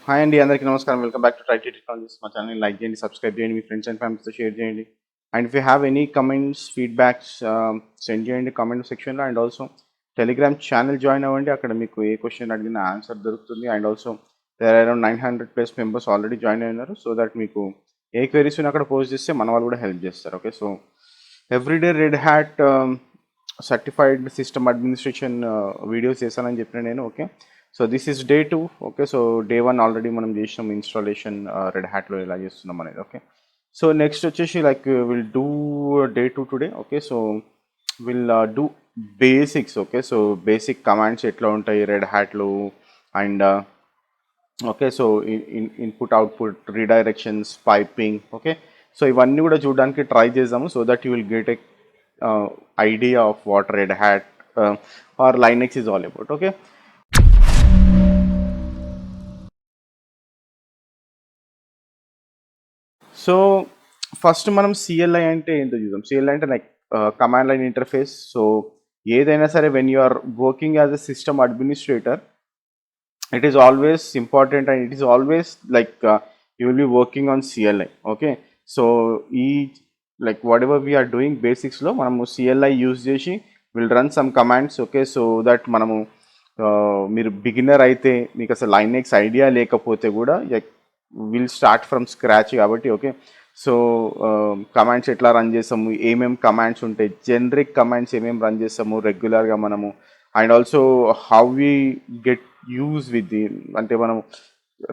Hi అండి, అందరికీ నమస్కారం. వెల్కమ్ బ్యాక్ టు ట్రైటీ టెక్నాలజీస్. మా ఛానల్ని లైక్ చేయండి, సబ్స్క్రైబ్ చేయండి, మీ ఫ్రెండ్స్ అండ్ ఫ్యామిలీస్తో షేర్ చేయండి. And if you have any comments, feedbacks send చేయండి కామెంట్ సెక్షన్లో. And also Telegram channel join అవ్వండి. అక్కడ మీకు ఏ క్వశ్చన్ అడిగినా ఆన్సర్ దొరుకుతుంది. And also there around 900+ members already join అయినారు. సో దట్ మీకు ఏ క్వెరీస్ అక్కడ పోస్ట్ చేస్తే మన వాళ్ళు కూడా హెల్ప్ చేస్తారు. Okay, so everyday Red Hat certified system administration videos చేశానని చెప్పిన నేను. Okay, so this is day 2. Okay, so day 1 already మనం చేసినాం ఇన్స్టాలేషన్ రెడ్ హ్యాట్లో ఎలా చేస్తున్నాం అనేది. ఓకే, సో నెక్స్ట్ వచ్చేసి like will do day 2 today. Okay, so will do basics. Okay, so basic commands ఎట్లా ఉంటాయి రెడ్ హ్యాట్లో. And okay, so input output redirections, piping. Okay, so ఇవన్నీ కూడా చూడడానికి ట్రై చేద్దాము. So that you will get a idea of what Red Hat or Linux is all about. Okay, so first మనం CLI అంటే ఏంటో చూద్దాం. CLI అంటే like command line interface. So ఏదైనా సరే when you are working as a system administrator, it is always important and it is always like you will be working on CLI. Okay, so ఈ like whatever we are doing basics లో మనము CLI use చేసి will run some commands. Okay, so that మనము మీరు beginner అయితే మీకు అసలు Linux idea లేకపోతే కూడా విల్ స్టార్ట్ ఫ్రమ్ స్క్రాచ్ కాబట్టి. ఓకే, సో కమాండ్స్ ఎట్లా రన్ చేస్తాము, ఏమేమి కమాండ్స్ ఉంటాయి, జనరిక్ కమాండ్స్ ఏమేమి రన్ చేస్తాము రెగ్యులర్గా మనము. And also how we get use with the అంటే మనం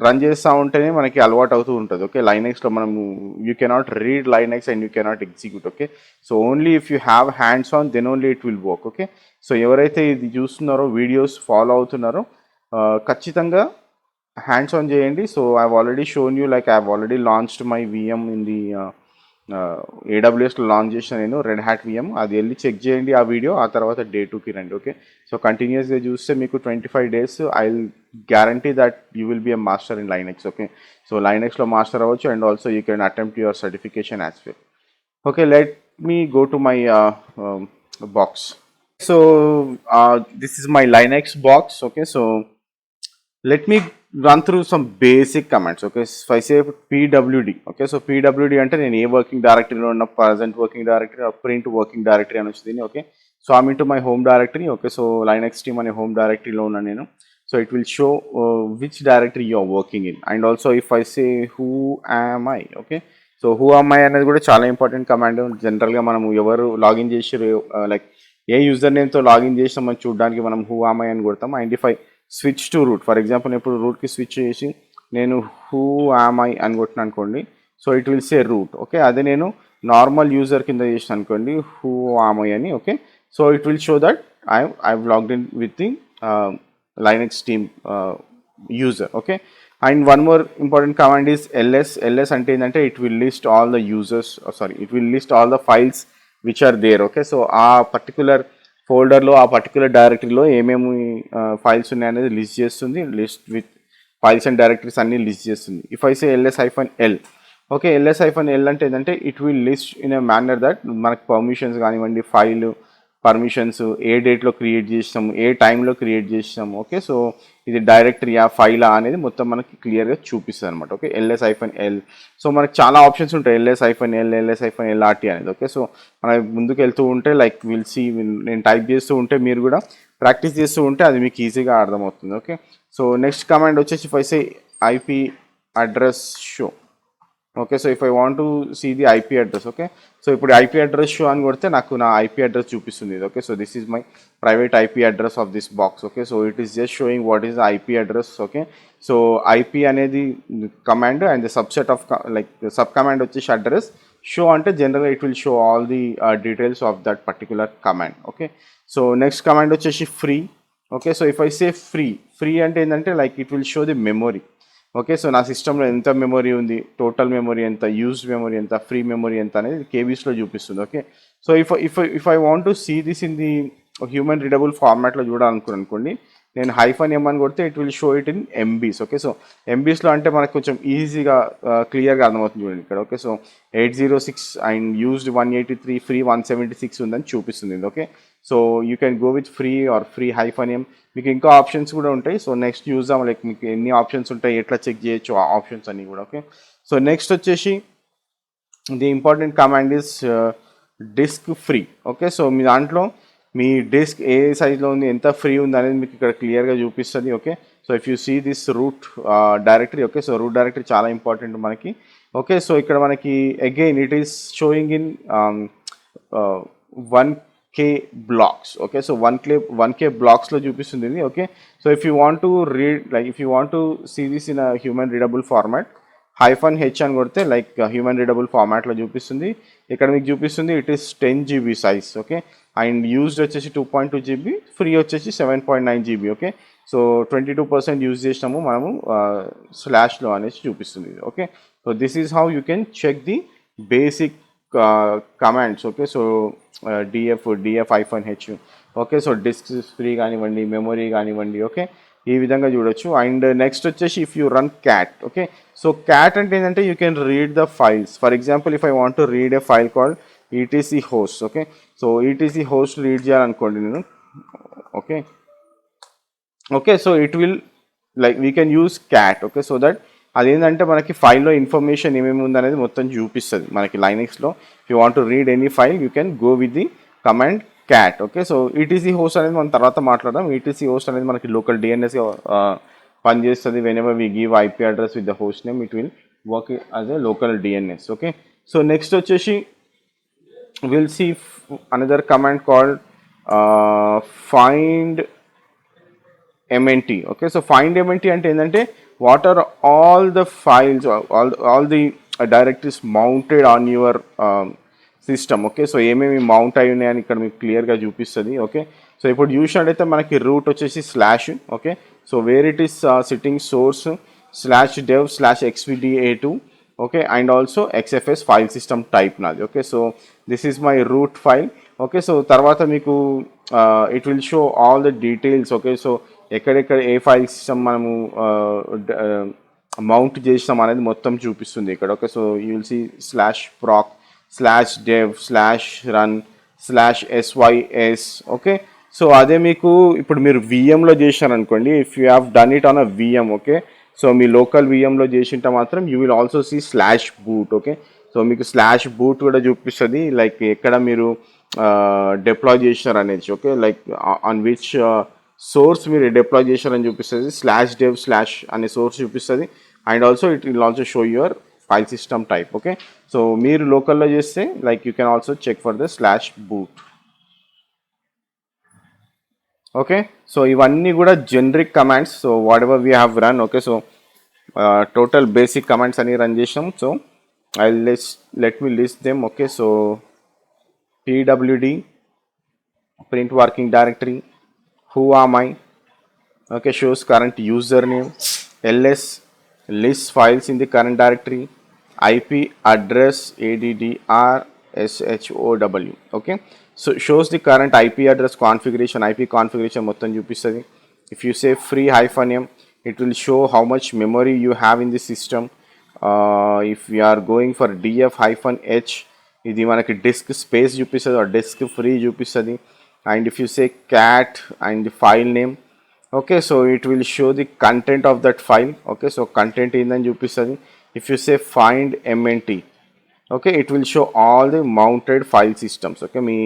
రన్ చేస్తూ ఉంటేనే మనకి అలవాటు అవుతూ ఉంటుంది. ఓకే, లైనెక్స్లో మనము you cannot read Linux and you cannot execute. Okay, so only if you have hands on then only it will work. Okay, so ఎవరైతే ఇది చూస్తున్నారో, వీడియోస్ ఫాలో అవుతున్నారో, ఖచ్చితంగా హ్యాండ్స్ ఆన్ చేయండి. So I already shown you like I already launched my VM in the AWSలో launch చేసిన నేను red hat VM. అది వెళ్ళి చెక్ చేయండి ఆ వీడియో. ఆ తర్వాత డే 2కి రండి. ఓకే, సో కంటిన్యూస్గా చూస్తే మీకు 25 days I will guarantee that you will be a master in Linux. Okay, so లైనెక్స్లో మాస్టర్ అవ్వచ్చు. And also you can attempt your certification as well. Okay, let me go to my box. So this is my Linux box. Okay, so let me run through some basic commands. Okay, if I say pwd. Okay, so pwd అంటే నేను ఏ working డైరెక్టరీలో ఉన్న present working directory print working directory అని వచ్చింది. Okay, so I'm into my home directory. Okay, so Linux team అనే హోమ్ డైరెక్టరీలో ఉన్నాను నేను. So it will show which directory you are working in. And also if I say who am I. Okay, so who am I అనేది కూడా చాలా important command. జనరల్గా మనం ఎవరు లాగిన్ చేసి లైక్ ఏ యూజర్ నేమ్తో లాగిన్ చేసినామని చూడడానికి మనం హూ యామ్ ఐ అని కొడతాం. And if I switch to root, for example ఇప్పుడు రూట్కి స్విచ్ చేసి నేను హూ యామ్ ఐ అని కొట్టిన అనుకోండి, so it will say root. Okay, అదే నేను నార్మల్ యూజర్ కింద చేసిన అనుకోండి హూ యామ్ ఐ అని. Okay, so it will show that I've logged in with the Linux team user. Okay, and one more important command is LS. LS అంటే ఏంటంటే it will list all the users, sorry it will list all the files which are there. Okay, so ఆ particular ఫోల్డర్లో ఆ particular డైరెక్టరీలో ఏమేమి files ఉన్నాయనేది list చేస్తుంది. List with files and directories అన్ని లిస్ట్ చేస్తుంది. If I say ls-l. Okay, ls-l అంటే ఏంటంటే it will list in a manner that మనకి పర్మిషన్స్ కానివ్వండి, ఫైల్ పర్మిషన్స్, ఏ డేట్లో క్రియేట్ చేసినాము, ఏ టైంలో క్రియేట్ చేసినాము. ఓకే, సో ఇది డైరెక్టరీయా ఫైలా అనేది మొత్తం మనకి క్లియర్గా చూపిస్తుంది అనమాట. Okay, ls-l. సో మనకి చాలా ఆప్షన్స్ ఉంటాయి, ls-l, ls-lrt అనేది. ఓకే, సో మనం ముందుకు వెళ్తూ ఉంటే లైక్ విల్ సీ, నేను టైప్ చేస్తూ ఉంటే మీరు కూడా ప్రాక్టీస్ చేస్తూ ఉంటే అది మీకు ఈజీగా అర్థమవుతుంది. ఓకే, సో నెక్స్ట్ కమాండ్ వచ్చేసి if I say IP address show. Okay, so if I want to see the IP address. Okay, so ఇప్పుడు IP అడ్రస్ షో అని కొడితే నాకు నా IP అడ్రస్ చూపిస్తుంది. Okay, so this is my private IP address of this box. Okay, so it is just showing what is the IP address. Okay, so IP అనేది command and the subset of like sub command వచ్చేసి address. Show అంటే జనరల్గా it will show all the details of that particular command. Okay, so next command వచ్చేసి free. Okay, so if I say free అంటే ఏంటంటే like it will show the memory. Okay, so నా సిస్టంలో ఎంత memory ఉంది, total memory ఎంత, used memory ఎంత, free memory ఎంత అనేది కేబీస్లో చూపిస్తుంది. Okay, so if I want to see this in the human readable ఫార్మాట్లో చూడాలనుకోండి, నేను -m అని కొడితే it will show it in MBs. Okay, so ఎంబీస్లో అంటే మనకు కొంచెం ఈజీగా క్లియర్గా అర్థమవుతుంది చూడండి ఇక్కడ. Okay, so 806 and used 183, free 176 ఉందని చూపిస్తుంది. Okay, so you can go with free or free -m. మీకు ఇంకా ఆప్షన్స్ కూడా ఉంటాయి. సో నెక్స్ట్ చూద్దాం, లైక్ మీకు ఎన్ని ఆప్షన్స్ ఉంటాయి, ఎట్లా చెక్ చేయొచ్చు ఆ ఆప్షన్స్ అన్నీ కూడా. ఓకే, సో నెక్స్ట్ వచ్చేసి the important command is disk free. Okay, so మీ దాంట్లో మీ డిస్క్ ఏ సైజ్లో ఉంది, ఎంత ఫ్రీ ఉంది అనేది మీకు ఇక్కడ క్లియర్గా చూపిస్తుంది. Okay, so if you see this root directory. Okay, so root directory చాలా ఇంపార్టెంట్ మనకి. ఓకే, సో ఇక్కడ మనకి again it is showing in 1K blocks. Okay, so 1K బ్లాక్స్లో చూపిస్తుంది ఇది. Okay, so if you want to read, like if you want to see this in human readable format, -h అని కొడితే like human readable ఫార్మాట్లో చూపిస్తుంది. ఇక్కడ మీకు చూపిస్తుంది it is 10 GB size. Okay, and used వచ్చేసి 2.2 GB, ఫ్రీ వచ్చేసి 7.9 GB. Okay, so 22% use చేసినాము మనము స్లాష్లో అనేసి చూపిస్తుంది. Okay, so this is how you can check the basic commands. Okay, so df -h. Okay, so disk free కానివ్వండి, memory కానివ్వండి. Okay, ఈ విధంగా చూడొచ్చు. అండ్ నెక్స్ట్ వచ్చేసి if you run cat. Okay, so cat అంటే ఏంటంటే you can read the files. For example if I want to read a file called etc host. Okay, so etc host read చేయాలనుకోండి నేను. Okay, okay, so it will like we can use cat. Okay, so that అదేంటంటే మనకి ఫైల్లో information ఏమేమి ఉందనేది మొత్తం చూపిస్తుంది మనకి లైనక్స్లో. If you want to read any file you can go with the command cat. Okay, so etc host అనేది మనం తర్వాత మాట్లాడదాం. etc host అనేది మనకి లోకల్ డిఎన్ఎస్గా పనిచేస్తుంది. Whenever we give IP address with the host name it will work as a local DNS. Okay, so next వచ్చేసి will see another command called find mnt. Okay, so find mnt అంటే ఏంటంటే what are all the files, all the directories mounted on your system. Okay, so ఏమేమి mount అయి ఉన్నాయని ఇక్కడ మీకు క్లియర్గా చూపిస్తుంది. ఓకే, సో ఇప్పుడు చూసినట్టయితే మనకి రూట్ వచ్చేసి slash. Okay, so where it is sitting source /dev/xvda2. Okay, and also XFS file system type నాది. Okay, so this is my root file. Okay, so తర్వాత మీకు it will show all the details. Okay, so ఎక్కడెక్కడ ఏ file system మనము mount చేసాం అనేది మొత్తం చూపిస్తుంది ఇక్కడ. Okay, so you will see /proc /dev/run/sys. Okay, so అదే మీకు ఇప్పుడు మీరు విఎంలో చేశారనుకోండి, if you have done it on a VM. Okay, so మీ లోకల్ విఎంలో చేసింటే మాత్రం you will also see /boot. Okay, so మీకు /boot కూడా చూపిస్తుంది, లైక్ ఎక్కడ మీరు డిప్లాయ్ చేసినారు అనేది. Okay, like on which source మీరు డిప్లాయ్ చేశారని చూపిస్తుంది. /dev/ అనే సోర్స్ చూపిస్తుంది. And also it will also show your file system type. Okay, so మీరు లోకల్లో చేస్తే like you can also check for the /boot. Okay, so ఇవన్నీ కూడా generic commands. So whatever we have run. Okay, so total basic commands అన్ని run చేసాం. So I let me list them. Okay, so pwd print working directory, who am I. Okay, shows current username. ls lists files in the current directory. ip address addr show. Okay, so shows the current ip address configuration, ip configuration మొత్తం చూపిస్తుంది. if you say free -m it will show how much memory you have in the system. if we are going for df-h ఇది మనకి disc space చూపిస్తుంది, ఆ disk free చూపిస్తుంది. And if you say cat and the file name. Okay, so it will show the content of that file. Okay, so content ఏందని చూపిస్తుంది. If you say find mnt. Okay, it will show all the mounted file systems. Okay, మీ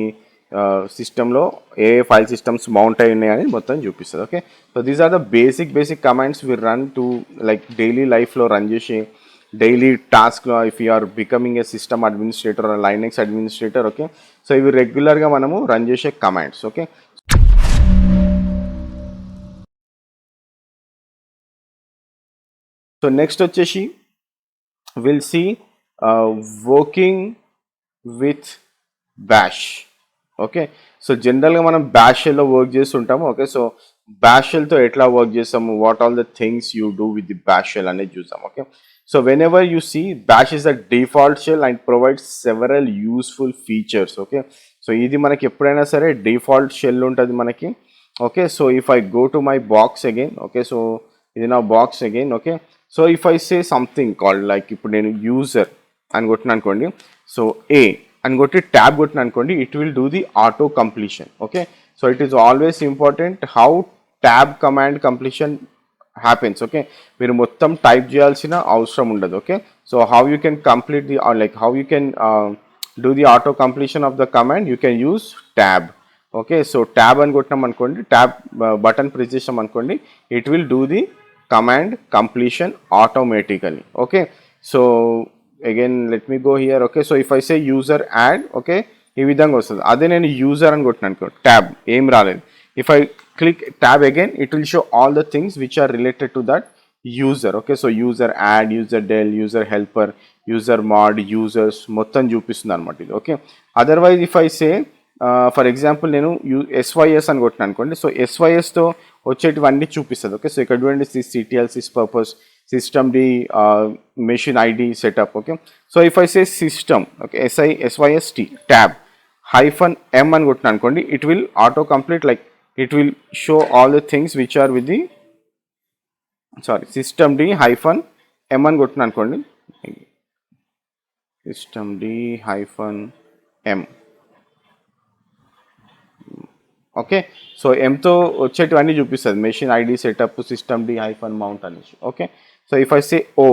సిస్టంలో ఏ file systems mount అయి ఉన్నాయని మొత్తం చూపిస్తుంది. Okay, so these are the basic commands we run to like daily లైఫ్లో రన్ చేసే daily టాస్క్లో if you are becoming a system administrator or Linux administrator. Okay, so ఇవి రెగ్యులర్గా మనము రన్ చేసే కమాండ్స్. ఓకే, సో నెక్స్ట్ వచ్చేసి will see working with bash. Okay, so జనరల్గా మనం బ్యాష్ షెల్లో వర్క్ చేస్తుంటాము. ఓకే, సో బ్యాష్ షెల్తో ఎట్లా వర్క్ చేస్తాము, what all the things you do with the bash shell అనేది చూసాం. Okay, so whenever you see bash is a default shell and provides several useful features. Okay, so ఇది మనకి ఎప్పుడైనా సరే default shell ఉంటుంది మనకి. Okay, so if I go to my box again, okay, so ఇది నా box again. Okay, so if I say something called like ఇప్పుడు నేను యూజర్ అని కొట్టిన అనుకోండి, సో ఏ అని కొట్టి ట్యాబ్ కొట్టిన అనుకోండి, it will do the auto completion. Okay, so it is always important how tab command completion happens. Okay, మీరు మొత్తం టైప్ చేయాల్సిన అవసరం ఉండదు. Okay, so how you can complete the like how you can do the auto completion of the command, you can use tab. Okay, so tab అని కొట్టినాం అనుకోండి, tab button press చేసాం అనుకోండి, it will do the command completion automatically. Okay, so again let me go here. Okay, so if I say user add, okay, ఈ విధంగా వస్తుంది. అదే నేను user అని కొట్టిన అనుకో, ట్యాబ్ ఏం రాలేదు. If I click tab again, it will show all the things which are related to that user. Okay, so user add, user del, user helper, user mod, users మొత్తం చూపిస్తుంది అనమాట ఇది. Okay, otherwise if I say for example నేను SYS అని కొట్టిన అనుకోండి, so SYSతో వచ్చేటివన్నీ చూపిస్తుంది. Okay, so ఇక్కడ చూడండి CTL, sys purpose, system D, machine ID setup. Okay, so if I say system, okay, SYST tab -m అని కొట్టిన అనుకోండి, it will auto complete, like it will show all the things which are with the system D hyphen m అని కొట్టిన అనుకోండి, system D hyphen m. Okay, so ఎంతో వచ్చేటివన్నీ చూపిస్తుంది, machine ID setup, system D hyphen mount అనేసి. Okay, so if I say O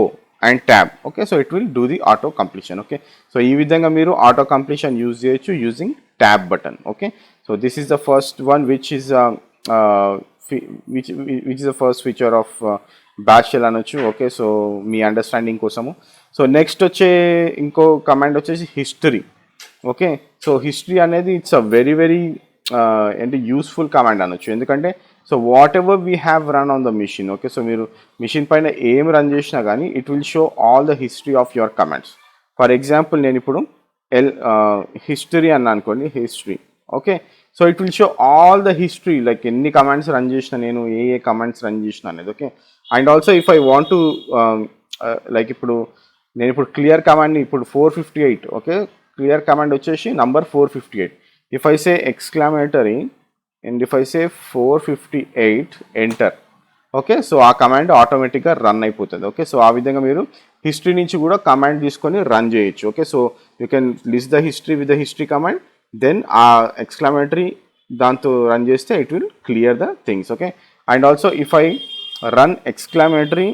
and tab, okay, so it will do the auto completion. Okay, so ఈ విధంగా మీరు auto completion use చేయొచ్చు using tab button. Okay, so this is the first one which is which is the first feature of bash shell అనొచ్చు. Okay, so మీ understanding కోసము. So next వచ్చే ఇంకో command వచ్చేసి హిస్టరీ. ఓకే, సో హిస్టరీ అనేది it's a very very ఏంటి useful command అనొచ్చు, ఎందుకంటే so whatever we have run on the machine. Okay, so మీరు మిషన్ పైన ఏం రన్ చేసినా కానీ it will show all the history of your commands. For example నేను ఇప్పుడు హిస్టరీ అన్నా అనుకోండి, history. Okay, so it will show all the history, like ఎన్ని కమాండ్స్ రన్ చేసిన, నేను ఏ కమాండ్స్ రన్ చేసిన అనేది. Okay, and also if I want to like ఇప్పుడు నేను ఇప్పుడు క్లియర్ కమాండ్ని ఇప్పుడు 458, ఓకే, క్లియర్ కమాండ్ వచ్చేసి number 458. If I say exclamatory and if I say 458 enter, okay, so ఆ కమాండ్ ఆటోమేటిక్గా రన్ అయిపోతుంది. ఓకే, సో ఆ విధంగా మీరు హిస్టరీ నుంచి కూడా కమాండ్ తీసుకొని రన్ చేయొచ్చు. Okay, so you can list the history with the history command, then ఆ ఎక్స్క్లమేటరీ దాంతో రన్ చేస్తే it will clear the things. Okay, and also if I run exclamatory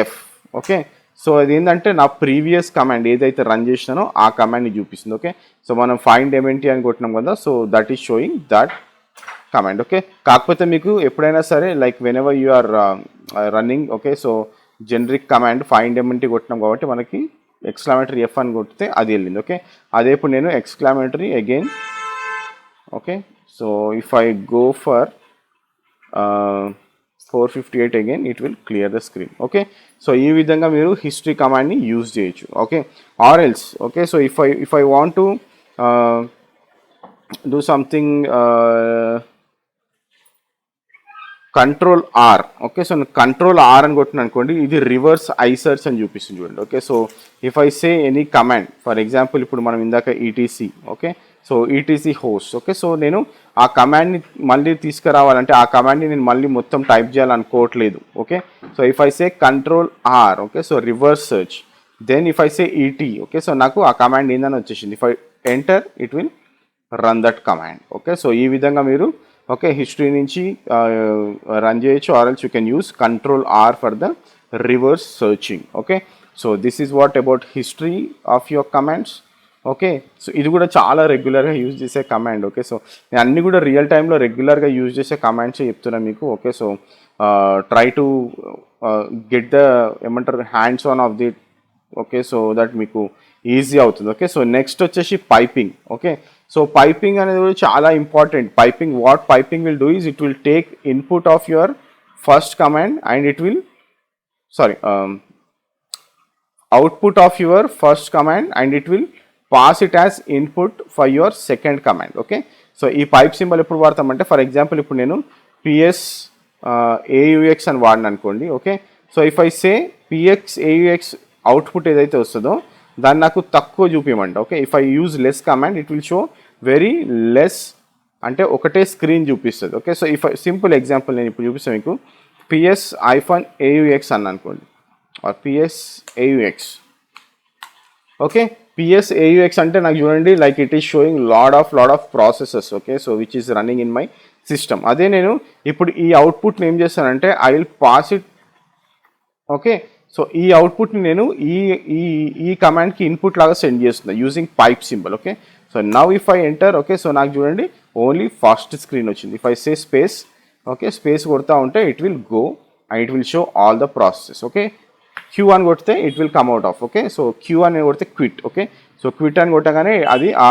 F, okay, so అది ఏంటంటే నా previous command ఏదైతే run చేసినానో ఆ కమాండ్ని చూపిస్తుంది. ఓకే, సో మనం ఫైండ్ ఎంఎన్టీ అని కొట్టినాం కదా, so that is showing that command. Okay, కాకపోతే మీకు ఎప్పుడైనా సరే like whenever you are running, okay, so generic command find MNT కొట్టినాం కాబట్టి మనకి ఎక్స్క్లమేటరీ ఎఫ్ అని కొడితే అది వెళ్ళింది. ఓకే, అదే ఇప్పుడు నేను exclamatory again, okay, so if I go for 458 again it will clear the screen. Okay, so ఈ విధంగా మీరు హిస్టరీ కమాండ్ని యూజ్ చేయొచ్చు. Okay, or else, okay, so if I want to do something control R, okay, so control R అని కొట్టిన అనుకోండి, ఇది reverse I search అని చూపిస్తుంది చూడండి. Okay, so if I say any command, for example ఇప్పుడు మనం ఇందాక ETC, okay, so ETC host, okay, so నేను ఆ కమాండ్ని మళ్ళీ తీసుకురావాలంటే ఆ కమాండ్ని నేను మళ్ళీ మొత్తం టైప్ చేయాలనుకోవట్లేదు. Okay, so if I say control R, okay, so reverse search, then if I say ET, okay, so నాకు ఆ కమాండ్ ఏందని వచ్చేసింది. If I enter it will run that command. Okay, so ఈ విధంగా మీరు ఓకే హిస్టరీ నుంచి run చేయొచ్చు, or else you can use control R for the reverse searching. Okay, so this is what about history of your commands. Okay, so ఇది కూడా చాలా రెగ్యులర్గా use చేసే కమాండ్. ఓకే, సో నేను అన్ని కూడా రియల్ టైంలో రెగ్యులర్గా యూజ్ చేసే కమాండ్సే చెప్తున్నాను మీకు. Okay, so try to get the ఏమంటారు hands on of the, okay, so that మీకు ఈజీ అవుతుంది. ఓకే, సో నెక్స్ట్ వచ్చేసి పైపింగ్. ఓకే, సో పైపింగ్ అనేది కూడా చాలా important. Piping, what piping will do is it will take input of your first command and it will output of your first command and it will pass it as input for your second command. Okay, so ఈ pipe symbol ఎప్పుడు వాడతామంటే for example ఇప్పుడు నేను PS ఏయుఎక్స్ అని వాడిన అనుకోండి. Okay, so if I say PX AUX output ఏదైతే వస్తుందో దాన్ని నాకు తక్కువ చూపించమంట. Okay, if I use less command it will show very less అంటే ఒకటే స్క్రీన్ చూపిస్తుంది. Okay, so if simple example నేను ఇప్పుడు చూపిస్తాను మీకు. పిఎస్ ఐఫోన్ ఏయుఎక్స్ అని అనుకోండి, PS AUX. Okay, PS AUX అంటే నాకు చూడండి like it is showing lot of processes. Okay, so which is running in my system. అదే నేను ఇప్పుడు ఈ అవుట్పుట్ని ఏం చేస్తానంటే I will pass it. Okay, so ఈ అవుట్పుట్ని నేను ఈ ఈ ఈ కమాండ్కి ఇన్పుట్ లాగా సెండ్ చేస్తున్నాను using pipe symbol. Okay, so now if I enter, okay, so నాకు చూడండి ఓన్లీ ఫస్ట్ స్క్రీన్ వచ్చింది. If I say space, okay, space కొడతా ఉంటే it will go and it will show all the processes. Okay, Q అని కొడితే it will come out of. Okay, so Q అని కొడితే quit. Okay, so quit అని కొట్టగానే అది ఆ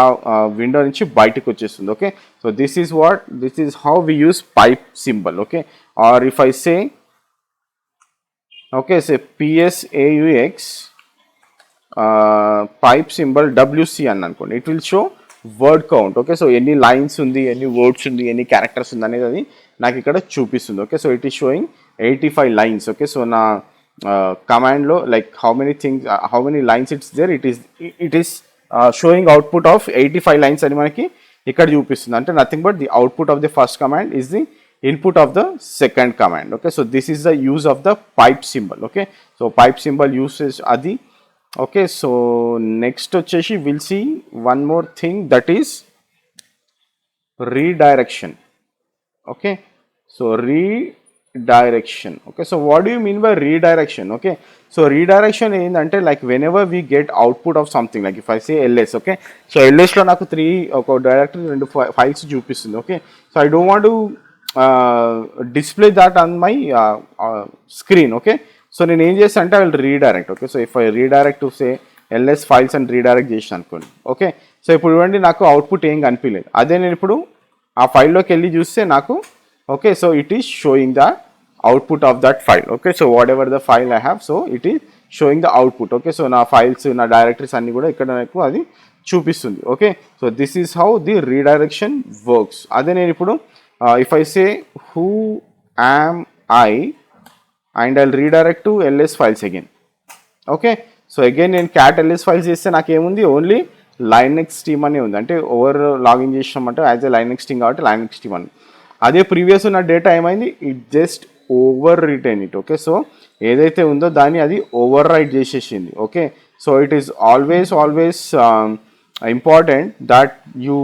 విండో నుంచి బయటకు వచ్చేస్తుంది. Okay, so this is how we use pipe symbol. Okay, or if I say, okay, say PS AUX pipe symbol WC అని అనుకోండి, it will show word count. Okay, so ఎన్ని లైన్స్ ఉంది, ఎన్ని వర్డ్స్ ఉంది, ఎన్ని క్యారెక్టర్స్ ఉంది అనేది అది నాకు ఇక్కడ చూపిస్తుంది. Okay, so it is showing 85 lines. Okay, so నా కమాండ్లో like how many lines it's there, it is showing output of 85 lines అని మనకి ఇక్కడ చూపిస్తుంది. అంటే nothing but the output of the first command is the input of the second command. Okay, so this is the use of the pipe symbol. Okay, so pipe symbol usage అది. Okay, so next వచ్చేసి will see one more thing, that is redirection. Okay, so redirection. Okay, so what do you mean by redirection? Okay, so redirection ఏంటంటే like whenever we get output of something, like if I say LS. Okay, so ఎల్ఎస్లో నాకు ఒక directory 2 files చూపిస్తుంది. Okay, so I don't want to display that on my screen. Okay, so నేను ఏం చేస్తాను అంటే I will redirect. Okay, so if I redirect to say LS files అని redirect చేసిన అనుకోండి. ఓకే, సో ఇప్పుడు చూడండి నాకు అవుట్పుట్ ఏం కనిపించలేదు. అదే నేను ఇప్పుడు ఆ ఫైల్లోకి వెళ్ళి చూస్తే నాకు, okay, so it is showing the output of that file. Okay, so whatever the file I have, so it is showing the output. Okay, so నా ఫైల్స్, నా డైరెక్టరీస్ అన్ని కూడా ఇక్కడ నాకు అది చూపిస్తుంది. Okay, so this is how the redirection works. అదే నేను ఇప్పుడు if I say who am I and I'll redirect to LS files again. Okay, so again నేను క్యాట్ ఎల్ఎస్ ఫైల్స్ చేస్తే నాకేముంది, ఓన్లీ లైనెక్స్ టీమ్ అనే ఉంది. అంటే ఓవర్ లాగిన్ చేసినామంటే as a Linux team కాబట్టి లైనెక్స్ టీమ్ అని. అదే ప్రీవియస్ ఉన్న డేటా ఏమైంది, it just over retain it. Okay, so ఏదైతే ఉందో దాన్ని అది ఓవర్ రైట్ చేసేసింది. Okay, so it is always important that you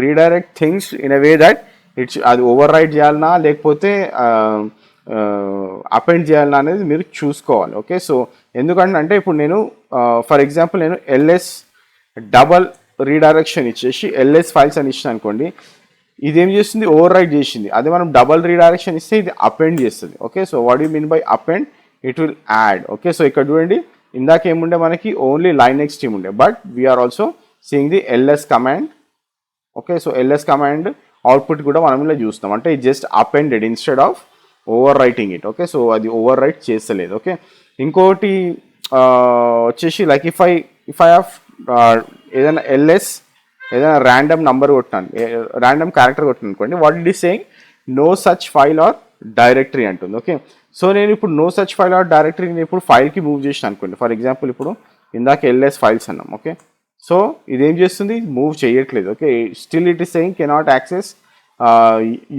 redirect things in a way that అది ఓవర్ రైట్ చేయాలన్నా లేకపోతే అపెండ్ చేయాలన్నా అనేది మీరు చూసుకోవాలి. ఓకే, సో ఎందుకంటే ఇప్పుడు నేను ఫర్ ఎగ్జాంపుల్ నేను ఎల్ఎస్ డబల్ రీడైరెక్షన్ ఇచ్చేసి ఎల్ఎస్ ఫైల్స్ అని ఇచ్చిన అనుకోండి, ఇదేం చేస్తుంది, ఓవర్ రైట్ చేసింది. అదే మనం డబల్ రీడైరెక్షన్ ఇస్తే ఇది అపెండ్ చేస్తుంది. Okay, so what you mean by append, it will add. Okay, so ఇక్కడ చూడండి ఇందాక ఏముండే మనకి ఓన్లీ లైనెక్స్ టీమ్ ఉండే, but we're also seeing the LS command. Okay, so LS command output కూడా మనం ఇలా చూస్తాం. అంటే ఇది just appended instead of overwriting it. Okay, so అది ఓవర్ రైట్ చేస్తలేదు. ఓకే, ఇంకోటి వచ్చేసి లైక్ ఇఫ్ ఐ హ్యావ్ ఏదైనా ఎల్ఎస్ ఏదైనా ర్యాండమ్ నంబర్ కొట్టాను, ర్యాండమ్ క్యారెక్టర్ కొట్టాను అనుకోండి, what it is saying no such file or directory అంటుంది. ఓకే, సో నేను ఇప్పుడు no such file or directory నేను ఇప్పుడు ఫైల్కి మూవ్ చేసిన అనుకోండి. ఫర్ ఎగ్జాంపుల్ ఇప్పుడు ఇందాక ఎల్ఎస్ ఫైల్స్ అన్నాం. ఓకే, సో ఇదేం చేస్తుంది, మూవ్ చేయట్లేదు. Okay, still it is saying cannot access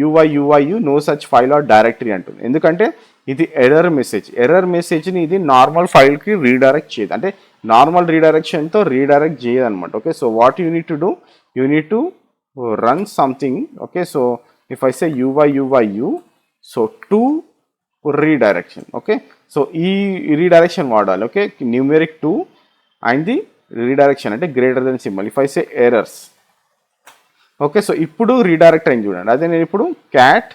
UIU no such file or directory అంటుంది. ఎందుకంటే ఇది ఎర్రర్ మెసేజ్ని ఇది నార్మల్ ఫైల్కి రీడైరెక్ట్ చేయదు. అంటే నార్మల్ రీడైరెక్షన్తో రీడైరెక్ట్ చేయదు అనమాట. Okay, so what you need to do, you need to run something. Okay, so if I say UIU so to redirection. Okay, so ఈ రీడైరెక్షన్ వాడాలి. Okay, numeric 2 and the redirection అంటే greater than symbol. If I say errors. Okay, so ఇప్పుడు redirect అయింది చూడండి. అదే నేను ఇప్పుడు cat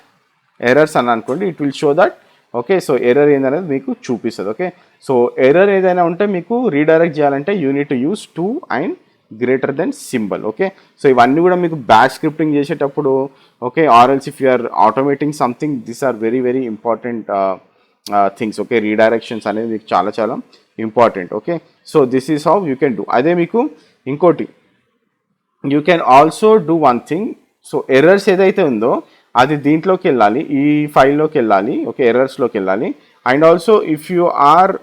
errors అని అనుకోండి, it will show that. Okay, so error ఏందనేది మీకు చూపిస్తుంది. ఓకే, సో ఎర్రర్ ఏదైనా ఉంటే మీకు రీడైరెక్ట్ చేయాలంటే you need to use 2 and greater than symbol. Okay, so ఇవన్నీ కూడా మీకు బ్యాచ్ స్క్రిప్టింగ్ చేసేటప్పుడు, okay, or else if you are automating something, these are very very important things. Okay, redirections అనేది మీకు చాలా important. Okay, so this is how you can do. అదే మీకు ఇంకోటి you can also do one thing. So errors ఏదైతే ఉందో అది దీంట్లోకి వెళ్ళాలి, ఈ ఫైల్లోకి వెళ్ళాలి. ఓకే, ఎర్రర్స్లోకి వెళ్ళాలి. And also if you are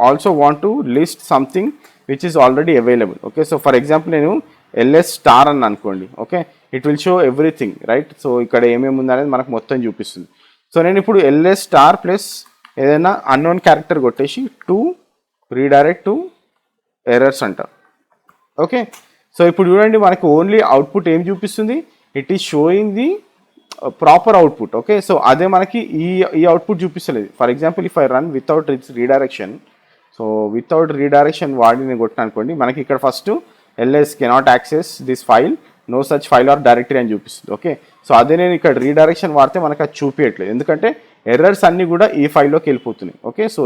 also want to list something which is already available. Okay, so for example నేను ఎల్ఎస్ స్టార్ అని అనుకోండి. Okay, it will show everything right. So ఇక్కడ ఏమేమి ఉందనేది మనకు మొత్తం చూపిస్తుంది. సో నేను ఇప్పుడు ఎల్ఎస్ స్టార్ ప్లస్ ఏదైనా అన్నోన్ క్యారెక్టర్ కొట్టేసి టు రీడైరెక్ట్ టు ఎర్రర్స్ అంట. ఓకే, సో ఇప్పుడు చూడండి మనకు ఓన్లీ అవుట్పుట్ ఏం చూపిస్తుంది, it is showing the proper output. Okay, so అదే మనకి ఈ అవుట్పుట్ చూపిస్తలేదు. For example if I run without redirection, so without redirection వాడి నేను కొట్టిన అనుకోండి, మనకి ఇక్కడ first LS cannot access this file, no such file or directory అని చూపిస్తుంది. ఓకే, సో అదే నేను ఇక్కడ రీడైరెక్షన్ వాడితే మనకు అది చూపించట్లేదు, ఎందుకంటే ఎర్రర్స్ అన్నీ కూడా ఈ ఫైల్లోకి వెళ్ళిపోతున్నాయి. Okay, so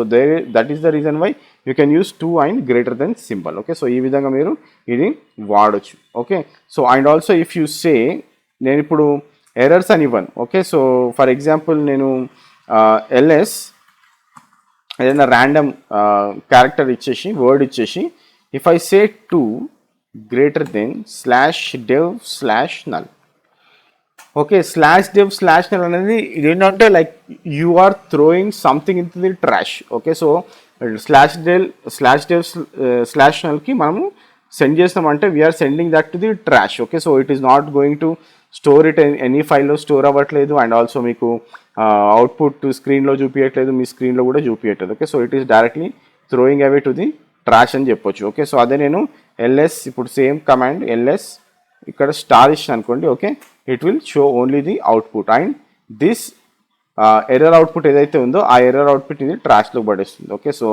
that is the reason why you can use two and greater than symbol. Okay, so ఈ విధంగా మీరు ఇది వాడచ్చు. Okay, so and also if you say నేను ఇప్పుడు ఎర్రర్స్ అని ఇవ్వను. ఓకే, సో ఫర్ ఎగ్జాంపుల్ నేను ఎల్ఎస్ ఏదైనా ర్యాండమ్ క్యారెక్టర్ ఇచ్చేసి వర్డ్ ఇచ్చేసి if I say two greater than /dev/null. Okay, /dev/null అనేది ఇదేంటంటే like you are throwing something into the trash. Okay, so /dev/nullకి మనము సెండ్ చేస్తామంటే we're sending that to the trash. Okay, so it is not going to store it any ఫైల్లో store అవ్వట్లేదు, and also మీకు output స్క్రీన్లో చూపించట్లేదు, మీ స్క్రీన్లో కూడా చూపించట్లేదు. Okay, so it is directly throwing away to the trash అని చెప్పొచ్చు. ఓకే, సో అదే నేను ఎల్ఎస్ ఇప్పుడు సేమ్ కమాండ్ ఎల్ఎస్ ఇక్కడ స్టార్ ఇచ్చిన అనుకోండి. Okay, it will show only the output and this error output ఏదైతే ఉందో ఆ ఎర్రర్ అవుట్పుట్ ఇది ట్రాష్లో పడేస్తుంది. Okay, so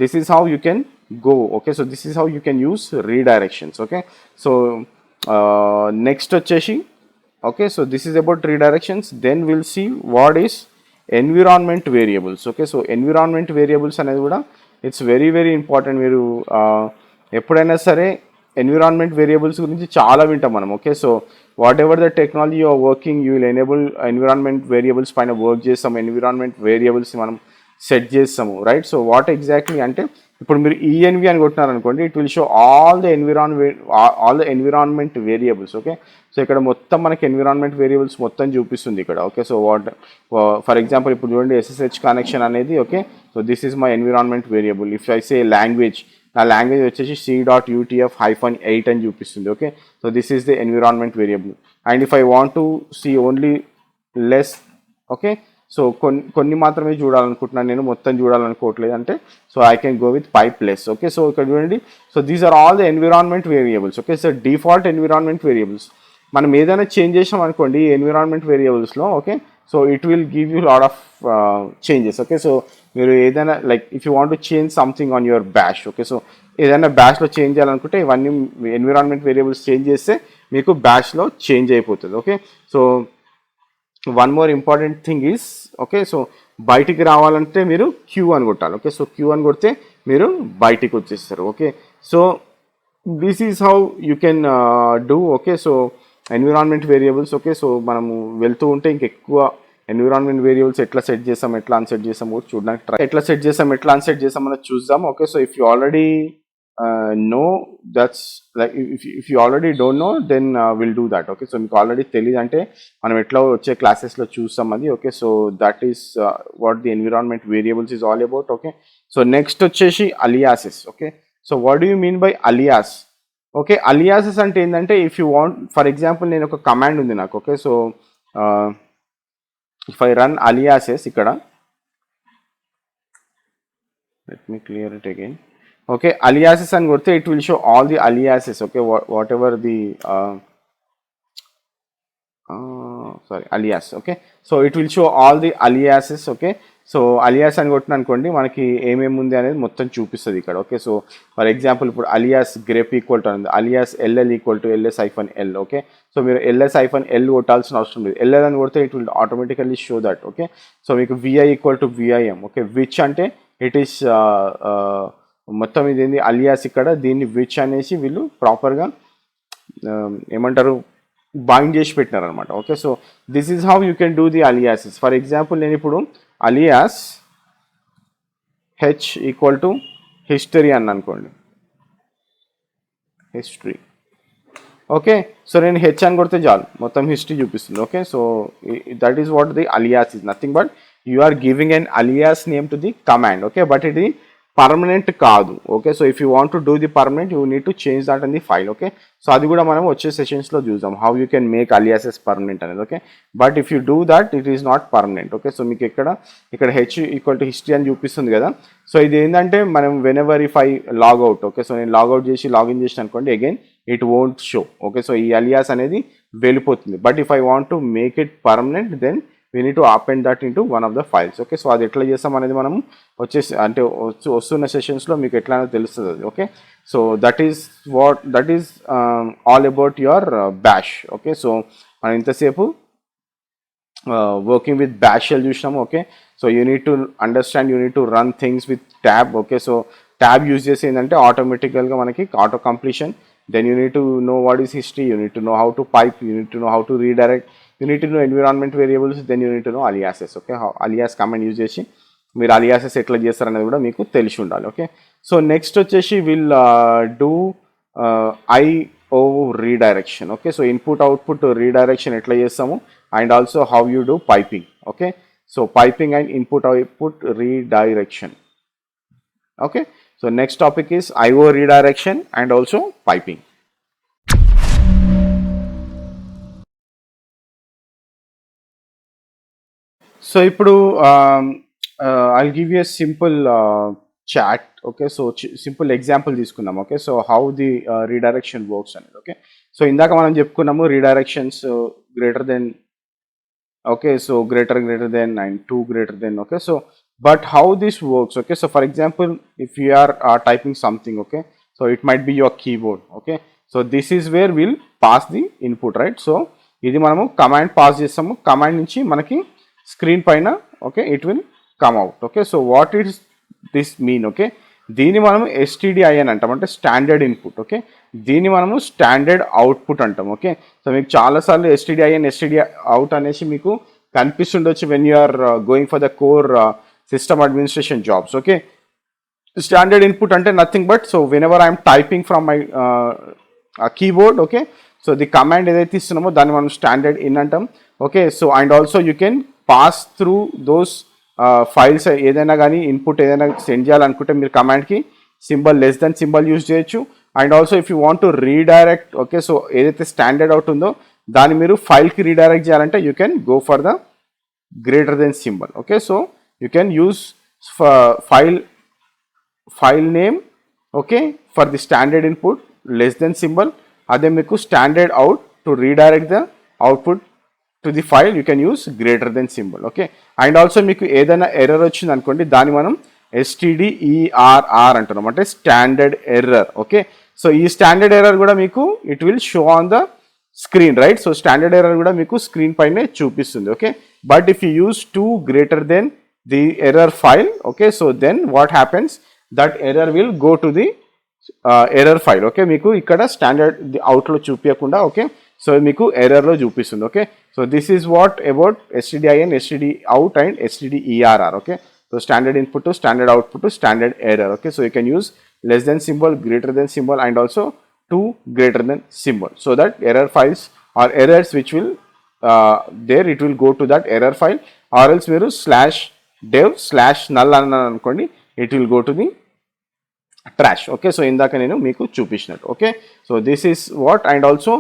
this is how you can go. Okay, so this is how you can use redirections. Okay, so next వచ్చేసి okay, so this is about redirections. Then will see what is environment variables. Okay, so environment variables అనేది కూడా it's very very important. మీరు ఎప్పుడైనా సరే environment variables గురించి చాలా వింటాం మనం. Okay, so whatever the technology you are working you will enable environment variables పైన వర్క్ చేస్తాం, ఎన్విరాన్మెంట్ వేరియబుల్స్ మనం సెట్ చేస్తాము రైట్. సో వాట్ ఎగ్జాక్ట్లీ అంటే ఇప్పుడు మీరు ఈఎన్వి అని కొట్టినారనుకోండి, it will show all the environment variables. Okay, so ఇక్కడ మొత్తం మనకి ఎన్విరాన్మెంట్ వేరియబుల్స్ మొత్తం చూపిస్తుంది ఇక్కడ. Okay, so what for example ఇప్పుడు చూడండి SSH కనెక్షన్ అనేది. Okay, so this is my environment variable. If I say language, నా లాంగ్వేజ్ వచ్చేసి C.UTF-8 అని చూపిస్తుంది. Okay, so this is the environment variable. And if I want to see only less, okay, so కొన్ని మాత్రమే చూడాలనుకుంటున్నాను నేను, మొత్తం చూడాలనుకోవట్లేదు అంటే, so I can go with pipe less. Okay, so ఇక్కడ చూడండి, so these are all the environment variables. Okay, so default environment variables. మనం ఏదైనా చేంజ్ చేసాం అనుకోండి ఈ ఎన్విరాన్మెంట్ వేరియబుల్స్లో. Okay, so it will give you lot of changes. Okay, so మీరు ఏదైనా like if you want to change something on your bash. Okay, so ఏదైనా బ్యాష్లో change చేయాలనుకుంటే ఇవన్నీ ఎన్విరాన్మెంట్ వేరియబుల్స్ చేంజ్ చేస్తే మీకు బ్యాష్లో చేంజ్ అయిపోతుంది. Okay, so one more important thing is okay, so బయటికి రావాలంటే మీరు క్యూ అని కొట్టాలి. ఓకే, సో క్యూ అని కొడితే మీరు బయటికి వచ్చేస్తారు. Okay, so this is how you can do. Okay, so environment variables. Okay, so మనము వెళ్తూ ఉంటే ఇంకెక్కువ ఎన్విరాన్మెంట్ వేరియబుల్స్ ఎట్లా సెట్ చేసాం, ఎట్లా అన్సెట్ చేసాం కూడా చూడడానికి ట్రై, ఎట్లా సెట్ చేసాం, ఎట్లా అన్సెట్ చేసాం అనేది చూద్దాం. Okay, so if you already know that's like if you already don't know then will do that. Okay, so మీకు ఆల్రెడీ తెలియదు అంటే మనం ఎట్లా వచ్చే క్లాసెస్లో చూస్తాం అది. Okay, so that is what the environment variables is all about. Okay, so next వచ్చేసి aliases. Okay, so what do you mean by alias? Okay, aliases అంటే ఏంటంటే if you want for example నేను ఒక కమాండ్ ఉంది నాకు. Okay, so if I run aliases ఇక్కడ, let me clear it again. Okay, aliases అని కొడితే it will show all the aliases. Okay, whatever the alias. Okay, so it will show all the aliases. Okay, so alias అని కొట్టిన అనుకోండి మనకి ఏమేమి ఉంది అనేది మొత్తం చూపిస్తుంది ఇక్కడ. ఓకే, సో ఫర్ ఎగ్జాంపుల్ ఇప్పుడు అలియాస్ గ్రేప్ ఈక్వల్ టు ఉంది, alias LL equal to LS-L. Okay, so మీరు LS-L కొట్టాల్సిన అవసరం లేదు, LL అని కొడితే it will automatically show that. Okay, so మీకు VI equal to VIM. Okay, which అంటే ఇట్ ఈస్ మొత్తం ఇది ఏంది అలియాస్, ఇక్కడ దీన్ని విచ్ అనేసి వీళ్ళు ప్రాపర్గా ఏమంటారు బైండ్ చేసి పెట్టినారు అనమాట. Okay, so this is how you can do the aliases. For example నేను ఇప్పుడు alias H equal to history అని అనుకోండి, హిస్టరీ. ఓకే, సో నేను H అని కొడితే చాలు మొత్తం హిస్టరీ చూపిస్తుంది. Okay, so that is what the alias is, nothing but you are giving an alias name to the command. Okay, but ఇది permanent కాదు. Okay, so if you want to do the permanent you need to change that in the file. Okay, so అది కూడా మనం వచ్చే సెషన్స్లో చూద్దాం how you can make aliases permanent అనేది. Okay, but if you do that it is not permanent. Okay, so మీకు ఇక్కడ H equal to history అని చూపిస్తుంది కదా. సో ఇది ఏంటంటే మనం whenever if I logout, okay, so నేను లాగౌట్ చేసి లాగిన్ చేసిన అనుకోండి again it won't show. Okay, so ఈ అలియాస్ అనేది వెళ్ళిపోతుంది. But if I want to make it permanent then we need to append that into one of the files. Okay, so అది ఎట్లా చేస్తాం అనేది మనం వచ్చేసి అంటే వస్తున్న సెషన్స్లో మీకు ఎట్లా తెలుస్తుంది అది. Okay, so that is all about your bash. Okay, so మనం ఇంతసేపు వర్కింగ్ విత్ బ్యాష్ షెల్ చూసినాము. Okay, so you need to understand, you need to run things with tab. Okay, so tab use చేసి ఏంటంటే ఆటోమేటికల్గా మనకి auto completion. Then you need to know what is history, you need to know how to pipe, you need to know how to redirect, you need to know environment variables, then you need to know aliases. Okay, how alias command use చేసి మీరు aliases ఎట్లా చేస్తారనేది కూడా మీకు తెలిసి ఉండాలి. Okay, so next వచ్చేసి will do IO redirection. Okay, so input output redirection ఎట్లా చేస్తాము and also how you do piping. Okay, so piping and input output redirection. Okay, so next topic is IO redirection and also piping. So ఇప్పుడు I'll give you a simple chat. Okay, so simple example తీసుకుందాం. Okay, so how the redirection works అనేది. Okay, so ఇందాక మనం చెప్పుకున్నాము redirections greater than, okay, so greater than and 2 greater than. Okay, so but how this works. Okay, so for example if you are typing something, okay, so it might be your keyboard. Okay, so this is where we'll pass the input, right? So ఇది మనము command pass చేస్తాము, command నుంచి మనకి screen పైన okay it will come out. Okay, so what is this mean? Okay, దీన్ని మనము STDI అని అంటాం, అంటే స్టాండర్డ్ ఇన్పుట్. ఓకే, దీన్ని మనము స్టాండర్డ్ అవుట్పుట్ అంటాం. ఓకే, సో మీకు చాలాసార్లు STDI అండ్ STDI అవుట్ అనేసి మీకు కనిపిస్తుండొచ్చు when you are going for the core system administration jobs. Okay, standard input ante nothing but, so whenever I am typing from my keyboard, okay, so the command edaithe istunamo danni manam standard in antam. Okay, so and also you can pass through those files. ఏదైనా కానీ input ఏదైనా send చేయాలనుకుంటే మీరు కమాండ్కి symbol less than symbol use చేయొచ్చు. And also if you want to redirect, okay, so ఏదైతే standard out ఉందో దాన్ని మీరు ఫైల్కి రీడైరెక్ట్ చేయాలంటే you can go for the greater than symbol. Okay, so you can use file name, okay, for the standard input less than symbol. Ade meeku standard out to redirect the output to the file you can use greater than symbol. Okay, and also meeku edaina error ochindi anukondi dani manam STDERR antunam, ante standard error. Okay, so ee standard error kuda meeku it will show on the screen, right? So standard error kuda meeku screen paine chupistundi. Okay, but if you use 2 greater than the error file, okay, so then what happens, that error will go to the error file. Okay, meeku ikkada standard out lo chupiyakunda, okay, so meeku error lo chupistundi. Okay, so this is what about STDI and STD out and STDERR. Okay, so standard input to standard output to standard error. Okay, so you can use less than symbol, greater than symbol and also 2 greater than symbol, so that error files or errors which will there it will go to that error file, or else మీరు /dev/null అన్నాను అనుకోండి it will go to the trash. Okay, so ఇందాక నేను మీకు చూపించినట్టు. Okay, so this is what and also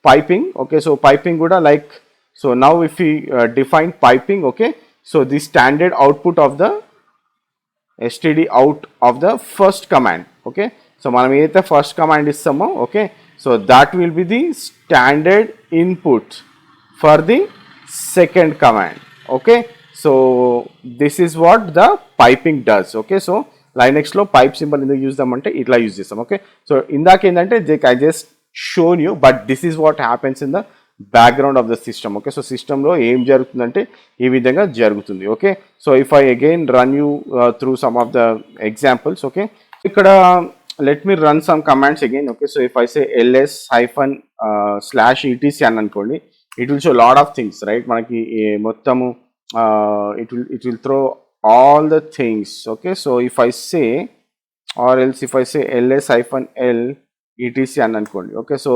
piping. Okay, so piping కూడా like, so now if you define piping, okay, so the standard output of the STD out of the first command. Okay, so మనం ఏదైతే first command ఇస్తామో, okay, so that will be the standard input for the second command. Okay, so this is what the piping does. Okay, so లైనెక్స్లో pipe symbol ఎందుకు use చేద్దామంటే ఇట్లా use చేస్తాం. Okay, so ఇందాక ఏంటంటే I just shown you, but this is what happens in the background of the system. Okay, so సిస్టంలో ఏం జరుగుతుందంటే ఈ విధంగా జరుగుతుంది. Okay, so if I again run you through some of the examples. Okay, ఇక్కడ let me run some commands again. Okay, so if I say ls-/etc అని అనుకోండి, it will show a lot of things, right? మనకి మొత్తము it will throw all the things. Okay, so if I say, or else if I say ls-l etc అని అనుకోండి, okay, so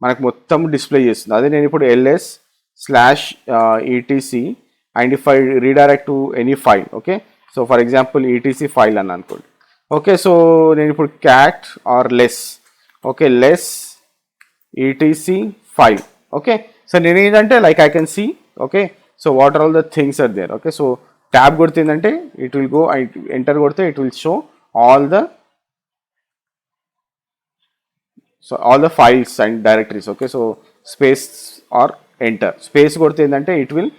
మనకు మొత్తం display చేస్తుంది. అదే నేను ఇప్పుడు ls/etc and if I redirect to any file, okay, so for example etc file అని అనుకోండి. ఓకే, సో నేను ఇప్పుడు cat or less, okay less ETC file. Okay, so నేను ఏంటంటే like I can see, okay so what are all the things are there. Okay, so tab కొడితే ఏంటంటే it will go, enter కొడితే it will show all the files and directories. Okay, so space or enter, space కొడితే ఏంటంటే it will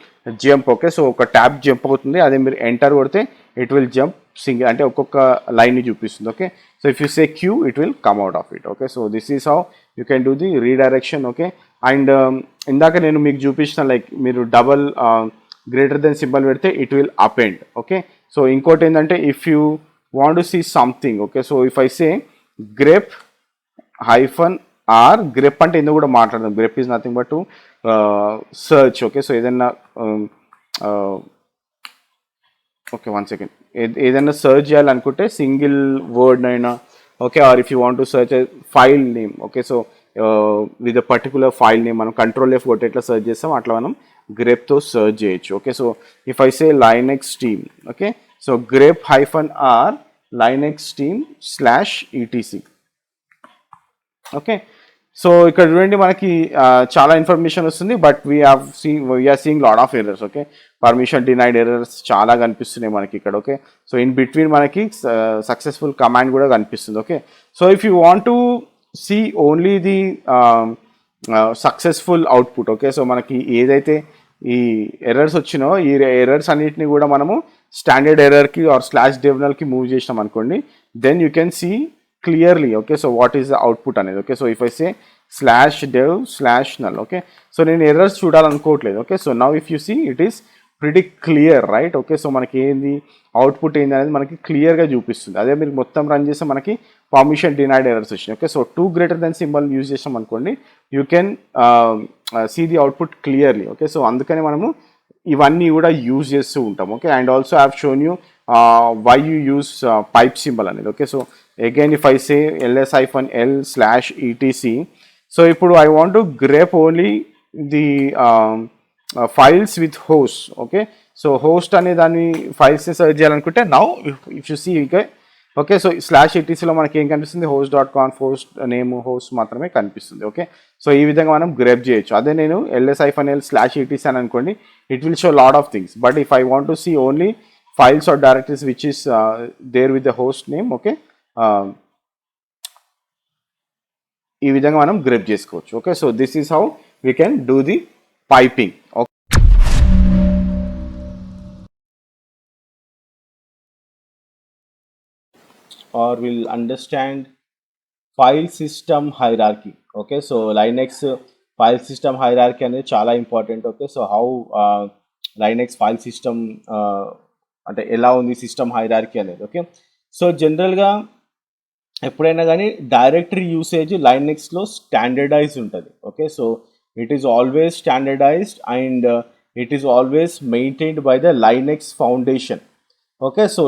jump. Okay, so ఒక tab jump అవుతుంది, అదే మీరు enter కొడితే ఇట్ విల్ జంప్ సింగిల్, అంటే ఒక్కొక్క లైన్ని చూపిస్తుంది. Okay, so if you say Q it will come out of it. Okay, so this is how you can do the redirection. Okay, and ఇందాక నేను మీకు చూపించిన లైక్ మీరు డబల్ గ్రేటర్ దెన్ సింబల్ పెడితే it will append. Okay, so ఇంకోటి ఏంటంటే if you want to see something, okay so if I say grep hyphen R, grep అంటే ఎందుకు కూడా మాట్లాడదాం, grep is nothing but to search. Okay, so ఏదైనా okay one second, ఏదైనా search చేయాలనుకుంటే single word అయినా, okay or if you want to search file name. Okay, so with a particular file name మనం control F కొట్టి ఎట్లా search చేస్తాం అట్లా మనం గ్రేప్తో సర్చ్ చేయొచ్చు. Okay, so if I say Linux team, okay so grep hyphen R Linux team slash ETC. Okay, so ఇక్కడ చూడండి మనకి చాలా ఇన్ఫర్మేషన్ వస్తుంది, but we're seeing lot of errors. Okay, permission denied errors చాలా కనిపిస్తున్నాయి మనకి ఇక్కడ. ఓకే, సో ఇన్ బిట్వీన్ మనకి సక్సెస్ఫుల్ కమాండ్ కూడా కనిపిస్తుంది. Okay, so if you want to see only the successful output, okay so మనకి ఏదైతే ఈ ఎర్రర్స్ వచ్చినో ఈ ఎర్రర్స్ అన్నిటిని కూడా మనము స్టాండర్డ్ ఎర్రర్కి ఆర్ స్లాష్ డెవనల్కి మూవ్ చేసినాం అనుకోండి, then you can see clearly. Okay, so what is the output అనేది. Okay, so if I say slash dev slash null, okay so నేను ఎర్రర్స్ చూడాలనుకోవట్లేదు. Okay, so now if you see it is pretty clear, right. Okay, so మనకి ఏంది output ఏంది అనేది మనకి క్లియర్గా చూపిస్తుంది. అదే మీరు మొత్తం రన్ చేస్తే మనకి పర్మిషన్ డినైడ్ ఎర్రర్స్ వచ్చినాయి. Okay, so two greater than symbol use చేసాం అనుకోండి, you can see the output clearly. Okay, so అందుకని మనము ఇవన్నీ కూడా యూజ్ చేస్తూ ఉంటాం. Okay, and also I have shown you why you use pipe symbol అనేది. ఓకే, సో again if I say ls-l slash etc, so ఇప్పుడు I want to grep only the files with host. Okay, so host అనే దాన్ని ఫైల్స్ని search చేయాలనుకుంటే now if you see, okay so slash ఈటీసీలో మనకి ఏం కనిపిస్తుంది, host dot conf, host name, host మాత్రమే కనిపిస్తుంది. ఓకే, సో ఈ విధంగా మనం గ్రేప్ చేయొచ్చు. అదే నేను ls-l స్లాష్ ఈటీసీ అని అనుకోండి, it will show lot of things, but if I want to see only files or directories which is there with the host name, okay ఈ విధంగా మనం గ్రేప్ చేసుకోవచ్చు. Okay, so this is how we can do the piping. Or will understand file system hierarchy. Okay, so Linux file system hierarchy అనేది చాలా important. Okay, so how Linux file system అంటే ఎలా ఉంది system hierarchy అనేది. Okay, so జనరల్గా ఎప్పుడైనా కానీ directory usage లైనెక్స్లో స్టాండర్డైజ్ ఉంటుంది. Okay, so it is always standardized and it is always maintained by the Linux foundation. Okay, so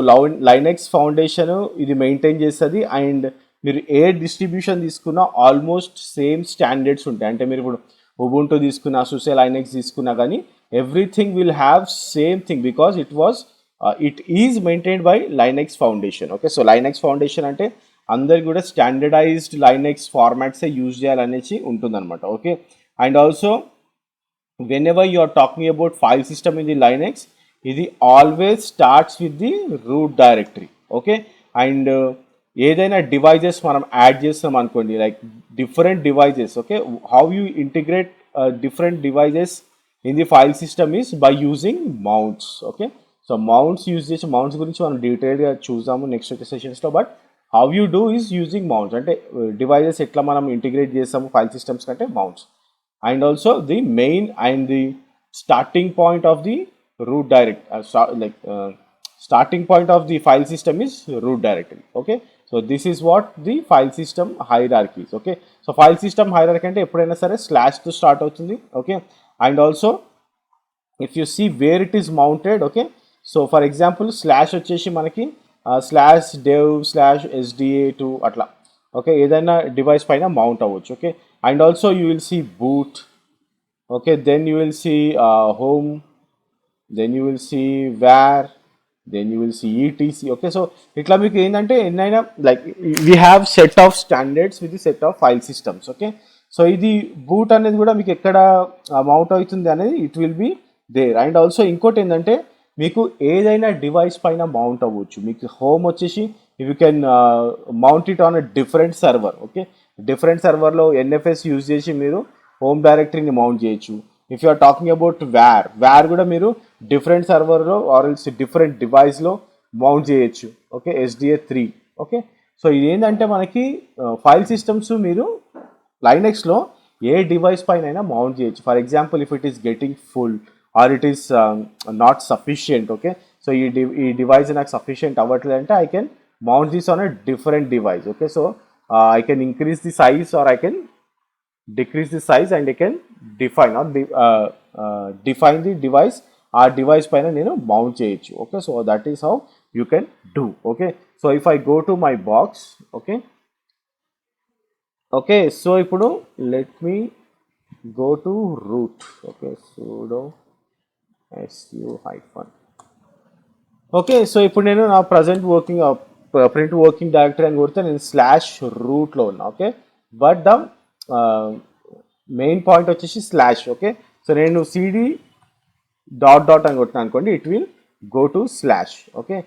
Linux foundation ఇది మెయింటైన్ చేస్తుంది అండ్ మీరు ఏ డిస్ట్రిబ్యూషన్ తీసుకున్నా ఆల్మోస్ట్ సేమ్ స్టాండర్డ్స్ ఉంటాయి. అంటే మీరు ఇప్పుడు ఉబుంటూ తీసుకున్నా, సుసే లైనెక్స్ తీసుకున్నా కానీ everything will have same thing because it is maintained by Linux foundation. Okay, so Linux Foundation అంటే అందరికి కూడా స్టాండర్డైజ్డ్ లైనెక్స్ ఫార్మాట్సే యూజ్ చేయాలనేసి ఉంటుందన్నమాట. Okay, and also whenever you are talking about file system in the Linux, ఇది always starts with the root directory. Okay, and ఏదైనా devices మనం add చేస్తాం అనుకోండి, like different devices. Okay, how you integrate different devices in the file system is by using mounts. Okay, so mounts use చేసి mounts గురించి మనం డీటెయిల్గా చూసాము next వచ్చే సెషన్స్లో. But how you do is using mounts, అంటే డివైజెస్ ఎట్లా మనం ఇంటిగ్రేట్ చేస్తాము ఫైల్ సిస్టమ్స్ కంటే mounts. And also the main and the starting point of the root direct like starting point of the file system is root directory. Okay, so this is what the file system hierarchies. Okay, so file system hierarchy అంటే ఎప్పుడైనా సరే స్లాష్తో start అవుతుంది. Okay, and also if you see where it is mounted. Okay, so for example slash వచ్చేసి మనకి slash dev slash SDA2 అట్లా. Okay, ఏదైనా device పైన మౌంట్ అవ్వచ్చు. Okay, and also you will see boot. Okay, then you will see home, then you will see where, then you will see etc. Okay, so ఇట్లా మీకు ఏంటంటే ఎన్నైనా like we have set of standards with set of file systems. Okay, so ఇది boot అనేది కూడా మీకు ఎక్కడ mount అవుతుంది అనేది it will be there. And also ఇంకోటి ఏంటంటే మీకు ఏదైనా డివైస్ పైన మౌంట్ అవ్వచ్చు. మీకు హోమ్ వచ్చేసి you can mount it on a different server. Okay, different సర్వర్లో ఎన్ఎఫ్ఎస్ యూజ్ చేసి మీరు హోమ్ డైరెక్టరీని మౌంట్ చేయొచ్చు. If you are talking about var కూడా మీరు డిఫరెంట్ సర్వర్లో ఆర్ ఎల్స్ డిఫరెంట్ డివైస్లో మౌంట్ చేయొచ్చు. Okay, SDA3. ఓకే, సో ఇదేంటంటే మనకి ఫైల్ సిస్టమ్స్ మీరు లైనెక్స్లో ఏ డివైస్ పైన మౌంట్ చేయొచ్చు. For example if it is getting full or it is not sufficient. Okay, so ఈ డివైస్ నాకు సఫిషియంట్ అవ్వట్లేదు అంటే I can mount this on a different device. Okay, so I can increase the size or I can decrease the size and I can define or define the device ఆ device పైన నేను mount చేయొచ్చు. Okay, so that is how you can do. Okay, so if I go to my box. Okay, okay, so ఇప్పుడు let me go to root. Okay, sudo su-. Okay, so ఇప్పుడు నేను నా present working print working directory అని కొడితే నేను slash రూట్లో ఉన్నా. Okay, but the main point వచ్చేసి స్లాష్. ఓకే, సో నేను సిడి డాట్ డాట్ అని కొట్టినా అనుకోండి it will go to slash. Okay,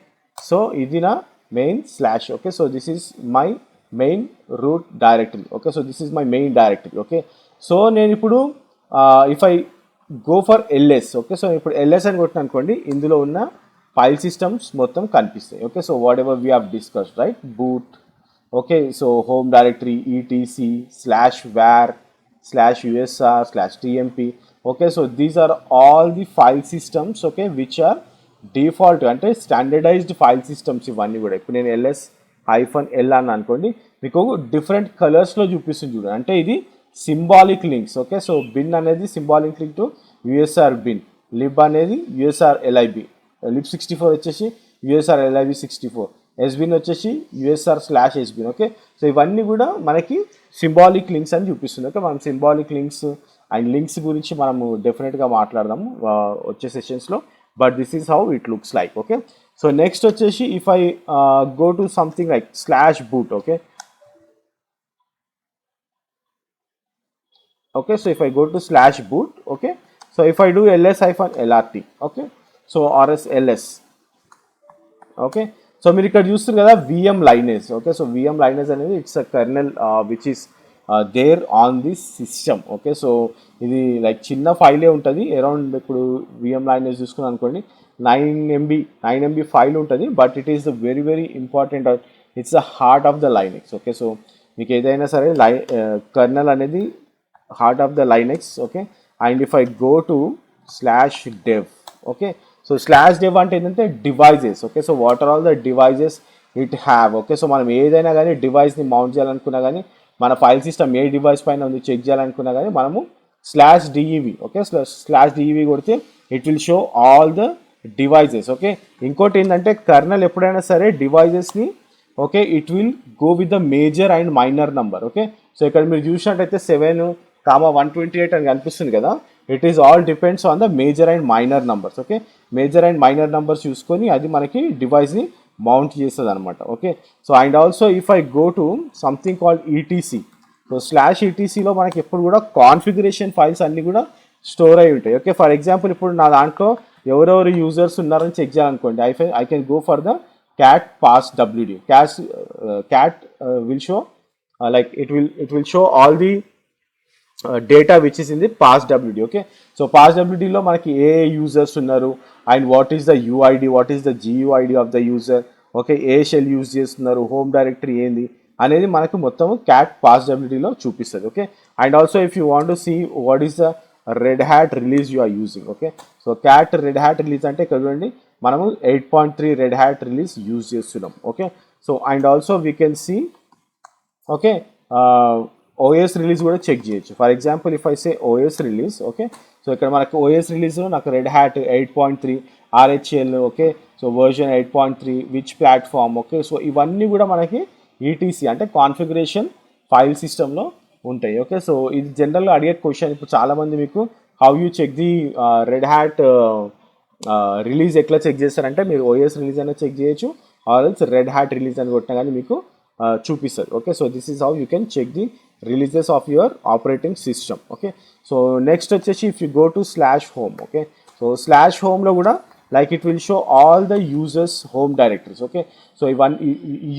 so ఇది నా main slash. Okay, so this is my main root directory. Okay, so this is my main directory. Okay, so నేను ఇప్పుడు if I go for LS. Okay, so ఇప్పుడు LS అని కొట్టినా అనుకోండి ఇందులో ఉన్న ఫైల్ సిస్టమ్స్ మొత్తం కనిపిస్తాయి. Okay, so whatever we have discussed, right, boot. Okay, so home directory ETC slash var slash USR slash TMP. Okay, so these are all the file systems. Okay, which are default అంటే standardized file systems ఇవన్నీ కూడా. ఇప్పుడు నేను LS-L అని అనుకోండి మీకు different కలర్స్లో చూపిస్తుంది చూడండి. అంటే ఇది symbolic links. Okay, so bin అనేది symbolic link to USR bin, lib అనేది యుఎస్ఆర్ LIB, lib64 వచ్చేసి యుఎస్ఆర్ LIB64, ఎస్బిన్ వచ్చేసి యుఎస్ఆర్/ఎస్బిన్. ఓకే, సో ఇవన్నీ కూడా మనకి సింబాలిక్ లింక్స్ అని చూపిస్తుంది. ఓకే, మనం సింబాలిక్ లింక్స్ అండ్ లింక్స్ గురించి మనము డెఫినెట్గా మాట్లాడదాము వచ్చే సెషన్స్లో. But this is how it looks like. Okay, so next వచ్చేసి if I go to something like slash boot. Okay, okay, so if I go to slash boot. Okay, so if I do ls-lrt. Okay, so rs ls. Okay, so మీరు ఇక్కడ చూస్తారు కదా VM Linux. Okay, so VM Linux అనేది it's a kernel which is there on this system. Okay, so ఇది like చిన్న ఫైలే ఉంటుంది around. ఇప్పుడు VM Linux చూసుకున్నాను అనుకోండి 9 MB ఫైల్ ఉంటుంది. But it is very very important, it's the heart of the Linux. Okay, so మీకు ఏదైనా సరే కర్నల్ అనేది heart of the Linux. Okay, and if I go to slash dev. Okay, so slash dev అంటే ఏంటంటే devices. Okay, so what are all the devices it have. Okay, so మనం ఏదైనా కానీ డివైస్ని mount చేయాలనుకున్నా కానీ మన ఫైల్ సిస్టమ్ ఏ device పైన ఉంది చెక్ చేయాలనుకున్నా కానీ మనము /dev. ఓకే, /dev కొడితే it will show all the devices. Okay, ఇంకోటి ఏంటంటే కర్నల్ ఎప్పుడైనా సరే డివైజెస్ని okay it will go with the major and minor number. Okay, so ఇక్కడ మీరు చూసినట్టయితే 7,128 అని కనిపిస్తుంది కదా. It is all depends on the major and minor numbers. Okay, major and minor numbers చూసుకొని అది మనకి డివైస్ని మౌంట్ చేస్తుంది అనమాట. Okay, so and also if I go to something called ETC. So /ETCలో మనకి ఎప్పుడు కూడా కాన్ఫిగరేషన్ ఫైల్స్ అన్నీ కూడా స్టోర్ అయి ఉంటాయి. ఓకే, ఫర్ ఎగ్జాంపుల్ ఇప్పుడు నా దాంట్లో ఎవరెవరు యూజర్స్ ఉన్నారని చెక్ చేయాలనుకోండి I can go for the cat passwd. cat will show like it will show all the data which is in the passwd. Okay, so passwd లో మనకి ఏ యూజర్స్ ఉన్నారు and what is the UID, what is the GUID of the user. Okay, ఏ shell use చేస్తున్నారు, home directory ఏంది అనేది మనకు మొత్తం cat passwdలో చూపిస్తుంది. Okay, and also if you want to see what is the Red Hat release you are using. Okay, so cat Red Hat release అంటే ఇక్కడ చూడండి మనము 8.3 రెడ్ హ్యాట్ రిలీజ్ యూజ్ చేస్తున్నాం. Okay, so and also we can see okay OS release కూడా check చేయొచ్చు. For example if I say OS release. Okay, so ఇక్కడ మనకు OS రిలీజ్లో నాకు Red Hat 8.3 RHL. Okay, so version 8.3 which platform. Okay, so ఇవన్నీ కూడా మనకి ETC అంటే కాన్ఫిగరేషన్ ఫైల్ సిస్టంలో ఉంటాయి. ఓకే, సో ఇది జనరల్గా అడిగే క్వశ్చన్. ఇప్పుడు చాలామంది మీకు how you check the Red Hat release ఎట్లా చెక్ చేస్తారంటే మీరు ఓఎస్ రిలీజ్ అయినా చెక్ చేయొచ్చు, or else Red Hat release అని కొట్టినా కానీ మీకు చూపిస్తుంది. Okay, so this is how you can check the releases of your operating system. Okay, so next వచ్చేసి if you go to slash home. Okay, so slash హోమ్లో కూడా like it will show all the users home directories. Okay, so ఇవన్నీ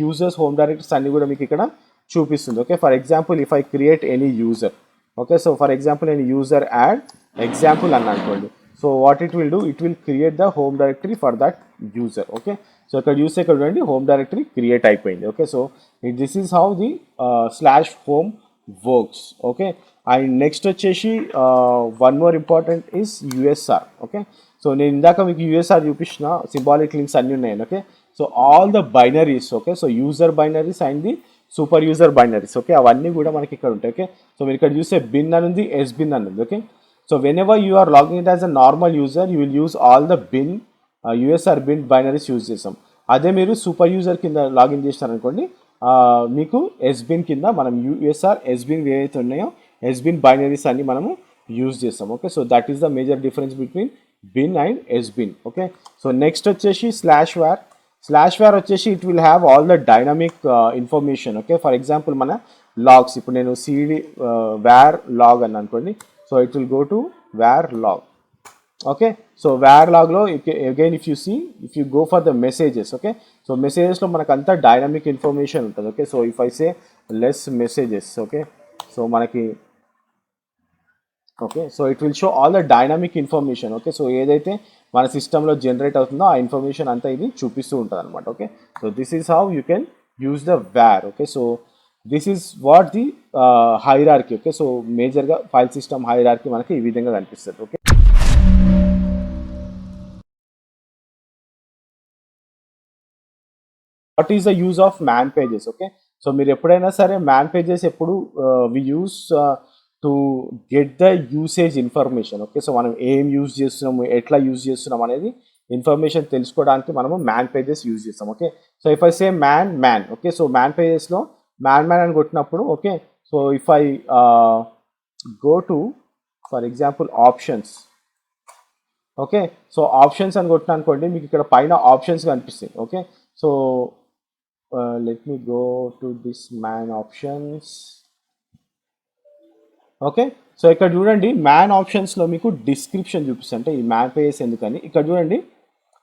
users home directories అన్ని కూడా మీకు ఇక్కడ చూపిస్తుంది. Okay, for example if I create any user, okay, so for example నేను user add example అని అనుకోండి. So what it will do, it will create the home directory for that user. Okay, so ఇక్కడ చూస్తే ఇక్కడ చూడండి home directory create అయిపోయింది. Okay, so this is how the slash home works. Okay, and next వచ్చేసి one more important is USR. Okay, so నేను ఇందాక మీకు USR చూపించిన సింబాలిక్ లింక్స్ అన్నీ ఉన్నాయండి. Okay, so all the binaries, okay, so user binaries and the super user binaries, okay, అవన్నీ కూడా మనకి ఇక్కడ ఉంటాయి. ఓకే, సో మీరు ఇక్కడ చూస్తే బిన్ అని ఉంది, ఎస్ బిన్ అని ఉంది. Okay, so whenever you are logging it as a normal user, you will use all the bin USR bin binaries use చేస్తాం. అదే మీరు సూపర్ యూజర్ కింద లాగిన్ చేసినారనుకోండి, మీకు ఎస్బిన్ కింద మనం యూఎస్ఆర్ ఎస్బిన్ ఏవైతే ఉన్నాయో ఎస్బిన్ బైనరీస్ అన్ని మనము యూజ్ చేస్తాం. Okay, so that is the major difference between bin and sbin. Okay, so next వచ్చేసి స్లాష్ వేర్. స్లాష్ వేర్ వచ్చేసి it will have all the dynamic information. Okay, for example మన logs, ఇప్పుడు నేను CD var log అని అనుకోండి, so it will go to var log. Okay, so var లాగ్లో again if you go for the messages. Okay, so మెసేజెస్లో మనకు అంతా dynamic information ఉంటుంది. Okay, so if I say less messages, okay, so మనకి okay, so it will show all the dynamic information. Okay, so ఏదైతే మన సిస్టంలో generate అవుతుందో ఆ ఇన్ఫర్మేషన్ అంతా ఇది చూపిస్తూ ఉంటుంది అనమాట. Okay, so this is how you can use the var. Okay, so this is what the hierarchy. Okay, so మేజర్గా ఫైల్ సిస్టమ్ హైరార్కీ మనకి ఈ విధంగా కనిపిస్తుంది. Okay, what is the use of man pages. Okay, so మీరు ఎప్పుడైనా సరే man pages ఎప్పుడు we use to get the usage information. Okay, so మనం ఏం యూజ్ చేస్తున్నాము, ఎట్లా యూజ్ చేస్తున్నాం అనేది ఇన్ఫర్మేషన్ తెలుసుకోవడానికి మనము మ్యాన్ పేజెస్ యూజ్ చేస్తాం. Okay, so if I say man, okay, so man పేజెస్లో మ్యాన్ అని కొట్టినప్పుడు, okay, so if I go to for example options. Okay, so options అని కొట్టిన అనుకోండి, మీకు ఇక్కడ పైన ఆప్షన్స్ కనిపిస్తాయి. Okay, so let me go to this man options. Okay, so ఇక్కడ చూడండి మ్యాన్ ఆప్షన్స్లో మీకు డిస్క్రిప్షన్ చూపిస్తుంది. అంటే ఈ మ్యాన్ పేజెస్ ఎందుకని ఇక్కడ చూడండి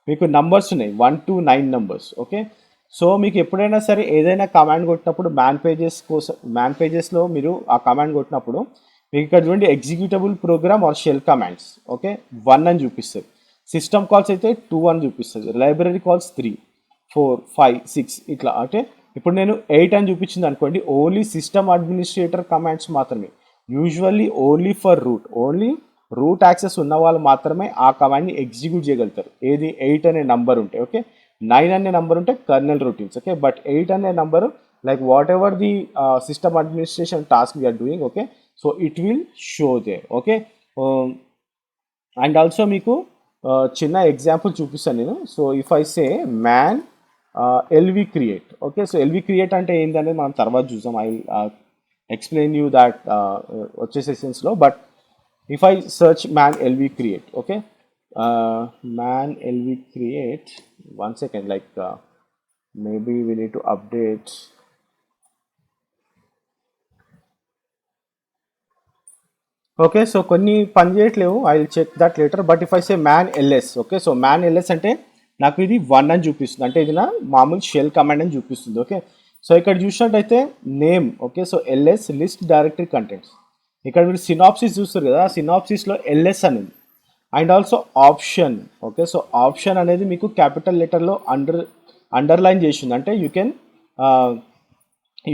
మీకు నంబర్స్ ఉన్నాయి 1 to 9 నంబర్స్. ఓకే, సో మీకు ఎప్పుడైనా సరే ఏదైనా కమాండ్ కొట్టినప్పుడు మ్యాన్ పేజెస్లో మీరు ఆ కమాండ్ కొట్టినప్పుడు మీకు ఇక్కడ చూడండి executable program or shell commands. Okay, 1 అని చూపిస్తుంది, సిస్టమ్ కాల్స్ అయితే 2 అని చూపిస్తుంది, లైబ్రరీ కాల్స్ 3, 4, 5, 6 ఇట్లా. అంటే ఇప్పుడు నేను 8 అని చూపించింది అనుకోండి, ఓన్లీ సిస్టమ్ అడ్మినిస్ట్రేటర్ కమాండ్స్ మాత్రమే, usually only for route access ఉన్న వాళ్ళు మాత్రమే ఆ కమాండ్ని ఎగ్జిక్యూట్ చేయగలుగుతారు. ఏది 8 అనే నంబర్ ఉంటే. ఓకే, 9 అనే నంబర్ ఉంటే కర్నల్ రూటీన్స్. ఓకే, బట్ 8 అనే number like whatever the system administration task we are doing. Okay, so it will show they. Okay, and also మీకు చిన్న ఎగ్జాంపుల్ చూపిస్తాను నేను. So if I say man LV create. Okay, so LV create అంటే ఏంటనేది మనం తర్వాత చూసాం. I explain you that వచ్చే సెషన్స్లో. But if I search man LV create, okay, man LV create, 1 second, like maybe we need to update. Okay, so కొన్ని పని చేయట్లేవు, I will check that later. But if I say man LS, okay, so man LS అంటే నాకు ఇది 1 అని చూపిస్తుంది, అంటే ఇది నా మామూలు షెల్ కమాండ్ అని చూపిస్తుంది. ఓకే, సో ఇక్కడ చూసినట్టయితే name. Okay, so LS list directory contents. ఇక్కడ మీరు సినాప్సిస్ చూస్తారు కదా, సినాప్సిస్లో ఎల్ఎస్ అనేది and also option. Okay, so option అనేది మీకు క్యాపిటల్ లెటర్లో అండర్లైన్ చేసింది, అంటే you can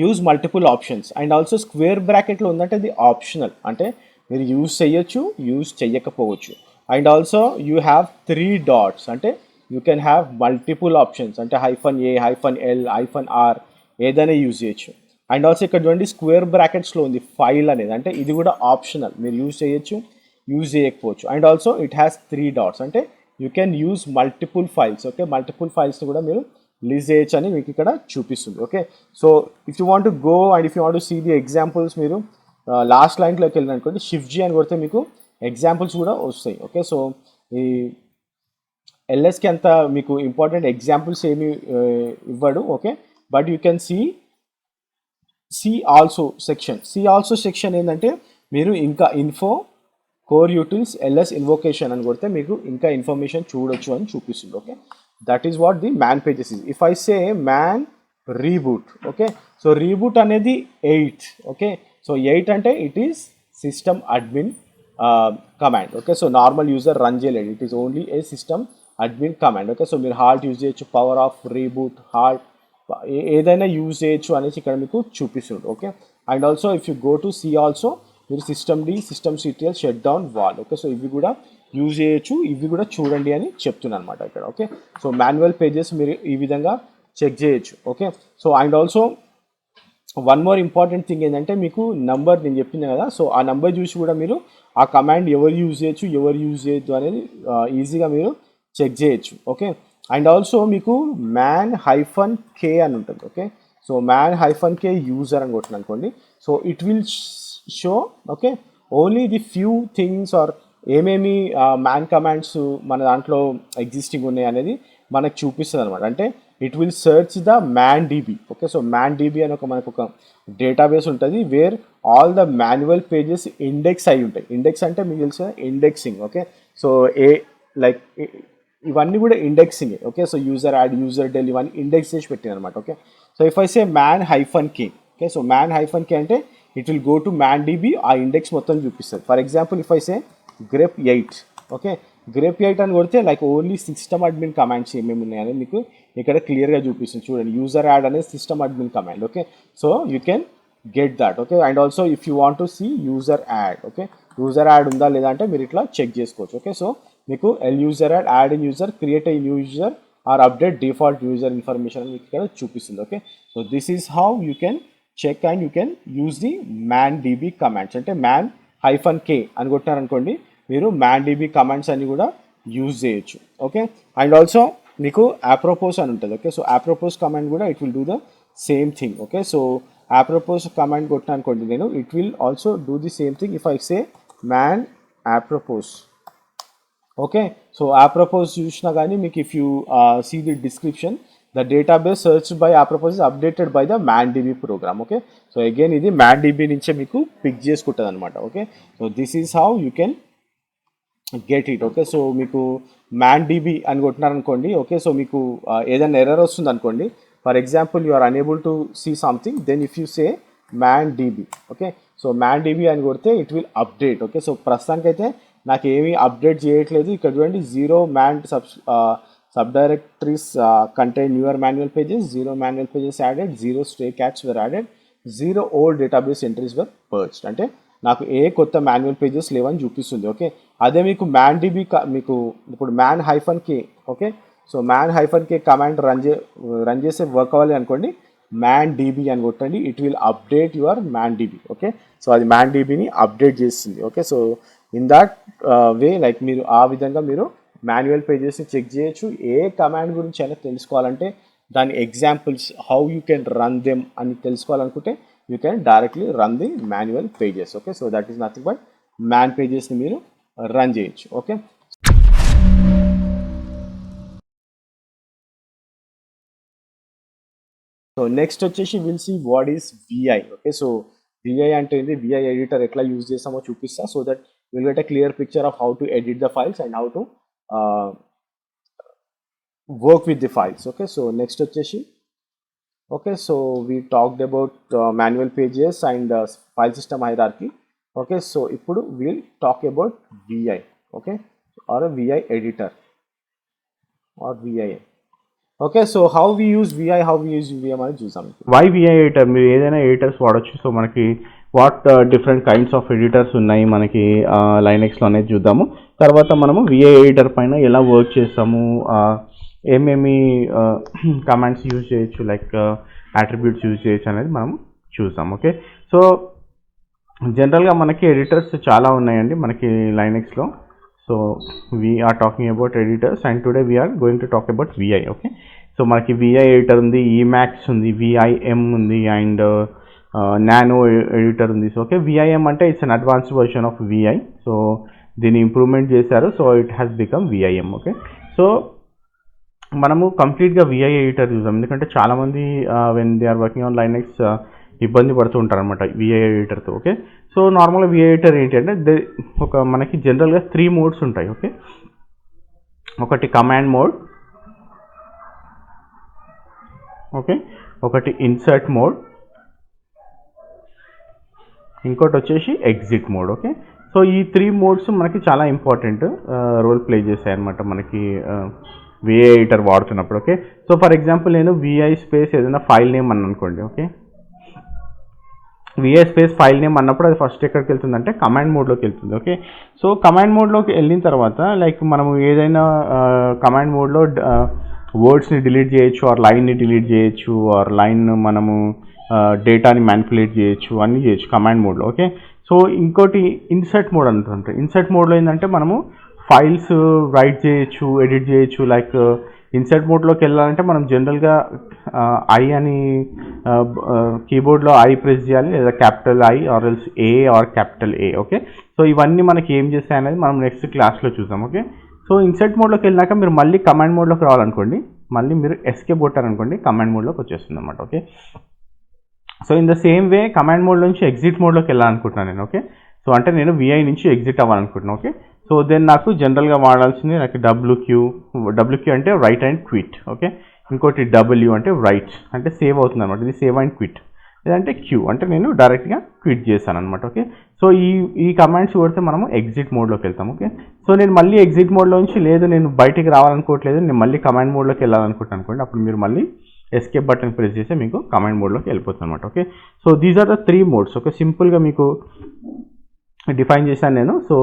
use multiple options. And also square బ్రాకెట్లో ఉందంటే అది ఆప్షనల్, అంటే మీరు యూజ్ చేయొచ్చు, యూజ్ చెయ్యకపోవచ్చు. And also you have 3 dots, అంటే you can have multiple options, అంటే -A, -L, -R ఏదైనా యూజ్ చేయొచ్చు. అండ్ ఆల్సో ఇక్కడ చూడండి స్క్వేర్ బ్రాకెట్స్లో ఉంది ఫైల్ అనేది, అంటే ఇది కూడా ఆప్షనల్, మీరు యూజ్ చేయొచ్చు, యూజ్ చేయకపోవచ్చు. And also it has 3 dots, అంటే you can use multiple files. Okay, multiple ఫైల్స్ని కూడా మీరు లిస్ట్ చేయొచ్చు అని మీకు ఇక్కడ చూపిస్తుంది. Okay, so if you want to go and if you want to see the examples, మీరు లాస్ట్ లైన్లోకి వెళ్ళిన అనుకోండి, Shift G అని కొడితే మీకు ఎగ్జాంపుల్స్ కూడా వస్తాయి. ఓకే, సో ఈ ఎల్ఎస్కి అంత మీకు ఇంపార్టెంట్ ఎగ్జాంపుల్స్ ఏమి ఇవ్వడు, okay. But you can see also section ఏంటంటే మీరు ఇంకా info core utils LS invocation అని కొడితే మీకు ఇంకా ఇన్ఫర్మేషన్ చూడొచ్చు అని చూపిస్తుంది, okay. That is what the man pages is. If I say man reboot, okay, so reboot అనేది 8, ఓకే. సో 8 అంటే it is system admin command, okay. So normal user run చేయలేడు, it is only a system admin command, okay. So మీరు halt use చేయొచ్చు, power off, reboot, halt ఏదైనా use చేయొచ్చు అనేసి ఇక్కడ మీకు చూపిస్తుంది, okay. And also if you go to see also మీరు system CTL shutdown wall, okay. So ఇవి కూడా యూజ్ చేయొచ్చు, ఇవి కూడా చూడండి అని చెప్తున్నాను అనమాట ఇక్కడ, ఓకే. సో మాన్యువల్ పేజెస్ మీరు ఈ విధంగా చెక్ చేయొచ్చు, okay. So and also one more important thing ఏంటంటే మీకు నంబర్ నేను చెప్పింది కదా, సో ఆ నెంబర్ చూసి కూడా మీరు ఆ కమాండ్ ఎవరు యూజ్ చేయొచ్చు ఎవరు యూజ్ చేయొద్దు అనేది ఈజీగా మీరు చెక్ చేయొచ్చు, ఓకే. అండ్ ఆల్సో మీకు -k అని ఉంటుంది, ఓకే. సో -k యూజర్ అని కొట్టిన అనుకోండి, so it will show, okay, only the few things are ఏమేమి మ్యాన్ కమాండ్స్ మన దాంట్లో ఎగ్జిస్టింగ్ ఉన్నాయి అనేది మనకు చూపిస్తుంది అనమాట. అంటే it will search the man DB, okay. So man DB అని మనకు ఒక డేటాబేస్ ఉంటుంది where all the manual pages index అయి ఉంటాయి. ఇండెక్స్ అంటే మీకు తెలుసు ఇండెక్సింగ్, ఓకే. సో లైక్ ఇవన్నీ కూడా indexing, okay. So user add, user del ఇవన్నీ ఇండెక్స్ చేసి పెట్టింది అనమాట, okay. So if I say -k, okay. So -k అంటే it will go to man DB, ఆ ఇండెక్స్ మొత్తం చూపిస్తుంది. For example if I say grep 8, okay. grep 8 అని కొడితే like only system admin commands ఏమేమి ఉన్నాయని మీకు ఇక్కడ క్లియర్గా చూపిస్తుంది చూడండి. యూజర్ యాడ్ అనేది system admin command, okay. So you can get that, okay. And also if you want to see user add, okay, user add ఉందా లేదా అంటే మీరు ఇట్లా చెక్ చేసుకోవచ్చు, ఓకే. సో మీకు user add in user, create a new user or update default user information అని మీకు ఇక్కడ చూపిస్తుంది, okay. So this is how you can check and you can use the man DB commands. అంటే -k అని కొట్టారనుకోండి మీరు man DB commands అన్ని కూడా use చేయొచ్చు, ఓకే. అండ్ ఆల్సో మీకు అప్రోపోస్ అని ఉంటుంది, ఓకే. సో అప్రోపోస్ కమాండ్ కూడా it will do the same thing, okay. So apropos command కొట్టిన అనుకోండి నేను, it will also do the same thing if I say man apropos, okay. So apropos చూసినా కానీ మీకు if you see the description, the database search by apropos is updated by the man DB program, okay. So again ఇది man DB నుంచే మీకు pick చేసుకుంటుంది అనమాట, okay. So this is how you can get it, okay. So మీకు man DB అని కొట్టినారనుకోండి, okay. So మీకు ఏదైనా ఎర్రర్ వస్తుంది అనుకోండి, for example you are unable to see something, then if you say man DB, okay. So man DB అని కొడితే it will update, okay. So ప్రస్తుతానికైతే నాకు ఏమీ అప్డేట్ చేయట్లేదు. ఇక్కడ చూడండి 0 man sub directories contain newer manual pages, 0 manual pages added, 0 stray cats were added, 0 old database entries వర్ పర్చ్డ్. అంటే నాకు ఏ కొత్త మాన్యువల్ పేజెస్ లేవని చూపిస్తుంది, ఓకే. అదే మీకు మ్యాన్ డీబీ మీకు ఇప్పుడు -k, okay. So -k command run చేసే వర్క్ అవ్వాలి అనుకోండి, మ్యాన్ డీబీ అని కొట్టండి, it will update your man DB, okay. So అది మ్యాన్ డీబీని అప్డేట్ చేస్తుంది, okay. So in that way like మీరు ఆ విధంగా మీరు మాన్యువల్ పేజెస్ని చెక్ చేయొచ్చు. ఏ కమాండ్ గురించి అయినా తెలుసుకోవాలంటే దాని examples how you can run them అని తెలుసుకోవాలనుకుంటే you can directly run the manual pages, okay. So that is nothing but man పేజెస్ని మీరు రన్ చేయొచ్చు, ఓకే. సో నెక్స్ట్ వచ్చేసి will see what is VI, okay. So VI అంటే ఏంటి, VI editor ఎట్లా use చేస్తామో చూపిస్తా, so that will get a clear picture of how to edit the files and how to work with the files, okay. So next వచ్చేసి, okay, so we talked about manual pages and file system hierarchy, okay. So ఇప్పుడు we'll talk about VI, okay, or VI editor or VI, okay. So how we use VI, how we use VI అనేది చూసాం. Why VI editor, మీరు ఏదైనా editors వాడచ్చు. So మనకి what different kinds of editors ఉన్నాయి మనకి లైనెక్స్లో అనేది చూద్దాము. తర్వాత మనము విఐ ఎడిటర్ పైన ఎలా వర్క్ చేస్తాము, ఏమేమి కమాండ్స్ యూజ్ చేయొచ్చు, లైక్ అట్రిబ్యూట్స్ యూజ్ చేయొచ్చు అనేది మనం చూసాం, ఓకే. సో జనరల్గా మనకి ఎడిటర్స్ చాలా ఉన్నాయండి మనకి లైనెక్స్లో. So we're talking about editors and today we're going to talk about VI, okay. So మనకి విఐ ఎడిటర్ ఉంది, ఈమాక్స్ ఉంది, విఐఎం ఉంది అండ్ నానో ఎడిటర్ ఉంది. సో ఓకే, విఐఎం అంటే it's an advanced version of VI. So దీన్ని improvement చేశారు, so it has become VIM, okay. So మనము కంప్లీట్గా విఐ ఎడిటర్ చూద్దాం. ఎందుకంటే చాలామంది when they are working on Linux ఇబ్బంది పడుతూ ఉంటారు అనమాట విఐ ఎడిటర్తో. ఓకే, సో నార్మల్గా విఐ ఎడిటర్ ఏంటి అంటే మనకి జనరల్గా 3 మోడ్స్ ఉంటాయి. ఓకే, ఒకటి కమాండ్ మోడ్, ఓకే, ఒకటి ఇన్సర్ట్ మోడ్, ఇంకోటి వచ్చేసి ఎగ్జిట్ మోడ్. ఓకే, సో ఈ 3 మోడ్స్ మనకి చాలా ఇంపార్టెంట్ రోల్ ప్లే చేస్తాయి అనమాట మనకి విఐ ఎడిటర్ వాడుతున్నప్పుడు. ఓకే, సో ఫర్ ఎగ్జాంపుల్ నేను విఐ స్పేస్ ఏదైనా ఫైల్ నేమ్ అని అనుకోండి. Okay, VI space file name అన్నప్పుడు అది ఫస్ట్ ఎక్కడికి వెళ్తుందంటే కమాండ్ మోడ్లోకి వెళ్తుంది. ఓకే, సో కమాండ్ మోడ్లోకి వెళ్ళిన తర్వాత లైక్ మనము ఏదైనా కమాండ్ మోడ్లో వర్డ్స్ని డిలీట్ చేయొచ్చు, ఆర్ లైన్ని డిలీట్ చేయొచ్చు, ఆర్ లైన్ మనము డేటాని మ్యానిపులేట్ చేయొచ్చు, అన్నీ చేయొచ్చు కమాండ్ మోడ్లో. ఓకే, సో ఇంకోటి ఇన్సర్ట్ మోడ్ అంటుంటే, ఇన్సర్ట్ మోడ్లో ఏంటంటే మనము ఫైల్స్ రైట్ చేయొచ్చు, ఎడిట్ చేయొచ్చు. లైక్ ఇన్సర్ట్ మోడ్లోకి వెళ్ళాలంటే మనం జనరల్గా ఐ అని కీబోర్డ్లో ఐ ప్రెస్ చేయాలి, లేదా capital I or else A or capital A. Okay, so ఇవన్నీ మనకి ఏం చేస్తాయి అనేది మనం నెక్స్ట్ క్లాస్లో చూద్దాం. ఓకే, సో ఇన్సర్ట్ మోడ్లోకి వెళ్ళినాక మీరు మళ్ళీ కమాండ్ మోడ్లోకి రావాలనుకోండి, మళ్ళీ మీరు ఎస్కేప్ కొట్టారనుకోండి కమాండ్ మోడ్లోకి వచ్చేస్తుంది అనమాట. Okay, so in the same way command mode నుంచి ఎగ్జిట్ మోడ్లోకి వెళ్ళాలనుకుంటున్నాను నేను. ఓకే, సో అంటే నేను విఐ నుంచి ఎగ్జిట్ అవ్వాలనుకుంటున్నాను. ఓకే, సో దెన్ నాకు జనరల్గా వాడాల్సింది నాకు డబ్ల్యూక్యూ అంటే రైట్ అండ్ క్విట్. ఓకే, ఇంకోటి డబ్ల్యూ అంటే రైట్ అంటే సేవ్ అవుతుంది అనమాట, ఇది సేవ్ అండ్ క్విట్. లేదంటే క్యూ అంటే నేను డైరెక్ట్గా క్విట్ చేశాను అనమాట. ఓకే, సో ఈ కమాండ్స్ కొడితే మనము ఎగ్జిట్ మోడ్లోకి వెళ్తాం. ఓకే, సో నేను మళ్ళీ ఎగ్జిట్ మోడ్లో నుంచి లేదు నేను బయటికి రావాలనుకోవట్లేదు, నేను మళ్ళీ కమాండ్ మోడ్లోకి వెళ్ళాలనుకుంటాను అనుకోండి, అప్పుడు మీరు మళ్ళీ ఎస్కేప్ బటన్ ప్రెస్ చేస్తే మీకు కమాండ్ మోడ్లోకి వెళ్ళిపోతుంది అనమాట. Okay, so these are the 3 modes. Okay, సింపుల్గా మీకు డిఫైన్ చేశాను నేను. So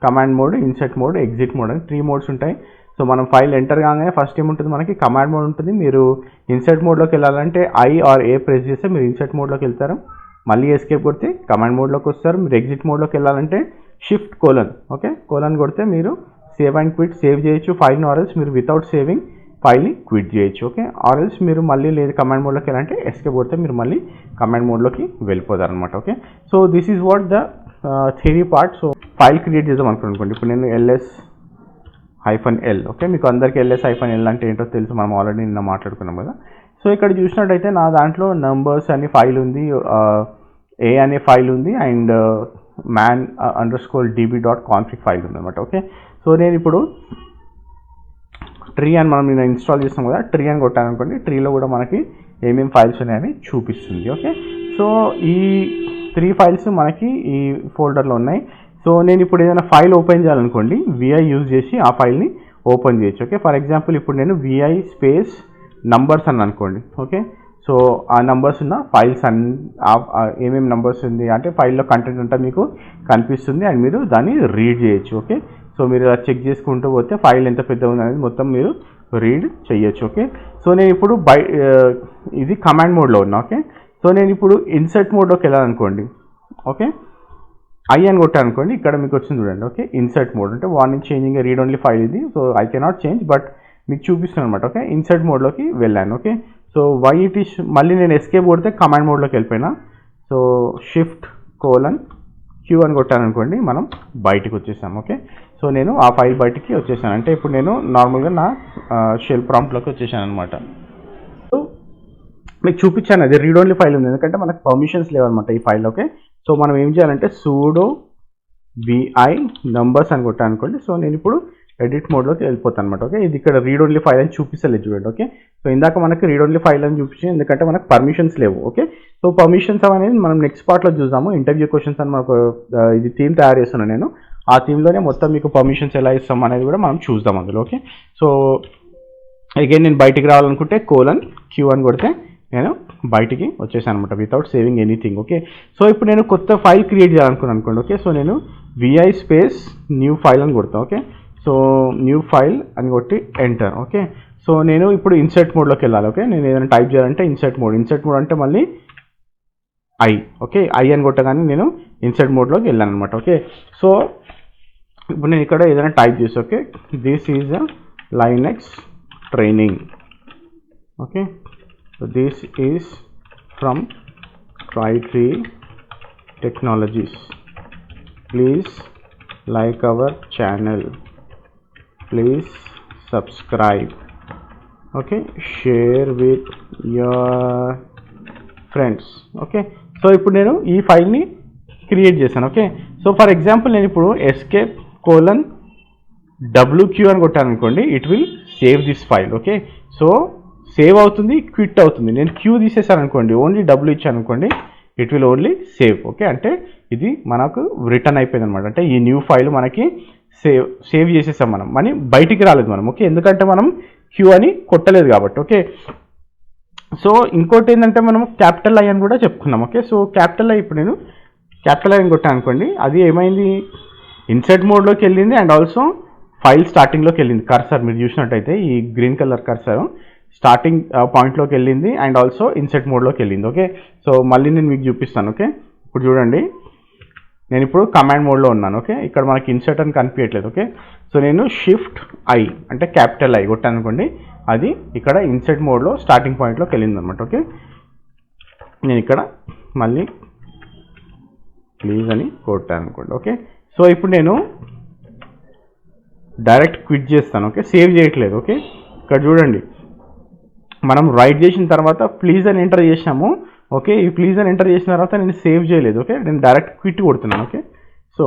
command mode, insert mode, exit mode అని 3 మోడ్స్ ఉంటాయి. సో మనం ఫైల్ ఎంటర్ కాగానే ఫస్ట్ ఏముంటుంది మనకి కమాండ్ మోడ్ ఉంటుంది. మీరు ఇన్సర్ట్ మోడ్లోకి వెళ్ళాలంటే ఐ ఆర్ ఏ ప్రెస్ చేస్తే మీరు ఇన్సర్ట్ మోడ్లోకి వెళ్తారు, మళ్ళీ ఎస్కేప్ కొడితే కమాండ్ మోడ్లోకి వస్తారు. మీరు ఎగ్జిట్ మోడ్లోకి వెళ్ళాలంటే షిఫ్ట్ కోలన్, ఓకే, కోలన్ కొడితే మీరు సేవ్ అండ్ క్విట్ సేవ్ చేయొచ్చు ఫైల్ని, ఆర్ఎల్స్ మీరు వితౌట్ సేవింగ్ ఫైల్ని క్విట్ చేయొచ్చు. ఓకే, ఆర్ఎల్స్ మీరు మళ్ళీ లేదు కమాండ్ మోడ్లోకి వెళ్ళాలంటే ఎస్కేప్ కొడితే మీరు మళ్ళీ కమాండ్ మోడ్లోకి వెళ్ళిపోతారు అనమాట. Okay, so this is what the theory part. So file create చేద్దాం అనుకోండి, ఇప్పుడు నేను ls-l. ఓకే, మీకు అందరికీ ls-l అంటే ఏంటో తెలుసు, మనం ఆల్రెడీ నిన్న మాట్లాడుకున్నాం కదా. సో ఇక్కడ చూసినట్టయితే నా దాంట్లో నంబర్స్ అనే ఫైల్ ఉంది, ఏ అనే ఫైల్ ఉంది, అండ్ man_db.config ఫైల్ ఉంది అనమాట. ఓకే, సో నేను ఇప్పుడు ట్రీ అని మనం నేను ఇన్స్టాల్ చేస్తాం కదా, ట్రీ అని కొట్టాను అనుకోండి, ట్రీలో కూడా మనకి ఏమేమి ఫైల్స్ ఉన్నాయని చూపిస్తుంది. ఓకే, సో ఈ 3 ఫైల్స్ మనకి ఈ ఫోల్డర్లో ఉన్నాయి. సో నేను ఇప్పుడు ఏదైనా ఫైల్ ఓపెన్ చేయాలనుకోండి, విఐ యూజ్ చేసి ఆ ఫైల్ని ఓపెన్ చేయొచ్చు. ఓకే, ఫర్ ఎగ్జాంపుల్ ఇప్పుడు నేను విఐ స్పేస్ నంబర్స్ అని అనుకోండి. ఓకే, సో ఆ నంబర్స్ ఉన్న ఫైల్స్ ఏమేమి నంబర్స్ ఉంది అంటే ఫైల్లో కంటెంట్ అంతా మీకు కనిపిస్తుంది, అండ్ మీరు దాన్ని రీడ్ చేయొచ్చు. ఓకే, సో మీరు చెక్ చేసుకుంటూ పోతే ఫైల్ ఎంత పెద్ద ఉంది అనేది మొత్తం మీరు రీడ్ చేయొచ్చు. ఓకే, సో నేను ఇప్పుడు ఇది కమాండ్ మోడ్లో ఉన్నా. ఓకే, సో నేను ఇప్పుడు ఇన్సర్ట్ మోడ్లోకి వెళ్ళాలనుకోండి. ఓకే, ఐ అని కొట్టాను అనుకోండి, ఇక్కడ మీకు వచ్చింది చూడండి. ఓకే, ఇన్సర్ట్ మోడ్ అంటే warning changing read only file ఇది, so I cannot change, but మీకు చూపిస్తుంది అనమాట. ఓకే, ఇన్సర్ట్ మోడ్లోకి వెళ్ళాను. Okay, so why it is మళ్ళీ నేను ఎస్కేప్ కొడితే కమాండ్ మోడ్లోకి వెళ్ళిపోయినా, సో షిఫ్ట్ కోలన్ క్యూ అని కొట్టాను అనుకోండి, మనం బయటికి వచ్చేసాం. ఓకే, సో నేను ఆ ఫైల్ బయటికి వచ్చేసాను, అంటే ఇప్పుడు నేను నార్మల్గా నా షెల్ ప్రాంప్ట్లోకి వచ్చేసాను అనమాట. సో మీకు చూపించాను అది రీడ్ ఓన్లీ ఫైల్ ఉంది, ఎందుకంటే మనకు పర్మిషన్స్ లేవన్నమాట ఈ ఫైల్. ఓకే, సో మనం ఏం చేయాలంటే sudo vi numbers అని కొట్టాను అనుకోండి, సో నేను ఇప్పుడు ఎడిట్ మోడ్లోకి వెళ్ళిపోతాను అనమాట. ఓకే, ఇది ఇక్కడ రీడ్ ఓన్లీ ఫైల్ అని చూపిస్తలేదు చూడండి. ఓకే, సో ఇందాక మనకి రీడ్ ఓన్లీ ఫైల్ అని చూపించింది, ఎందుకంటే మనకు పర్మిషన్స్ లేవు. ఓకే, సో పర్మిషన్స్ అనేది మనం నెక్స్ట్ పార్ట్లో చూద్దాము. ఇంటర్వ్యూ క్వశ్చన్స్ అని మనకు ఇది థీమ్ తయారు చేస్తున్నాను నేను, ఆ థీమ్లోనే మొత్తం మీకు పర్మిషన్స్ ఎలా ఇస్తాం అనేది కూడా మనం చూద్దాం అందులో. ఓకే, సో అగైన్ నేను బయటికి రావాలనుకుంటే కోలన్ క్యూ అని కొడితే నేను బయటికి వచ్చేసాను అనమాట without saving anything. Okay, so ఇప్పుడు నేను కొత్త ఫైల్ క్రియేట్ చేయాలనుకున్నాను అనుకోండి. ఓకే, సో నేను విఐ స్పేస్ న్యూ ఫైల్ అని కొడతాను. ఓకే, సో న్యూ ఫైల్ అని కొట్టి ఎంటర్. ఓకే, సో నేను ఇప్పుడు ఇన్సర్ట్ మోడ్లోకి వెళ్ళాలి. ఓకే, నేను ఏదైనా టైప్ చేయాలంటే ఇన్సర్ట్ మోడ్ అంటే మళ్ళీ ఐ. ఓకే, ఐ అని కొట్టగానే నేను ఇన్సర్ట్ మోడ్లోకి వెళ్ళాను అనమాట. ఓకే, సో ఇప్పుడు నేను ఇక్కడ ఏదైనా టైప్ చేసి, okay, this is a Linux training. Okay, so this is from Tri-Tree Technologies. Please like our channel, please subscribe, okay share with your friends. Okay so ఇప్పుడు నేను ఈ ఫైల్ని క్రియేట్ చేశాను. ఓకే సో ఫర్ ఎగ్జాంపుల్ నేను ఇప్పుడు escape:wq అని కొట్టాను అనుకోండి, it will save this file. Okay so save అవుతుంది, క్విట్ అవుతుంది. నేను క్యూ తీసేసాను అనుకోండి, ఓన్లీ డబ్ల్యూ ఇచ్చాను అనుకోండి, it will only save. Okay అంటే ఇది మనకు రిటర్న్ అయిపోయింది అనమాట. అంటే ఈ న్యూ ఫైల్ మనకి సేవ్ చేసేసాం మనం, మనీ బయటికి రాలేదు మనం. ఓకే ఎందుకంటే మనం క్యూ అని కొట్టలేదు కాబట్టి. ఓకే సో ఇంకోటి ఏంటంటే మనం క్యాపిటల్ ఐ అని కూడా చెప్పుకున్నాం. ఓకే సో క్యాపిటల్ ఐ ఇప్పుడు నేను క్యాపిటల్ ఐ అని కొట్టాను అనుకోండి, అది ఏమైంది, ఇన్సర్ట్ మోడ్లోకి వెళ్ళింది అండ్ ఆల్సో ఫైల్ స్టార్టింగ్లోకి వెళ్ళింది. కర్సర్ మీరు చూసినట్టయితే ఈ గ్రీన్ కలర్ కర్సర్ స్టార్టింగ్ పాయింట్లోకి వెళ్ళింది అండ్ ఆల్సో ఇన్సర్ట్ మోడ్లోకి వెళ్ళింది. ఓకే సో మళ్ళీ నేను మీకు చూపిస్తాను. ఓకే ఇప్పుడు చూడండి, నేను ఇప్పుడు కమాండ్ మోడ్లో ఉన్నాను. ఓకే ఇక్కడ మనకి ఇన్సర్ట్ అని కనిపించట్లేదు. ఓకే సో నేను షిఫ్ట్ ఐ అంటే క్యాపిటల్ ఐ కొట్టాను అనుకోండి, అది ఇక్కడ ఇన్సర్ట్ మోడ్లో స్టార్టింగ్ పాయింట్లోకి వెళ్ళింది అనమాట. ఓకే నేను ఇక్కడ మళ్ళీ ప్లీజ్ అని కొట్టాను అనుకోండి. ఓకే సో ఇప్పుడు నేను డైరెక్ట్ క్విట్ చేస్తాను. ఓకే సేవ్ చేయట్లేదు. ఓకే ఇక్కడ చూడండి, మనం రైట్ చేసిన తర్వాత ప్లీజ్ అని ఎంటర్ చేసాము. ఓకే ఈ ప్లీజ్ అని ఎంటర్ చేసిన తర్వాత నేను సేవ్ చేయలేదు. ఓకే నేను డైరెక్ట్ క్విట్ కొడుతున్నాను. ఓకే సో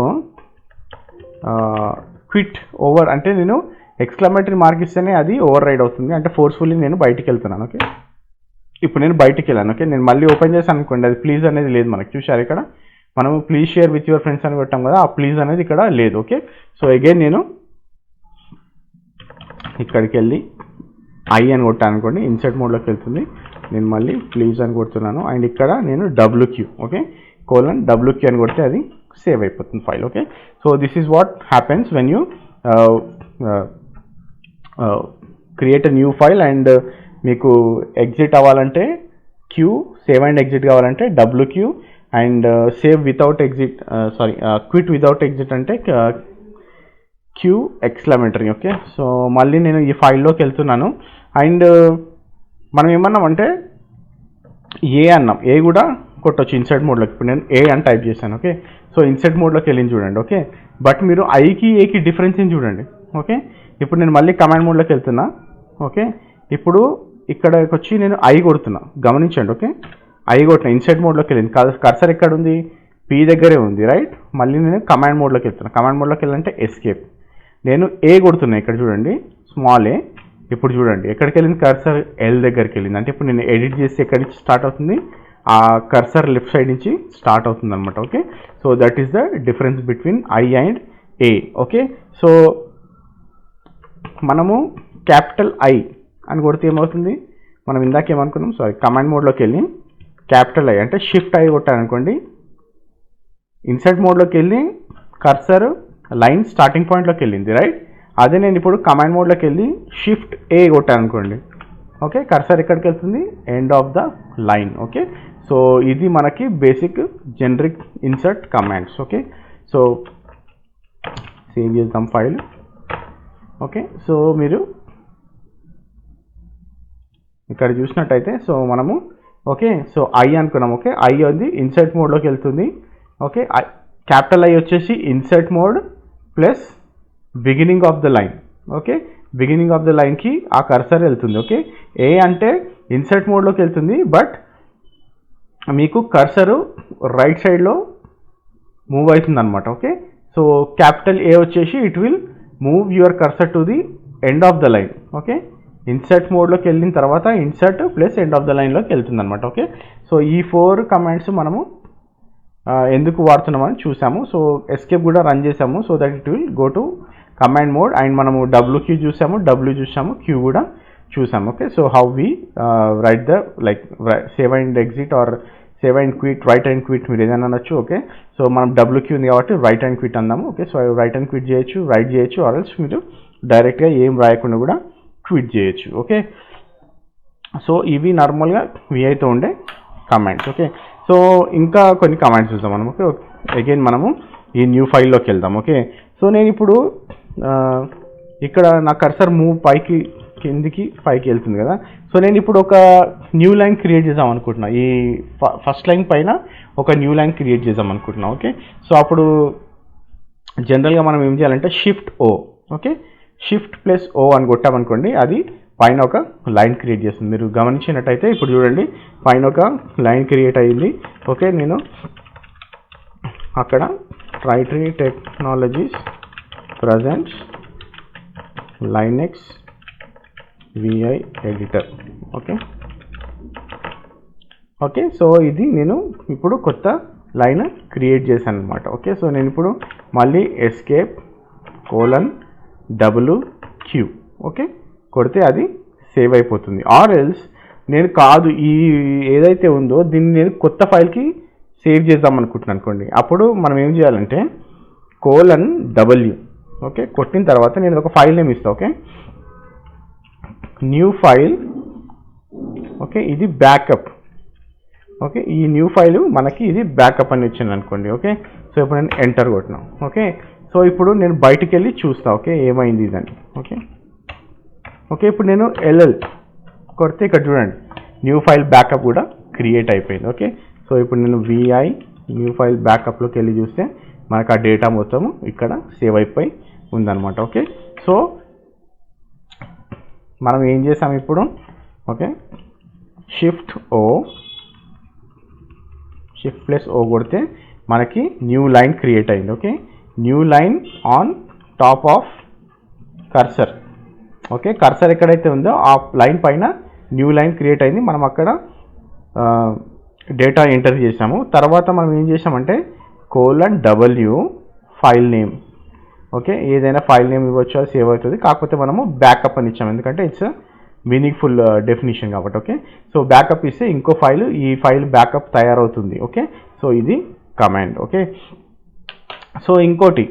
క్విట్ ఓవర్ అంటే నేను ఎక్స్క్లమేటరీ మార్క్ ఇస్తేనే అది ఓవర్ రైడ్ అవుతుంది, అంటే ఫోర్స్ఫుల్లీ నేను బయటికి వెళ్తున్నాను. ఓకే ఇప్పుడు నేను బయటికి వెళ్ళాను. ఓకే నేను మళ్ళీ ఓపెన్ చేశాను అనుకోండి, అది ప్లీజ్ అనేది లేదు మనకి. చూసారు ఇక్కడ మనం please share with your friends అని పెట్టాం కదా, ఆ ప్లీజ్ అనేది ఇక్కడ లేదు. ఓకే సో అగైన్ నేను ఇక్కడికి వెళ్ళి ఐ అని కొట్టాను అనుకోండి, ఇన్సర్ట్ మోడ్లోకి వెళ్తుంది. నేను మళ్ళీ ప్లీజ్ అని కొడుతున్నాను అండ్ ఇక్కడ నేను డబ్ల్యూక్యూ ఓకే డబ్ల్యూక్యూ అని కొడితే అది సేవ్ అయిపోతుంది file. Okay so this is what happens when you create a new file and మీకు ఎగ్జిట్ అవ్వాలంటే క్యూ, సేవ్ అండ్ ఎగ్జిట్ కావాలంటే WQ and save without exit quit without exit అంటే queue exclamatory. Okay so మళ్ళీ నేను ఈ ఫైల్లోకి వెళ్తున్నాను and మనం ఏమన్నామంటే ఏ అన్నాం, ఏ కూడా కొట్టొచ్చు ఇన్సర్ట్ మోడ్లోకి. ఇప్పుడు నేను ఏ అని టైప్ చేశాను. ఓకే సో ఇన్సర్ట్ మోడ్లోకి వెళ్ళింది చూడండి. ఓకే బట్ మీరు ఐకి ఏకి డిఫరెన్స్ ఏం చూడండి. ఓకే ఇప్పుడు నేను మళ్ళీ కమాండ్ మోడ్లోకి వెళ్తున్నా. ఓకే ఇప్పుడు ఇక్కడికి వచ్చి నేను ఐ కొడుతున్నా, గమనించండి. ఓకే ఐ కొట్టిన ఇన్సర్ట్ మోడ్లోకి వెళ్ళింది, కర్సర్ ఎక్కడ ఉంది, పీ దగ్గరే ఉంది రైట్. మళ్ళీ నేను కమాండ్ మోడ్లోకి వెళ్తున్నా, కమాండ్ మోడ్లోకి వెళ్ళాలంటే ఎస్కేప్. నేను ఏ కొడుతున్నా, ఇక్కడ చూడండి స్మాల్ ఏ. ఇప్పుడు చూడండి ఎక్కడికి వెళ్ళింది, కర్సర్ ఎల్ దగ్గరికి వెళ్ళింది. అంటే ఇప్పుడు నేను ఎడిట్ చేసి ఎక్కడి నుంచి స్టార్ట్ అవుతుంది, ఆ కర్సర్ లెఫ్ట్ సైడ్ నుంచి స్టార్ట్ అవుతుంది అనమాట. Okay so that is the difference between I and A. Okay so మనము క్యాపిటల్ ఐ అని కొడితే ఏమవుతుంది, మనం ఇందాక ఏమనుకున్నాం, సారీ కమాండ్ మోడ్లోకి వెళ్ళి క్యాపిటల్ ఐ అంటే షిఫ్ట్ ఐ కొట్టాననుకోండి, ఇన్సర్ట్ మోడ్లోకి వెళ్ళి కర్సర్ లైన్ స్టార్టింగ్ పాయింట్లోకి వెళ్ళింది రైట్. అదే నేను ఇప్పుడు కమాండ్ మోడ్లోకి వెళ్ళి షిఫ్ట్ ఏ కొట్టాను అనుకోండి, ఓకే కర్సర్ ఎక్కడికి వెళ్తుంది, end of the line. Okay so ఇది మనకి basic generic insert commands. Okay so save చేద్దాం ఫైల్. ఓకే సో మీరు ఇక్కడ చూసినట్టయితే సో మనము ఓకే సో ఐ అనుకున్నాం. ఓకే ఐ ఉంది ఇన్సర్ట్ మోడ్లోకి వెళ్తుంది. ఓకే క్యాపిటల్ ఐ వచ్చేసి insert mode plus beginning of the line. Okay beginning of the లైన్కి ఆ కర్సర్ వెళ్తుంది. ఓకే ఏ అంటే ఇన్సర్ట్ మోడ్లోకి వెళ్తుంది, బట్ మీకు కర్సరు రైట్ సైడ్లో మూవ్ అవుతుంది అనమాట. ఓకే సో క్యాపిటల్ ఏ వచ్చేసి it will move your cursor to the end of the line. Okay insert మోడ్లోకి వెళ్ళిన తర్వాత insert plus end of the లైన్లోకి వెళ్తుంది అనమాట. ఓకే సో ఈ 4 కమాండ్స్ మనము ఎందుకు వాడుతున్నామని చూసాము. సో ఎస్కేప్ కూడా రన్ చేసాము so that it will go to command mode and మనము డబ్ల్యూక్యూ చూసాము, డబ్ల్యూ చూసాము, క్యూ కూడా చూసాము. Okay so how we write the like save and exit or save and quit, write and quit మీరు ఏదైనా అనొచ్చు. ఓకే సో మనం W Q ఉంది కాబట్టి రైట్ అండ్ క్విట్ అందాము. Okay so write and quit చేయొచ్చు, రైట్ చేయొచ్చు, ఆర్ ఎల్స్ మీరు డైరెక్ట్గా ఏం రాయకుండా కూడా క్విట్ చేయొచ్చు. ఓకే సో ఇవి నార్మల్గా విఐతో ఉండే కమాండ్స్. ఓకే సో ఇంకా కొన్ని కమాండ్స్ చూద్దాం మనం. ఓకే అగైన్ మనము ఈ న్యూ ఫైల్లోకి వెళ్దాం. ఓకే సో నేను ఇప్పుడు ఇక్కడ నా కర్సర్ మూవ్ పైకి కిందికి పైకి వెళ్తుంది కదా. సో నేను ఇప్పుడు ఒక న్యూ లైన్ క్రియేట్ చేద్దాం అనుకుంటున్నా, ఈ ఫస్ట్ లైన్ పైన ఒక న్యూ లైన్ క్రియేట్ చేద్దాం అనుకుంటున్నా. ఓకే సో అప్పుడు జనరల్గా మనం ఏం చేయాలంటే షిఫ్ట్ ఓ, ఓకే షిఫ్ట్ ప్లస్ ఓ అని కొట్టామనుకోండి, అది పైన ఒక లైన్ క్రియేట్ చేస్తుంది. మీరు గమనించినట్టయితే ఇప్పుడు చూడండి పైన ఒక లైన్ క్రియేట్ అయ్యింది. ఓకే, నేను అక్కడ ట్రైటరీ technologies presents Linux VI editor. Okay, so ఇది నేను ఇప్పుడు కొత్త లైన్ క్రియేట్ చేశాను అనమాట. ఓకే, సో నేను ఇప్పుడు మళ్ళీ ఎస్కేప్ :WQ ఓకే కొడితే అది సేవ్ అయిపోతుంది. ఆర్ ఎల్స్ నేను కాదు ఈ ఏదైతే ఉందో దీన్ని నేను కొత్త ఫైల్కి సేవ్ చేద్దాం అనుకుంటున్నాను అనుకోండి. అప్పుడు మనం ఏం చేయాలంటే :W ఓకే కొట్టిన తర్వాత నేను ఒక ఫైల్ నేమ్ ఇస్తాను. Okay, new file. ఓకే, ఇది బ్యాకప్. ఓకే, ఈ న్యూ ఫైల్ మనకి ఇది బ్యాకప్ అని వచ్చింది అనుకోండి. ఓకే, సో ఇప్పుడు నేను ఎంటర్ కొట్టినాను. ఓకే, సో ఇప్పుడు నేను బయటికి వెళ్ళి చూస్తా. ఓకే, ఏమైంది ఇదని. ఓకే, ఇప్పుడు నేను LL కొడితే ఇక్కడ చూడండి న్యూ ఫైల్ బ్యాకప్ కూడా క్రియేట్ అయిపోయింది. ఓకే, సో ఇప్పుడు నేను VI న్యూ ఫైల్ బ్యాకప్లోకి వెళ్ళి చూస్తే మనకు ఆ డేటా మొత్తం ఇక్కడ సేవ్ అయిపోయి ఉందన్నమాట. ఓకే, సో మనం ఏం చేసాం ఇప్పుడు. ఓకే, Shift+O కొడితే మనకి న్యూ లైన్ క్రియేట్ అయింది. Okay, new line on top of cursor. Okay, cursor ఎక్కడైతే ఉందో ఆ లైన్ పైన న్యూ లైన్ క్రియేట్ అయింది. మనం అక్కడ డేటా ఎంటర్ చేసాము. తర్వాత మనం ఏం చేసామంటే :W ఫైల్ నేమ్. ఓకే, ఏదైనా ఫైల్ నేమ్ ఇవ్వచ్చు, అది సేవ్ అవుతుంది. కాకపోతే మనము బ్యాకప్ అని ఇచ్చాము ఎందుకంటే ఇట్స్ మీనింగ్ఫుల్ డెఫినేషన్ కాబట్టి. ఓకే, సో బ్యాకప్ ఇస్తే ఇంకో ఫైల్ ఈ ఫైల్ బ్యాకప్ తయారవుతుంది. ఓకే, సో ఇది కమాండ్. ఓకే, సో ఇంకోటి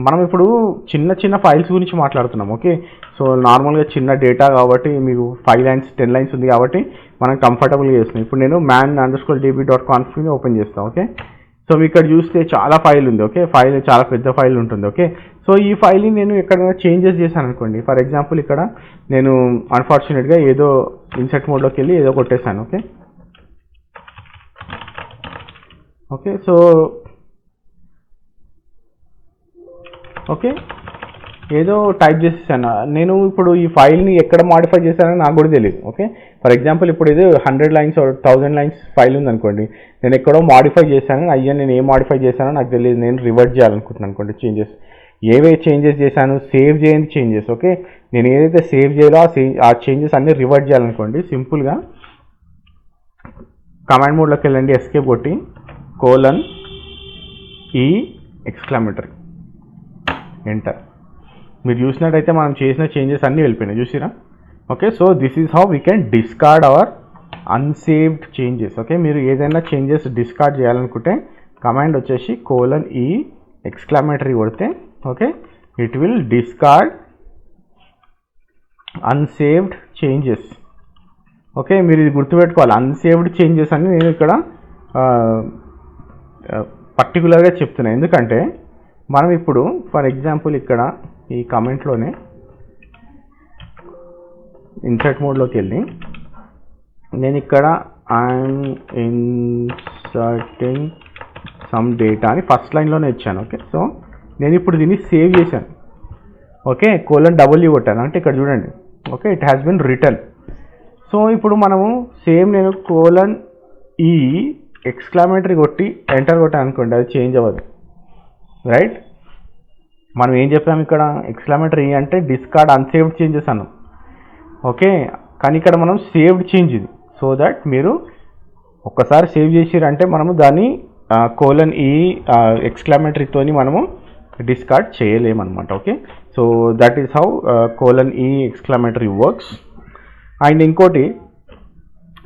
మనం ఇప్పుడు చిన్న చిన్న ఫైల్స్ గురించి మాట్లాడుతున్నాం. ఓకే, సో నార్మల్గా చిన్న డేటా కాబట్టి మీకు 5 లైన్స్ 10 లైన్స్ ఉంది కాబట్టి మనం కంఫర్టబుల్గా చేస్తున్నాం. ఇప్పుడు నేను man_db.confని ఓపెన్ చేస్తాను. ఓకే, సో మీకు ఇక్కడ చూస్తే చాలా ఫైల్ ఉంది. ఓకే, ఫైల్ చాలా పెద్ద ఫైల్ ఉంటుంది. ఓకే, సో ఈ ఫైల్ని నేను ఎక్కడైనా చేంజెస్ చేశాను అనుకోండి. ఫర్ ఎగ్జాంపుల్ ఇక్కడ నేను అన్ఫార్చునేట్గా ఏదో ఇన్సర్ట్ మోడ్లోకి వెళ్ళి ఏదో కొట్టేశాను. ఓకే, సో ఓకే ఏదో టైప్ చేసేసాను నేను. ఇప్పుడు ఈ ఫైల్ని ఎక్కడ మాడిఫై చేశానని నాకు కూడా తెలియదు. ఓకే, ఫర్ ఎగ్జాంపుల్ ఇప్పుడు ఇది 100 లైన్స్ 1000 లైన్స్ ఫైల్ ఉందనుకోండి. నేను ఎక్కడో మాడిఫై చేశాను, అయ్యా నేను ఏం మాడిఫై చేశానో నాకు తెలియదు. నేను రివర్ట్ చేయాలనుకుంటున్నాను అనుకోండి చేంజెస్. ఏవే చేంజెస్ చేశాను, సేవ్ చేయని చేంజెస్. ఓకే, నేను ఏదైతే సేవ్ చేయాలో ఆ చేంజెస్ అన్నీ రివర్ట్ చేయాలనుకోండి. సింపుల్గా కమాండ్ మోడ్లోకి వెళ్ళండి, ఎస్కేప్ కొట్టి :E ఎక్స్క్లమేటరీ ఎంటర్. మీరు చూసినట్టయితే మనం చేసిన చేంజెస్ అన్నీ వెళ్ళిపోయినాయి, చూసిరా. Okay, so this is how we can discard our unsaved changes. Okay, మీరు ఏదైనా చేంజెస్ డిస్కార్డ్ చేయాలనుకుంటే కమాండ్ వచ్చేసి :E ఎక్స్క్లమేటరీ కొడితే okay it will discard unsaved changes. Okay, మీరు ఇది గుర్తుపెట్టుకోవాలి. అన్సేవ్డ్ చేంజెస్ అని నేను ఇక్కడ పర్టికులర్గా చెప్తున్నాను ఎందుకంటే మనం ఇప్పుడు ఫర్ ఎగ్జాంపుల్ ఇక్కడ ఈ కమెంట్లోనే ఇన్సర్ట్ మోడ్లోకి వెళ్ళి నేను ఇక్కడ ఐఎమ్ ఇన్సర్టింగ్ సమ్ డేటా అని ఫస్ట్ లైన్లోనే ఇచ్చాను. ఓకే, సో నేను ఇప్పుడు దీన్ని సేవ్ చేశాను. ఓకే, :W కొట్టాను అంటే ఇక్కడ చూడండి. Okay, it has been return. So ఇప్పుడు మనము సేమ్ నేను :E ఎక్స్క్లమేటరీ కొట్టి ఎంటర్ కొట్టాను అనుకోండి, అది చేంజ్ అవ్వదు. రైట్, మనం ఏం చెప్పాము ఇక్కడ ఎక్స్క్లమేటరీ అంటే డిస్కార్డ్ అన్సేవ్డ్ చేంజెస్ అన్నాం. ఓకే, కానీ ఇక్కడ మనం సేవ్డ్ చేంజ్ ఇది. సో దట్ మీరు ఒక్కసారి సేవ్ చేసిరంటే మనము దాన్ని :E ఎక్స్క్లమేటరీతోని మనము డిస్కార్డ్ చేయలేమన్నమాట. Okay, so that is how :E exclamatory works. And ఇంకోటి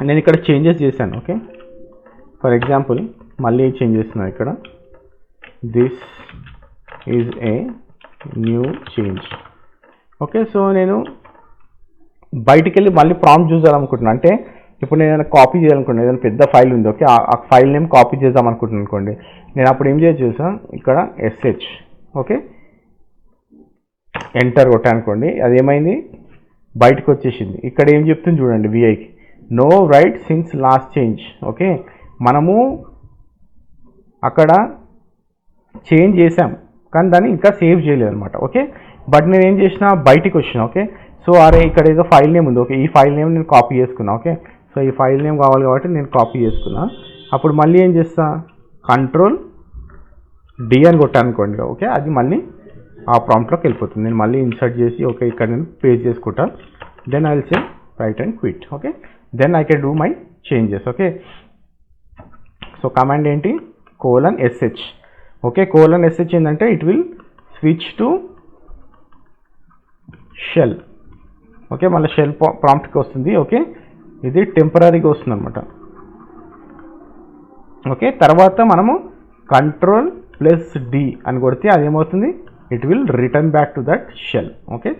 నేను ఇక్కడ చేంజెస్ చేశాను. ఓకే, ఫర్ ఎగ్జాంపుల్ మళ్ళీ చేంజ్ చేస్తున్నాను ఇక్కడ this is a new change. Okay, so నేను బయటికి వెళ్ళి మళ్ళీ ప్రాంప్ట్ చూసాలనుకుంటున్నాను. అంటే ఇప్పుడు నేను ఏదైనా కాపీ చేయాలనుకుంటున్నాను, ఏదైనా పెద్ద ఫైల్ ఉంది. ఓకే, ఆ ఫైల్ నేమ్ కాపీ చేద్దాం అనుకుంటున్నాను అనుకోండి. నేను అప్పుడు ఏం చేసాను ఇక్కడ SH ఓకే ఎంటర్ కొట్టాను అనుకోండి, అదేమైంది బయటకు వచ్చేసింది. ఇక్కడ ఏం చెప్తుంది చూడండి VIకి no write since last change. Okay, మనము అక్కడ చేంజ్ చేసాం కానీ దాన్ని ఇంకా సేవ్ చేయలేదు అనమాట. ఓకే, బట్ నేను ఏం చేసిన బయటికి వచ్చిన. ఓకే, సో అరే ఇక్కడ ఏదో ఫైల్ నేమ్ ఉంది, ఓకే ఈ ఫైల్ నేమ్ నేను కాపీ చేసుకున్నా. ఓకే సో ఈ ఫైల్ నేమ్ కావాలి కాబట్టి నేను కాపీ చేసుకున్నా. అప్పుడు మళ్ళీ ఏం చేస్తా, కంట్రోల్ డి అని కొట్టానుకోండి. ఓకే అది మళ్ళీ ఆ ప్రాంప్ట్లోకి వెళ్ళిపోతుంది. నేను మళ్ళీ ఇన్సర్ట్ చేసి ఓకే ఇక్కడ నేను పేస్ట్ చేసుకుంటా. Then I will say write and quit. Okay then I can do my changes. Okay so command ఏంటి, :sh. ఓకే :sh ఏంటంటే it will switch to shell. Okay మళ్ళీ షెల్ ప్రాంప్ట్కి వస్తుంది. ఓకే ఇది టెంపరీగా వస్తుంది అనమాట. ఓకే తర్వాత మనము Ctrl+D అని కొడితే అదేమవుతుంది, it will return back to that shell. Okay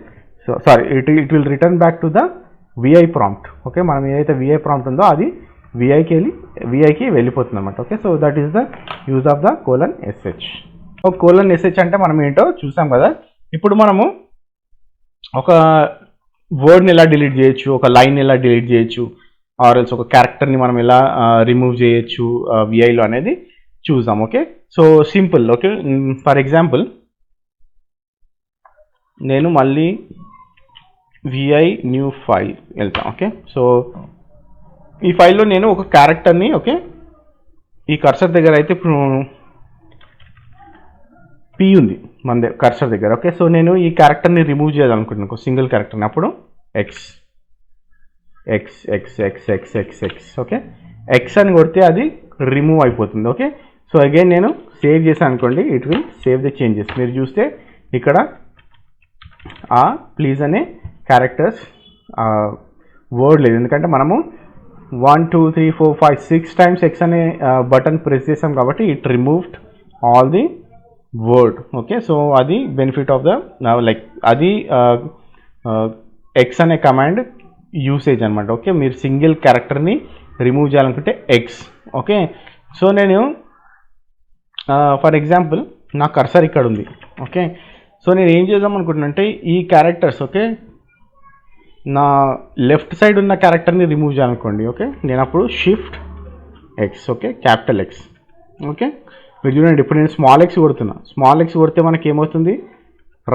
so sorry it will return back to the VI prompt. Okay మనం ఏదైతే విఐ ప్రాంప్ట్ ఉందో అది విఐకి వెళ్ళిపోతుంది అనమాట. Okay so that is the use of the :sh. :sh అంటే మనం ఏంటో చూసాం కదా. ఇప్పుడు మనము ఒక వర్డ్ని ఎలా డిలీట్ చేయొచ్చు, ఒక లైన్ ఎలా డిలీట్ చేయొచ్చు, ఆర్ఎల్స్ ఒక క్యారెక్టర్ని మనం ఎలా రిమూవ్ చేయొచ్చు విఐలో అనేది చూద్దాం. Okay so simple. Okay for example నేను మళ్ళీ విఐ న్యూ ఫైల్ వెళ్తాను. ఓకే సో ఈ ఫైల్లో నేను ఒక క్యారెక్టర్ని, ఓకే ఈ కర్సర్ దగ్గర అయితే ఇప్పుడు పి ఉంది మన కర్సర్ దగ్గర. ఓకే సో నేను ఈ క్యారెక్టర్ని రిమూవ్ చేయాలనుకుంటున్నాను, ఒక సింగిల్ క్యారెక్టర్ని. అప్పుడు X X X X X X X okay X అని కొడితే అది రిమూవ్ అయిపోతుంది. ఓకే సో అగైన్ నేను సేవ్ చేశాను అనుకోండి, it will save the changes. మీరు చూస్తే ఇక్కడ ఆ ప్లీజ్ అనే క్యారెక్టర్స్ వర్డ్ లేదు, ఎందుకంటే మనము 1 2 3 4 5 6 టైమ్స్ ఎక్స్ అనే బటన్ ప్రెస్ చేసాం కాబట్టి it removed all the word. Okay so అది బెనిఫిట్ ఆఫ్ ద లైక్ అది ఎక్స్ అనే కమాండ్ యూసేజ్ అనమాట. ఓకే మీరు సింగిల్ క్యారెక్టర్ని రిమూవ్ చేయాలనుకుంటే ఎక్స్. ఓకే సో నేను ఫర్ ఎగ్జాంపుల్ నా కర్సర్ ఇక్కడ ఉంది. ఓకే సో నేను ఏం చేద్దాం అనుకుంటున్నా అంటే ఈ క్యారెక్టర్స్, ఓకే నా లెఫ్ట్ సైడ్ ఉన్న క్యారెక్టర్ని రిమూవ్ చేయాలనుకోండి. ఓకే నేను అప్పుడు shift X, okay capital X. Okay మీరు చూడండి ఇప్పుడు నేను స్మాల్ ఎక్స్ కొడుతున్నా, స్మాల్ ఎక్స్ కొడితే మనకి ఏమవుతుంది,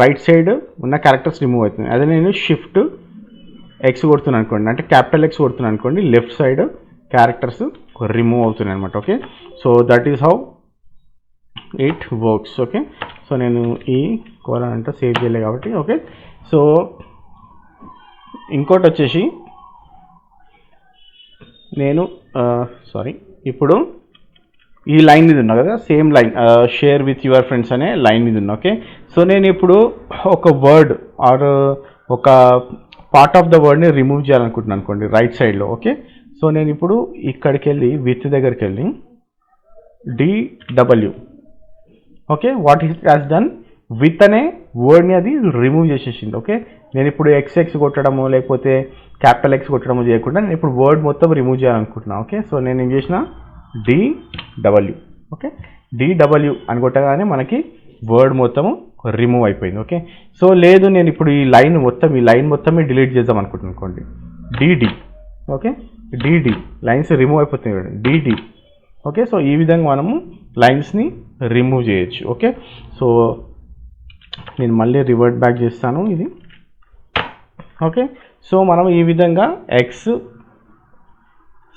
రైట్ సైడ్ ఉన్న క్యారెక్టర్స్ రిమూవ్ అవుతుంది. అదే నేను షిఫ్ట్ ఎక్స్ కొడుతున్నాను అనుకోండి, అంటే క్యాపిటల్ ఎక్స్ కొడుతున్నాను అనుకోండి, లెఫ్ట్ సైడ్ క్యారెక్టర్స్ రిమూవ్ అవుతున్నాయి అనమాట. Okay so that is how it works. Okay so నేను ఈ కోలన్ అంటే సేవ్ చేయలేదు కాబట్టి. ఓకే సో ఇంకోటి వచ్చేసి నేను సారీ ఇప్పుడు ఈ లైన్ మీద ఉన్నా కదా, same line share with your friends అనే లైన్ మీద ఉన్నా. ఓకే సో నేను ఇప్పుడు ఒక వర్డ్ ఆర్ ఒక పార్ట్ ఆఫ్ ద వర్డ్ని రిమూవ్ చేయాలనుకుంటున్నాను అనుకోండి రైట్ సైడ్లో. ఓకే సో నేను ఇప్పుడు ఇక్కడికి వెళ్ళి విత్ దగ్గరికి వెళ్ళి DW. Okay what it has done, with అనే వర్డ్ని అది రిమూవ్ చేసేసింది. ఓకే నేను ఇప్పుడు XX కొట్టడము లేకపోతే క్యాపిటల్ ఎక్స్ కొట్టడము చేయకుండా నేను ఇప్పుడు వర్డ్ మొత్తం రిమూవ్ చేయాలనుకుంటున్నాను. ఓకే సో నేను ఏం చేసిన DW. ఓకే DW అని కొట్టగానే మనకి వర్డ్ మొత్తము రిమూవ్ అయిపోయింది. ఓకే సో లేదు నేను ఇప్పుడు ఈ లైన్ మొత్తమే డిలీట్ చేద్దాం అనుకుంటున్నాను అనుకోండి, DD. Okay DD lines remove అయిపోతుంది చూడండి, DD. ఓకే సో ఈ విధంగా మనము లైన్స్ని రిమూవ్ చేయొచ్చు. ఓకే సో నేను మళ్ళీ రివర్ట్ బ్యాక్ చేస్తాను ఇది. ఓకే సో మనం ఈ విధంగా ఎక్స్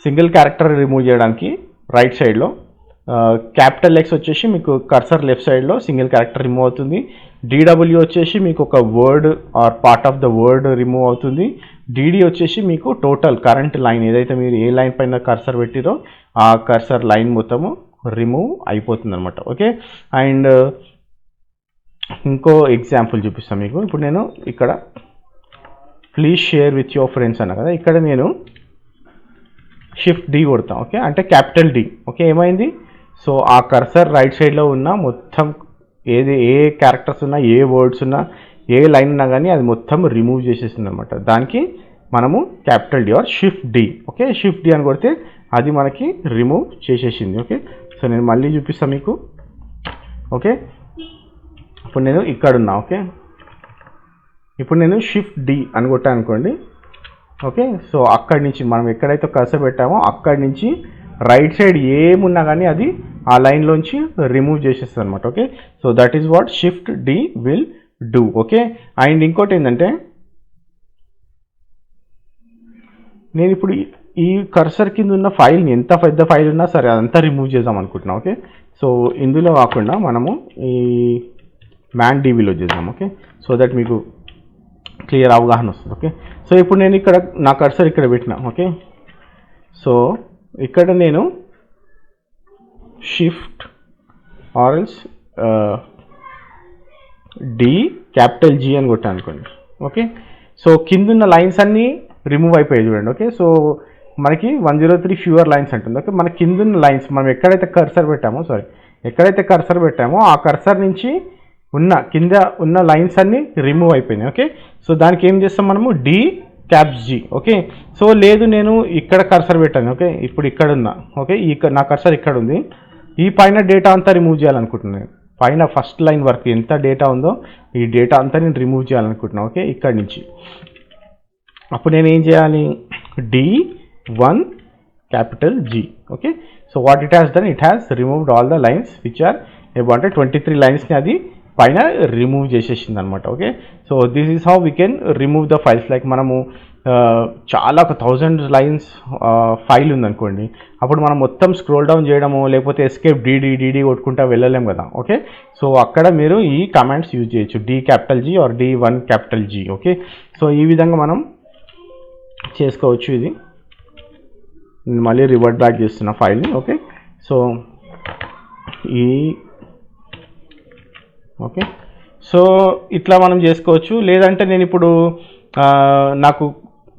సింగిల్ క్యారెక్టర్ రిమూవ్ చేయడానికి రైట్ సైడ్లో, క్యాపిటల్ ఎక్స్ వచ్చేసి మీకు కర్సర్ లెఫ్ట్ సైడ్లో సింగిల్ క్యారెక్టర్ రిమూవ్ అవుతుంది, DW వచ్చేసి మీకు ఒక word or part of the word remove అవుతుంది, DD వచ్చేసి మీకు టోటల్ కరెంట్ లైన్ ఏదైతే మీరు ఏ లైన్ పైన కర్సర్ పెట్టిరో ఆ కర్సర్ లైన్ మొత్తము రిమూవ్ అయిపోతుంది అనమాట. ఓకే అండ్ ఇంకో ఎగ్జాంపుల్ చూపిస్తాను మీకు. ఇప్పుడు నేను ఇక్కడ please share with your friends అన్నా కదా, ఇక్కడ నేను షిఫ్ట్ D కొడతాం. ఓకే అంటే క్యాపిటల్ D. ఓకే ఏమైంది, సో ఆ కర్సర్ రైట్ సైడ్లో ఉన్న మొత్తం ఏ క్యారెక్టర్స్ ఉన్నా, ఏ వర్డ్స్ ఉన్నా, ఏ లైన్ ఉన్నా కానీ అది మొత్తం రిమూవ్ చేసేసింది అనమాట. దానికి మనము capital D are shift D. Okay shift D అని కొడితే అది మనకి రిమూవ్ చేసేసింది. ఓకే సో నేను మళ్ళీ చూపిస్తాను మీకు. ఓకే ఇప్పుడు నేను ఇక్కడ ఉన్నా. ఓకే ఇప్పుడు నేను షిఫ్ట్ D అని కొట్టాను అనుకోండి. ఓకే సో అక్కడి నుంచి మనం ఎక్కడైతే కర్సర్ పెట్టామో అక్కడి నుంచి రైట్ సైడ్ ఏమున్నా కానీ అది ఆ లైన్లోంచి రిమూవ్ చేసేస్తుంది అనమాట. Okay so that is what shift D will do. Okay and ఇంకోటి ఏంటంటే నేను ఇప్పుడు ఈ కర్సర్ కింద ఉన్న ఫైల్ని ఎంత పెద్ద ఫైల్ ఉన్నా సరే అదంతా రిమూవ్ చేద్దాం అనుకుంటున్నాం. ఓకే, సో ఇందులో కాకుండా మనము ఈ మ్యాన్ డీబీలో చేద్దాం. ఓకే, సో దట్ మీకు క్లియర్ అవగాహన వస్తుంది. ఓకే, సో ఇప్పుడు నేను ఇక్కడ నా కర్సర్ ఇక్కడ పెట్టినా. ఓకే, సో ఇక్కడ నేను షిఫ్ట్ ఆర్ఎల్స్ డి క్యాపిటల్ జీ అని కొట్టాను అనుకోండి. ఓకే, సో కిందున్న లైన్స్ అన్నీ రిమూవ్ అయిపోయాయి చూడండి. ఓకే, సో మనకి 103 ఫ్యూవర్ లైన్స్ అంటుంది. ఓకే, మన కిందున్న లైన్స్ మనం ఎక్కడైతే కర్సర్ పెట్టామో ఆ కర్సర్ నుంచి ఉన్న కింద ఉన్న లైన్స్ అన్నీ రిమూవ్ అయిపోయినాయి. ఓకే, సో దానికి ఏం చేస్తాం మనము D caps G. Okay, so లేదు నేను ఇక్కడ కర్సర్ పెట్టాను. ఓకే, ఇప్పుడు ఇక్కడ ఉన్నా. ఓకే, నా కర్సర్ ఇక్కడ ఉంది. ఈ పైన డేటా అంతా రిమూవ్ చేయాలనుకుంటున్నాను. పైన ఫస్ట్ లైన్ వరకు ఎంత డేటా ఉందో ఈ డేటా అంతా నేను రిమూవ్ చేయాలనుకుంటున్నాను. ఓకే, ఇక్కడ నుంచి అప్పుడు నేను ఏం చేయాలి D1 capital G. Okay, so what it has done, it has removed all the lines which are about 23 lines ని అది పైన రిమూవ్ చేసేసింది అనమాట. Okay, so this is how we can remove the files. Like మనము చాలా ఒక 1000 lines file ఉందనుకోండి, అప్పుడు మనం మొత్తం స్క్రోల్ డౌన్ చేయడము లేకపోతే ఎస్కేప్ డిడి కొట్టుకుంటా వెళ్ళలేం కదా. ఓకే, సో అక్కడ మీరు ఈ కమాండ్స్ యూజ్ చేయొచ్చు, D capital G or D1 capital G. Okay, so ఈ విధంగా మనం చేసుకోవచ్చు. ఇది నేను మళ్ళీ రివర్ట్ బ్యాక్ చేస్తున్న ఫైల్ని. ఓకే, సో ఓకే, సో ఇట్లా మనం చేసుకోవచ్చు. లేదంటే నేను ఇప్పుడు నాకు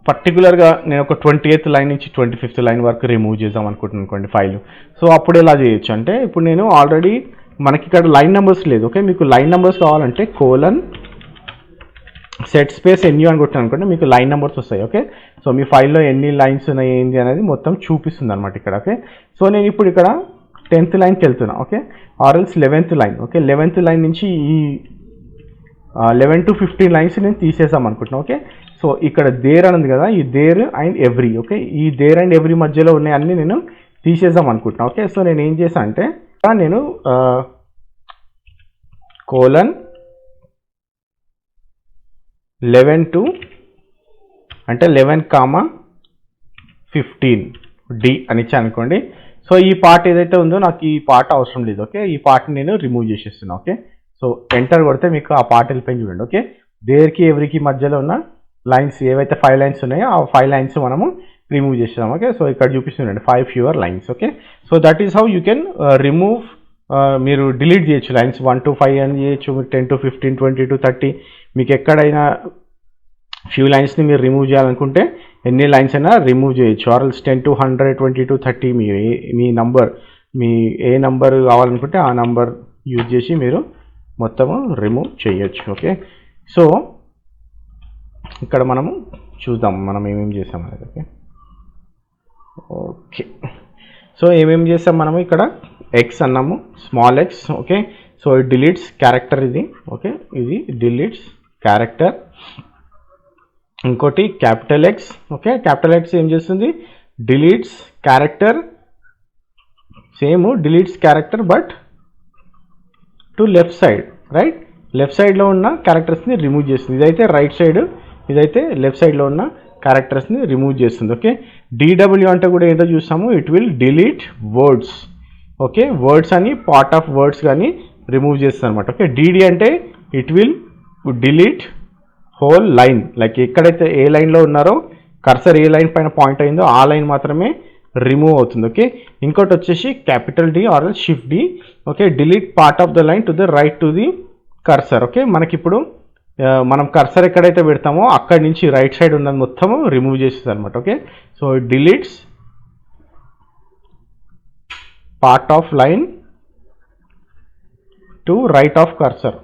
పర్టికులర్గా నేను ఒక 28th లైన్ నుంచి 25th లైన్ వరకు రిమూవ్ చేద్దాం అనుకుంటున్నాను అనుకోండి ఫైల్. సో అప్పుడు ఎలా చేయొచ్చు అంటే, ఇప్పుడు నేను ఆల్రెడీ మనకి ఇక్కడ లైన్ నెంబర్స్ లేదు. ఓకే, మీకు లైన్ నెంబర్స్ కావాలంటే కోలన్ సెట్ స్పేస్ ఎన్యూ అని కొట్టాను అనుకోండి, మీకు లైన్ నెంబర్స్ వస్తాయి. ఓకే, సో మీ ఫైల్లో ఎన్ని లైన్స్ ఉన్నాయి ఏంటి అనేది మొత్తం చూపిస్తుంది అనమాట ఇక్కడ. ఓకే, సో నేను ఇప్పుడు ఇక్కడ 10th లైన్కి వెళ్తున్నా. ఓకే, ఆర్ఎల్స్ 11th line. Okay, 11th line నుంచి ఈ 11 to 15 లైన్స్ నేను తీసేసాం అనుకుంటున్నాను. ఓకే, సో ఇక్కడ దేర్ అని ఉంది కదా, ఈ దేర్ అండ్ ఎవ్రీ. ఓకే, ఈ దేర్ అండ్ ఎవ్రీ మధ్యలో ఉన్నాయి అన్ని నేను తీసేద్దాం అనుకుంటున్నాను. ఓకే, సో నేను ఏం చేశాను అంటే నేను కోలన్ 11 to అంటే 11,15 D అని ఇచ్చాను అనుకోండి. సో ఈ పార్ట్ ఏదైతే ఉందో నాకు ఈ పార్ట్ అవసరం లేదు. ఓకే, ఈ పార్ట్ని నేను రిమూవ్ చేసేస్తున్నాను. ఓకే, సో ఎంటర్ కొడితే మీకు ఆ పార్ట్ వెళ్ళిపోయింది చూడండి. ఓకే, దేర్కి ఎవ్రీకి మధ్యలో ఉన్న లైన్స్ ఏవైతే 5 లైన్స్ ఉన్నాయో ఆ 5 లైన్స్ మనము రిమూవ్ చేసాం. ఓకే, సో ఇక్కడ చూపిస్తుందండి 5 fewer lines. Okay, so that is how you can remove. మీరు డిలీట్ చేయొచ్చు లైన్స్ 1 to 5 అని చేయొచ్చు, 10 to 15, 20 to 30. మీకు ఎక్కడైనా ఫ్యూ లైన్స్ని మీరు రిమూవ్ చేయాలనుకుంటే ఎన్ని లైన్స్ అయినా రిమూవ్ చేయొచ్చు. ఆర్ఎల్స్ 10 to 100, 20 to 30 me number, me A number కావాలనుకుంటే ఆ నంబర్ యూజ్ చేసి మీరు మొత్తము రిమూవ్ చేయొచ్చు. ఓకే, సో ఇక్కడ మనము చూద్దాం మనం ఏమేమి చేసాం అనేది. ఓకే, ఓకే, సో ఏమేమి చేసాం మనము ఇక్కడ ఎక్స్ అన్నాము, small X. Okay, so it deletes character ఇది. ఓకే, ఇది డిలీట్స్ క్యారెక్టర్. ఇంకోటి capital X. Okay, capital X ఏం చేస్తుంది, deletes character. Same deletes character but to left side, right? Left సైడ్లో ఉన్న క్యారెక్టర్స్ని రిమూవ్ చేస్తుంది. ఇదైతే రైట్ సైడ్, ఇదైతే లెఫ్ట్ సైడ్లో ఉన్న క్యారెక్టర్స్ని రిమూవ్ చేస్తుంది. ఓకే, DW అంటే కూడా ఏంటో చూస్తాము, it will delete words. Okay, words అని పార్ట్ ఆఫ్ వర్డ్స్ కానీ రిమూవ్ చేస్తుంది అనమాట. ఓకే, DD అంటే it will delete whole line. Like ఎక్కడైతే ఏ లైన్లో ఉన్నారో కర్సర్ ఏ లైన్ పైన పాయింట్ అయిందో ఆ లైన్ మాత్రమే రిమూవ్ అవుతుంది. ఓకే, ఇంకోటి వచ్చేసి capital D are shift D. Okay, delete part of the line to the right to the cursor. Okay, మనకిప్పుడు మనం కర్సర్ ఎక్కడైతే పెడతామో అక్కడి నుంచి రైట్ సైడ్ ఉన్నది మొత్తము రిమూవ్ చేస్తుంది అనమాట. Okay, so it deletes part of line to right of cursor.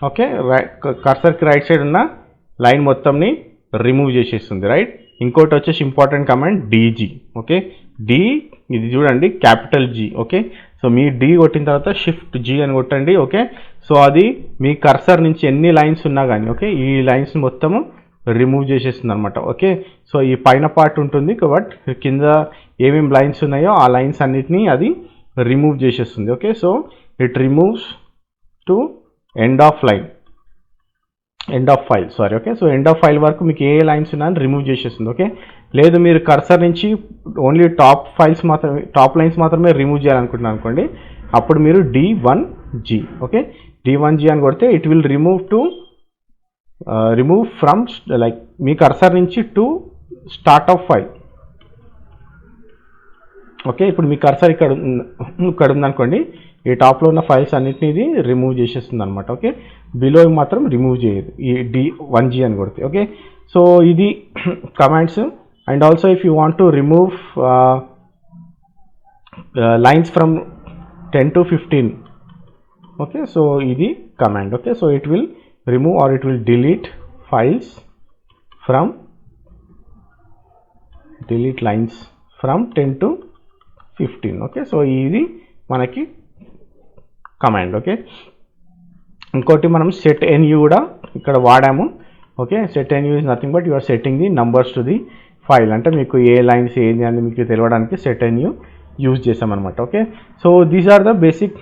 Okay, కర్సర్కి రైట్ సైడ్ ఉన్న లైన్ మొత్తంని రిమూవ్ చేసేస్తుంది, రైట్? ఇంకోటి వచ్చేసి important command DG. Okay, D ఇది చూడండి క్యాపిటల్ G. ఓకే, సో మీ D కొట్టిన తర్వాత షిఫ్ట్ G అని కొట్టండి. ఓకే, సో అది మీ కర్సర్ నుంచి ఎన్ని లైన్స్ ఉన్నా కానీ ఓకే ఈ లైన్స్ మొత్తము రిమూవ్ చేసేస్తుంది అనమాట. ఓకే, సో ఈ పైన పార్ట్ ఉంటుంది బట్ కింద ఏమేమి లైన్స్ ఉన్నాయో ఆ లైన్స్ అన్నిటినీ అది రిమూవ్ చేసేస్తుంది. Okay, so it removes to end of line. End of file sorry okay. So end of file వరకు మీకు ఏ లైన్స్ ఉన్నాయని రిమూవ్ చేసేస్తుంది ఓకే. లేదు మీరు కర్సర్ నుంచి ఓన్లీ టాప్ లైన్స్ మాత్రమే రిమూవ్ చేయాలనుకుంటున్నారు అనుకోండి, అప్పుడు మీరు D1G ఓకే. D1G అని కొడితే it will remove from like మీ కర్సర్ నుంచి to start of file okay. ఇప్పుడు మీ కర్సర్ ఇక్కడ ఉందనుకోండి, ఈ టాప్లో ఉన్న ఫైల్స్ అన్నిటిని ఇది రిమూవ్ చేసేస్తుంది అనమాట ఓకే. బిలో మాత్రం రిమూవ్ చేయదు ఈ D1G అని కొడితే ఓకే. సో ఇది commands. And also if you want to remove lines from 10 to 15 okay. So ఇది command okay. So it will remove or it will delete lines from 10 to 15 okay. So ఇది మనకి command okay. ఇంకోటి మనం set NU కూడా ఇక్కడ వాడాము okay. Set NU is nothing but you are setting the numbers to the file, అంటే మీకు ఏ లైన్స్ ఏంది అని మీకు తెలియడానికి సెట్ NU యూజ్ చేసామన్నమాట okay. So these are the basic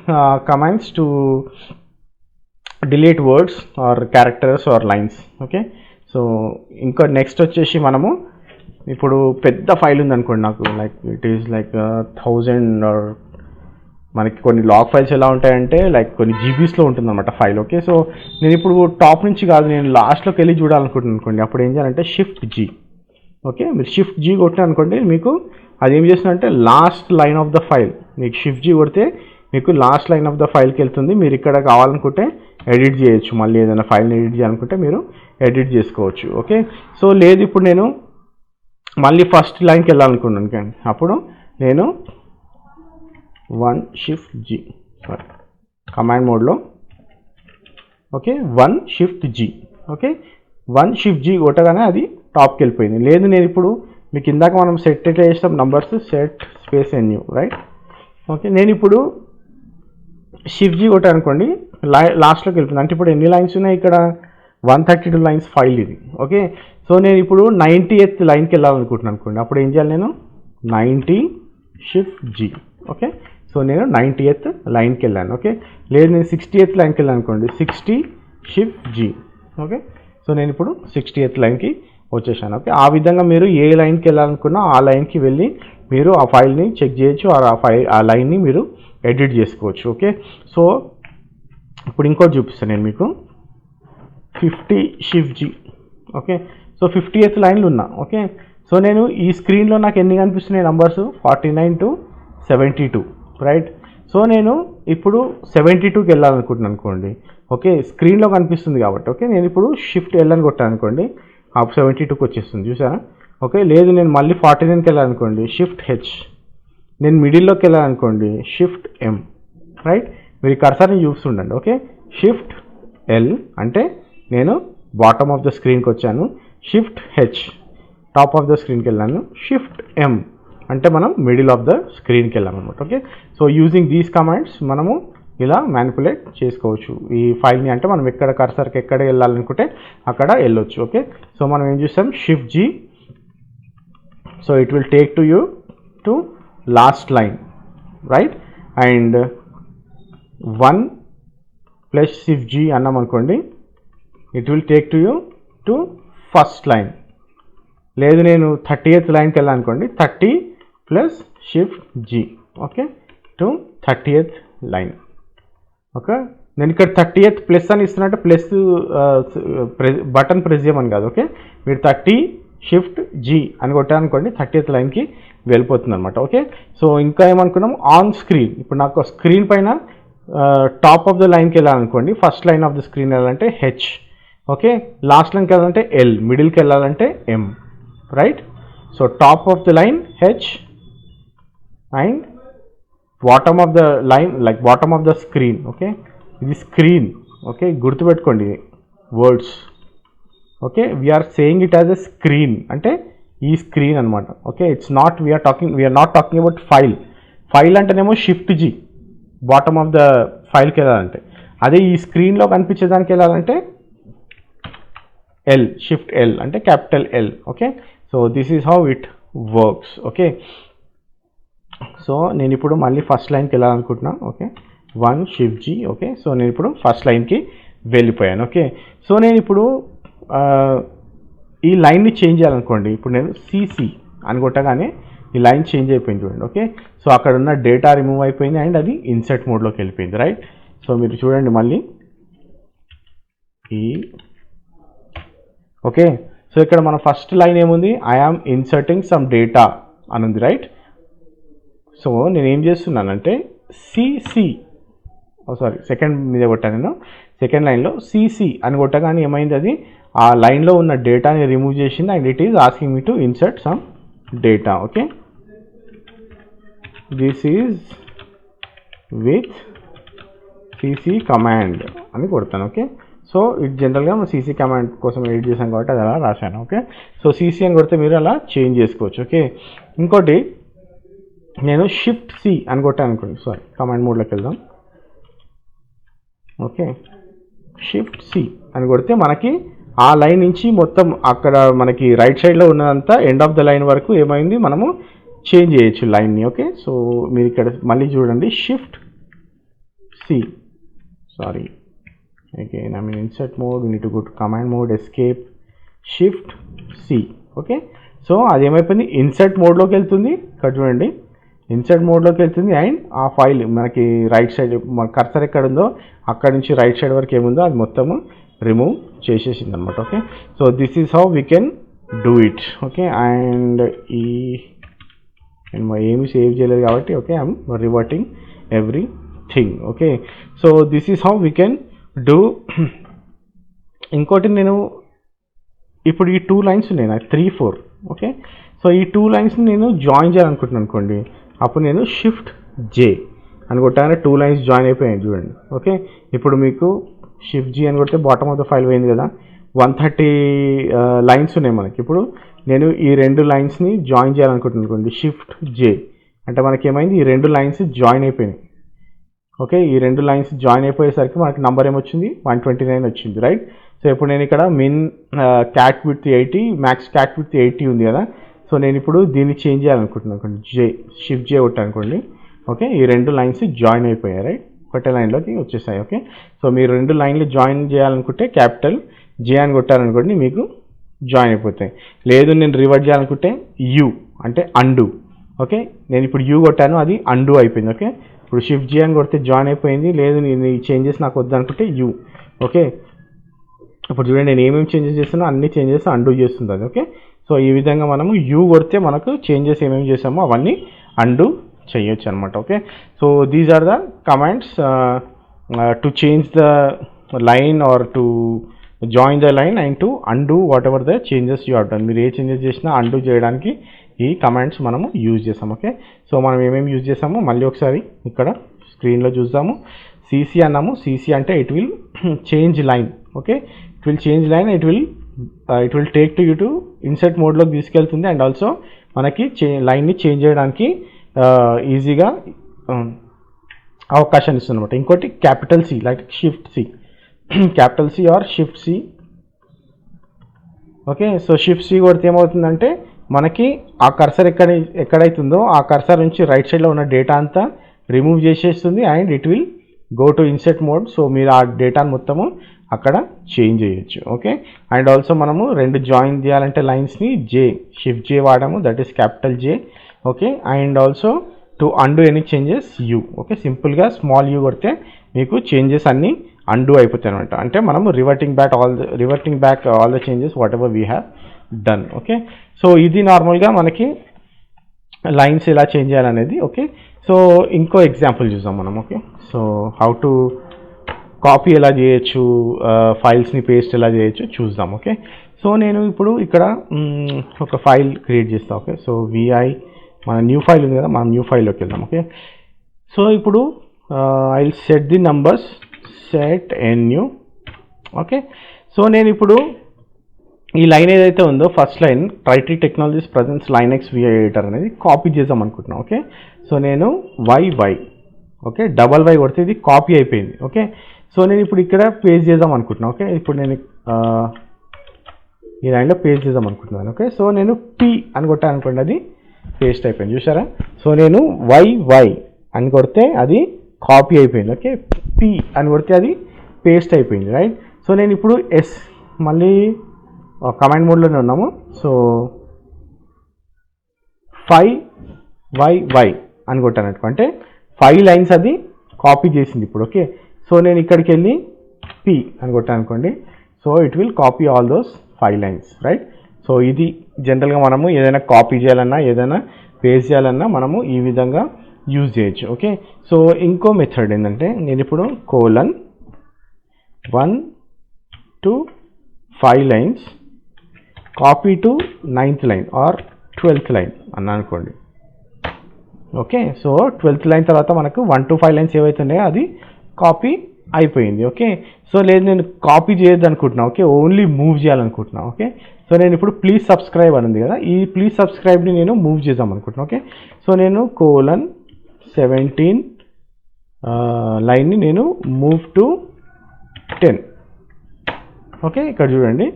commands to delete words or characters or lines okay. So ఇంకా next వచ్చేసి మనము ఇప్పుడు పెద్ద ఫైల్ ఉంది అనుకోండి, నాకు like it is like 1000 or మనకి కొన్ని లాగ్ ఫైల్స్ ఎలా ఉంటాయంటే లైక్ కొన్ని జీబీస్లో ఉంటుందన్నమాట ఫైల్ ఓకే. సో నేను ఇప్పుడు టాప్ నుంచి కాదు, నేను లాస్ట్లోకి వెళ్ళి చూడాలనుకుంటున్నాను అనుకోండి, అప్పుడు ఏం చేయాలంటే Shift-G ఓకే. మీరు Shift-G కొట్టిన అనుకోండి, మీకు అది ఏం చేస్తుందంటే last line of the file, మీకు Shift-G కొడితే మీకు లాస్ట్ లైన్ ఆఫ్ ద ఫైల్కి వెళ్తుంది. మీరు ఇక్కడ కావాలనుకుంటే ఎడిట్ చేయొచ్చు, మళ్ళీ ఏదైనా ఫైల్ని ఎడిట్ చేయాలనుకుంటే మీరు ఎడిట్ చేసుకోవచ్చు ఓకే. సో లేదు ఇప్పుడు నేను మళ్ళీ ఫస్ట్ లైన్కి వెళ్ళాలనుకున్నాను కానీ అప్పుడు నేను Shift-G సారీ కమాండ్ మోడ్లో ఓకే Shift-G ఓకే. Shift-G కొట్టగానే అది టాప్కి వెళ్ళిపోయింది. లేదు నేను ఇప్పుడు మీకు ఇందాక మనం సెట్ ఎట్లా చేస్తాం numbers, set space NU right okay. నేను ఇప్పుడు Shift-G కొట్టాను అనుకోండి, లాస్ట్లోకి వెళ్తుంది. అంటే ఇప్పుడు ఎన్ని లైన్స్ ఉన్నాయి ఇక్కడ 132 లైన్స్ ఫైల్ ఇది ఓకే. సో నేను ఇప్పుడు 90th లైన్కి వెళ్ళాలనుకుంటున్నాను అనుకోండి, అప్పుడు ఏం చేయాలి, నేను 90 Shift-G ఓకే. సో నేను 90th లైన్కి వెళ్ళాను ఓకే. లేదు నేను 60th లైన్కి వెళ్ళాను అనుకోండి, 60 Shift-G ఓకే. సో నేను ఇప్పుడు 60th లైన్కి వచ్చేసాను ఓకే. ఆ విధంగా మీరు ఏ లైన్కి వెళ్ళాలనుకున్నా ఆ లైన్కి వెళ్ళి మీరు ఆ ఫైల్ని చెక్ చేయొచ్చు, ఆ లైన్ని మీరు ఎడిట్ చేసుకోవచ్చు ఓకే. సో ఇప్పుడు ఇంకోటి చూపిస్తాను నేను మీకు 50 Shift-G ఓకే. సో 50th లైన్లు ఉన్నా ఓకే. సో నేను ఈ స్క్రీన్లో నాకు ఎన్ని కనిపిస్తున్నాయి నంబర్స్, 49 to 72 రైట్. సో నేను ఇప్పుడు 72కి వెళ్ళాలనుకుంటున్నాను అనుకోండి ఓకే, స్క్రీన్లో కనిపిస్తుంది కాబట్టి ఓకే. నేను ఇప్పుడు Shift-L అని కొట్టాను అనుకోండి, ఆ 72కి వచ్చేస్తుంది చూసారా ఓకే. లేదు నేను మళ్ళీ 49కి వెళ్ళాలనుకోండి, Shift-H. నేను మిడిల్లోకి వెళ్ళాలనుకోండి, Shift-M రైట్. మీరు కర్సర్ని చూస్తుండండి ఓకే. Shift-L అంటే నేను బాటమ్ ఆఫ్ ద స్క్రీన్కి వచ్చాను, Shift-H టాప్ ఆఫ్ ద స్క్రీన్కి వెళ్ళాను, Shift-M అంటే మనం మిడిల్ ఆఫ్ ద స్క్రీన్కి వెళ్ళామన్నమాట okay. So using these commands మనము ఇలా మ్యానిపులేట్ చేసుకోవచ్చు ఈ ఫైల్ని, అంటే మనం ఎక్కడ కర్సర్కి ఎక్కడ వెళ్ళాలనుకుంటే అక్కడ వెళ్ళొచ్చు ఓకే. సో మనం ఏం చూస్తాం, Shift-G. So it will take to you to last line right. And 1 + Shift-G అన్నాం అనుకోండి, it will take to you to first line. లేదు నేను 30th లైన్కి వెళ్ళాలనుకోండి, 30 + Shift-G okay to 30th line okay. నేను ఇక్కడ 30th ప్లస్ అని ఇస్తున్నట్టు ప్లస్ బటన్ ప్రెస్ చేయమని కాదు ఓకే. మీరు 30 Shift-G అని కొట్టారనుకోండి 30th లైన్కి వెళ్ళిపోతుంది అనమాట ఓకే. సో ఇంకా ఏమనుకున్నాము, ఆన్ స్క్రీన్, ఇప్పుడు నాకు స్క్రీన్ పైన టాప్ ఆఫ్ ద లైన్కి వెళ్ళాలనుకోండి, first line of the screen వెళ్ళాలంటే H ఓకే, లాస్ట్ లైన్కి వెళ్ళాలంటే L, మిడిల్కి వెళ్ళాలంటే M right. So top of the line H and bottom of the line like bottom of the screen okay. ఇది screen okay, గుర్తుపెట్టుకోండి words okay. We're saying it as a screen, అంటే ఈ screen అనమాట okay. It's not we're not talking about file అంటేనేమో Shift-G bottom of the ఫైల్కి వెళ్ళాలంటే, అదే ఈ స్క్రీన్లో కనిపించేదానికి వెళ్ళాలంటే L, Shift-L అంటే capital L okay. So this is how it works okay. So నేను ఇప్పుడు మళ్ళీ ఫస్ట్ లైన్కి వెళ్ళాలనుకుంటున్నా ఓకే, 1 Shift-G ఓకే. సో నేను ఇప్పుడు ఫస్ట్ లైన్కి వెళ్ళిపోయాను. ఓకే, సో నేను ఇప్పుడు ఈ లైన్ని చేంజ్ చేయాలనుకోండి. ఇప్పుడు నేను సిసి అని కొట్టగానే ఈ లైన్ చేంజ్ అయిపోయింది చూడండి. ఓకే, సో అక్కడ ఉన్న డేటా రిమూవ్ అయిపోయింది అండ్ అది ఇన్సర్ట్ మోడ్లోకి వెళ్ళిపోయింది, రైట్. సో మీరు చూడండి మళ్ళీ ఓకే, సో ఇక్కడ మన ఫస్ట్ లైన్ ఏముంది, I am inserting some data అని ఉంది, రైట్. సో నేను ఏం చేస్తున్నానంటే సిసి సెకండ్ మీద కొట్టాను నేను. సెకండ్ లైన్లో సిసి అని కొట్టగానే ఏమైంది, అది ఆ లైన్లో ఉన్న డేటాని రిమూవ్ చేసింది and it is asking me to insert some data. Okay, this is with CC command అని కొడతాను. ఓకే, సో ఇది జనరల్గా మనం సీసీ కమాండ్ కోసం ఎడిట్ చేసాం కాబట్టి అది అలా రాశాను. ఓకే, సో సీసీ అని కొడితే మీరు అలా చేంజ్ చేసుకోవచ్చు. ఓకే, ఇంకోటి నేను షిఫ్ట్ సి అని కొట్టాను అనుకోండి, కమాండ్ మోడ్లోకి వెళ్దాం. ఓకే, షిఫ్ట్ సి అని కొడితే మనకి ఆ లైన్ నుంచి మొత్తం అక్కడ మనకి రైట్ సైడ్లో ఉన్నదంతా ఎండ్ ఆఫ్ ద లైన్ వరకు ఏమైంది మనము చేంజ్ చేయొచ్చు లైన్ని. ఓకే, సో మీరు ఇక్కడ మళ్ళీ చూడండి, shift C, again I'm in insert mode, we need to go to command mode, escape, shift C. Okay, so అది ఏమైపోయింది, ఇన్సర్ట్ మోడ్లోకి వెళ్తుంది. ఇక్కడ చూడండి, ఇన్సర్ట్ మోడ్లోకి వెళ్తుంది అండ్ ఆ ఫైల్ మనకి రైట్ సైడ్ మన కర్సర్ ఎక్కడ ఉందో అక్కడ నుంచి రైట్ సైడ్ వరకు ఏముందో అది మొత్తము రిమూవ్ చేసేసింది అనమాట. Okay, so this is how we can do it. Okay, and నేను ఏమి సేవ్ చేయలేదు కాబట్టి okay, I'm reverting everything. Okay, so this is how we can do. ఇంకోటి నేను ఇప్పుడు ఈ 2 లైన్స్ ఉన్నాయి నాకు 3, 4. ఓకే, సో ఈ 2 లైన్స్ని నేను జాయిన్ చేయాలనుకుంటున్నాను అనుకోండి, అప్పుడు నేను షిఫ్ట్ జే అని కొట్టానే 2 లైన్స్ జాయిన్ అయిపోయాయి చూడండి. ఓకే, ఇప్పుడు మీకు షిఫ్ట్ జీ అని కొడితే బాటమ్ ఆఫ్ ద ఫైల్ పోయింది కదా, 130 లైన్స్ ఉన్నాయి మనకి. ఇప్పుడు నేను ఈ 2 లైన్స్ని జాయిన్ చేయాలనుకుంటున్నాను అనుకోండి, షిఫ్ట్ జే అంటే మనకి ఏమైంది, ఈ 2 లైన్స్ జాయిన్ అయిపోయినాయి. ఓకే, ఈ 2 లైన్స్ జాయిన్ అయిపోయేసరికి మనకి నెంబర్ ఏమొచ్చింది, 129 వచ్చింది, రైట్. సో ఇప్పుడు నేను ఇక్కడ min cat with 80, max cat with 80 ఉంది కదా. సో నేను ఇప్పుడు దీన్ని చేంజ్ చేయాలనుకుంటున్నాను అనుకోండి, షిఫ్ట్ జే కొట్టాను అనుకోండి. ఓకే, ఈ 2 లైన్స్ జాయిన్ అయిపోయాయి, రైట్, ఒకటే లైన్లోకి వచ్చేసాయి. ఓకే, సో మీరు 2 లైన్లు జాయిన్ చేయాలనుకుంటే క్యాపిటల్ జే అని కొట్టారనుకోండి, మీకు జాయిన్ అయిపోతాయి. లేదు నేను రివర్ట్ చేయాలనుకుంటే యూ అంటే అండు. ఓకే, నేను ఇప్పుడు యూ కొట్టాను, అది అండు అయిపోయింది. ఓకే, ఇప్పుడు షిఫ్ట్ జీ అని కొడితే జాయిన్ అయిపోయింది. లేదు నేను ఈ చేంజెస్ నాకు వద్దనుకుంటే యూ. ఓకే, ఇప్పుడు చూడండి నేను ఏమేమి చేంజెస్ చేస్తున్నా అన్ని చేంజెస్ అండూ చేస్తుంది అది. ఓకే, సో ఈ విధంగా మనము యూ కొడితే మనకు చేంజెస్ ఏమేమి చేసామో అవన్నీ అండూ చేయొచ్చు అనమాట. Okay, so these are the commands to change the line or to join the line and to undo whatever the changes you have done. మీరు ఏ చేంజెస్ చేసినా అండూ చేయడానికి ఈ కమాండ్స్ మనము యూజ్ చేస్తాం. ఓకే, సో మనం ఏమేమి use చేసామో మళ్ళీ ఒకసారి ఇక్కడ స్క్రీన్లో చూద్దాము. సిసి అన్నాము, సిసి అంటే it will change line. Okay, it will change line, it will take to you to insert మోడ్లోకి తీసుకెళ్తుంది అండ్ ఆల్సో మనకి లైన్ని చేంజ్ చేయడానికి ఈజీగా అవకాశాన్ని ఇస్తుంది అనమాట. ఇంకోటి capital C like shift C, capital C or shift C. Okay, so shift C కొడితే ఏమవుతుందంటే మనకి ఆ కర్సర్ ఎక్కడైతుందో ఆ కర్సర్ నుంచి రైట్ సైడ్లో ఉన్న డేటా అంతా రిమూవ్ చేసేస్తుంది and it will go to insert mode. So మీరు ఆ డేటాను మొత్తము అక్కడ చేంజ్ చేయొచ్చు. ఓకే, అండ్ ఆల్సో మనము 2 జాయిన్ చేయాలంటే లైన్స్ని షిఫ్ట్ జే వాడాము, that is capital J. Okay, and also to undo any changes you. Okay, సింపుల్గా స్మాల్ యూ కొడితే మీకు చేంజెస్ అన్నీ అండూ అయిపోతాయి అనమాట. అంటే మనము reverting back all the changes what ever we have done. Okay, so ఇది నార్మల్గా మనకి లైన్స్ ఎలా చేంజ్ చేయాలనేది. ఓకే, సో ఇంకో ఎగ్జాంపుల్ చూద్దాం మనం. Okay, so how to copy ఎలా చేయొచ్చు, ఫైల్స్ని పేస్ట్ ఎలా చేయొచ్చు చూద్దాం. ఓకే, సో నేను ఇప్పుడు ఇక్కడ ఒక ఫైల్ క్రియేట్ చేస్తాను. ఓకే, సో విఐ మన న్యూ ఫైల్ ఉంది కదా, మనం న్యూ ఫైల్లోకి వెళ్దాం. ఓకే, సో ఇప్పుడు I will set the numbers, set N nu. Okay, so నేను ఇప్పుడు ఈ లైన్ ఏదైతే ఉందో ఫస్ట్ లైన్ ట్రైటీ technologies presents Linux VI editor అనేది కాపీ చేద్దాం అనుకుంటున్నాను. ఓకే, సో నేను వై ఓకే డబల్ వై కొడితే ఇది కాపీ అయిపోయింది. ఓకే, సో నేను ఇప్పుడు ఇక్కడ పేస్ట్ చేద్దాం అనుకుంటున్నాను. ఓకే, ఇప్పుడు నేను ఈ లైన్లో పేస్ట్ చేద్దాం అనుకుంటున్నాను. ఓకే, సో నేను పి అని కొట్టాను అనుకోండి, అది పేస్ట్ అయిపోయింది చూసారా. సో నేను వై అని కొడితే అది కాపీ అయిపోయింది. ఓకే, పి అని కొడితే అది పేస్ట్ అయిపోయింది రైట్. సో నేను ఇప్పుడు మళ్ళీ కమాండ్ మోడ్లోనే ఉన్నాము. సో 5YY అని కొట్టాను అంటే 5 లైన్స్ అది కాపీ చేసింది ఇప్పుడు. ఓకే, సో నేను ఇక్కడికి వెళ్ళి P అని కొట్టాను అనుకోండి. So it will copy all those 5 lines right. So ఇది జనరల్గా మనము ఏదైనా కాపీ చేయాలన్నా ఏదైనా పేస్ట్ చేయాలన్నా మనము ఈ విధంగా యూజ్ చేయొచ్చు. ఓకే, సో ఇంకో మెథడ్ ఏంటంటే నేను ఇప్పుడు :1 to 5 lines copy to 9th line or 12th line అన్నా అనుకోండి. ఓకే, సో 12th లైన్ తర్వాత మనకు 1 to 5 లైన్స్ ఏవైతున్నాయో అది కాపీ అయిపోయింది. ఓకే, సో లేదు నేను కాపీ చేయొద్దు అనుకుంటున్నా, ఓకే ఓన్లీ మూవ్ చేయాలనుకుంటున్నా. ఓకే, సో నేను ఇప్పుడు ప్లీజ్ సబ్స్క్రైబ్ అని ఉంది కదా, ఈ ప్లీజ్ సబ్స్క్రైబ్ని నేను మూవ్ చేద్దాం అనుకుంటున్నాను. ఓకే, సో నేను :17 లైన్ని నేను మూవ్ టు 10. ఓకే, ఇక్కడ చూడండి,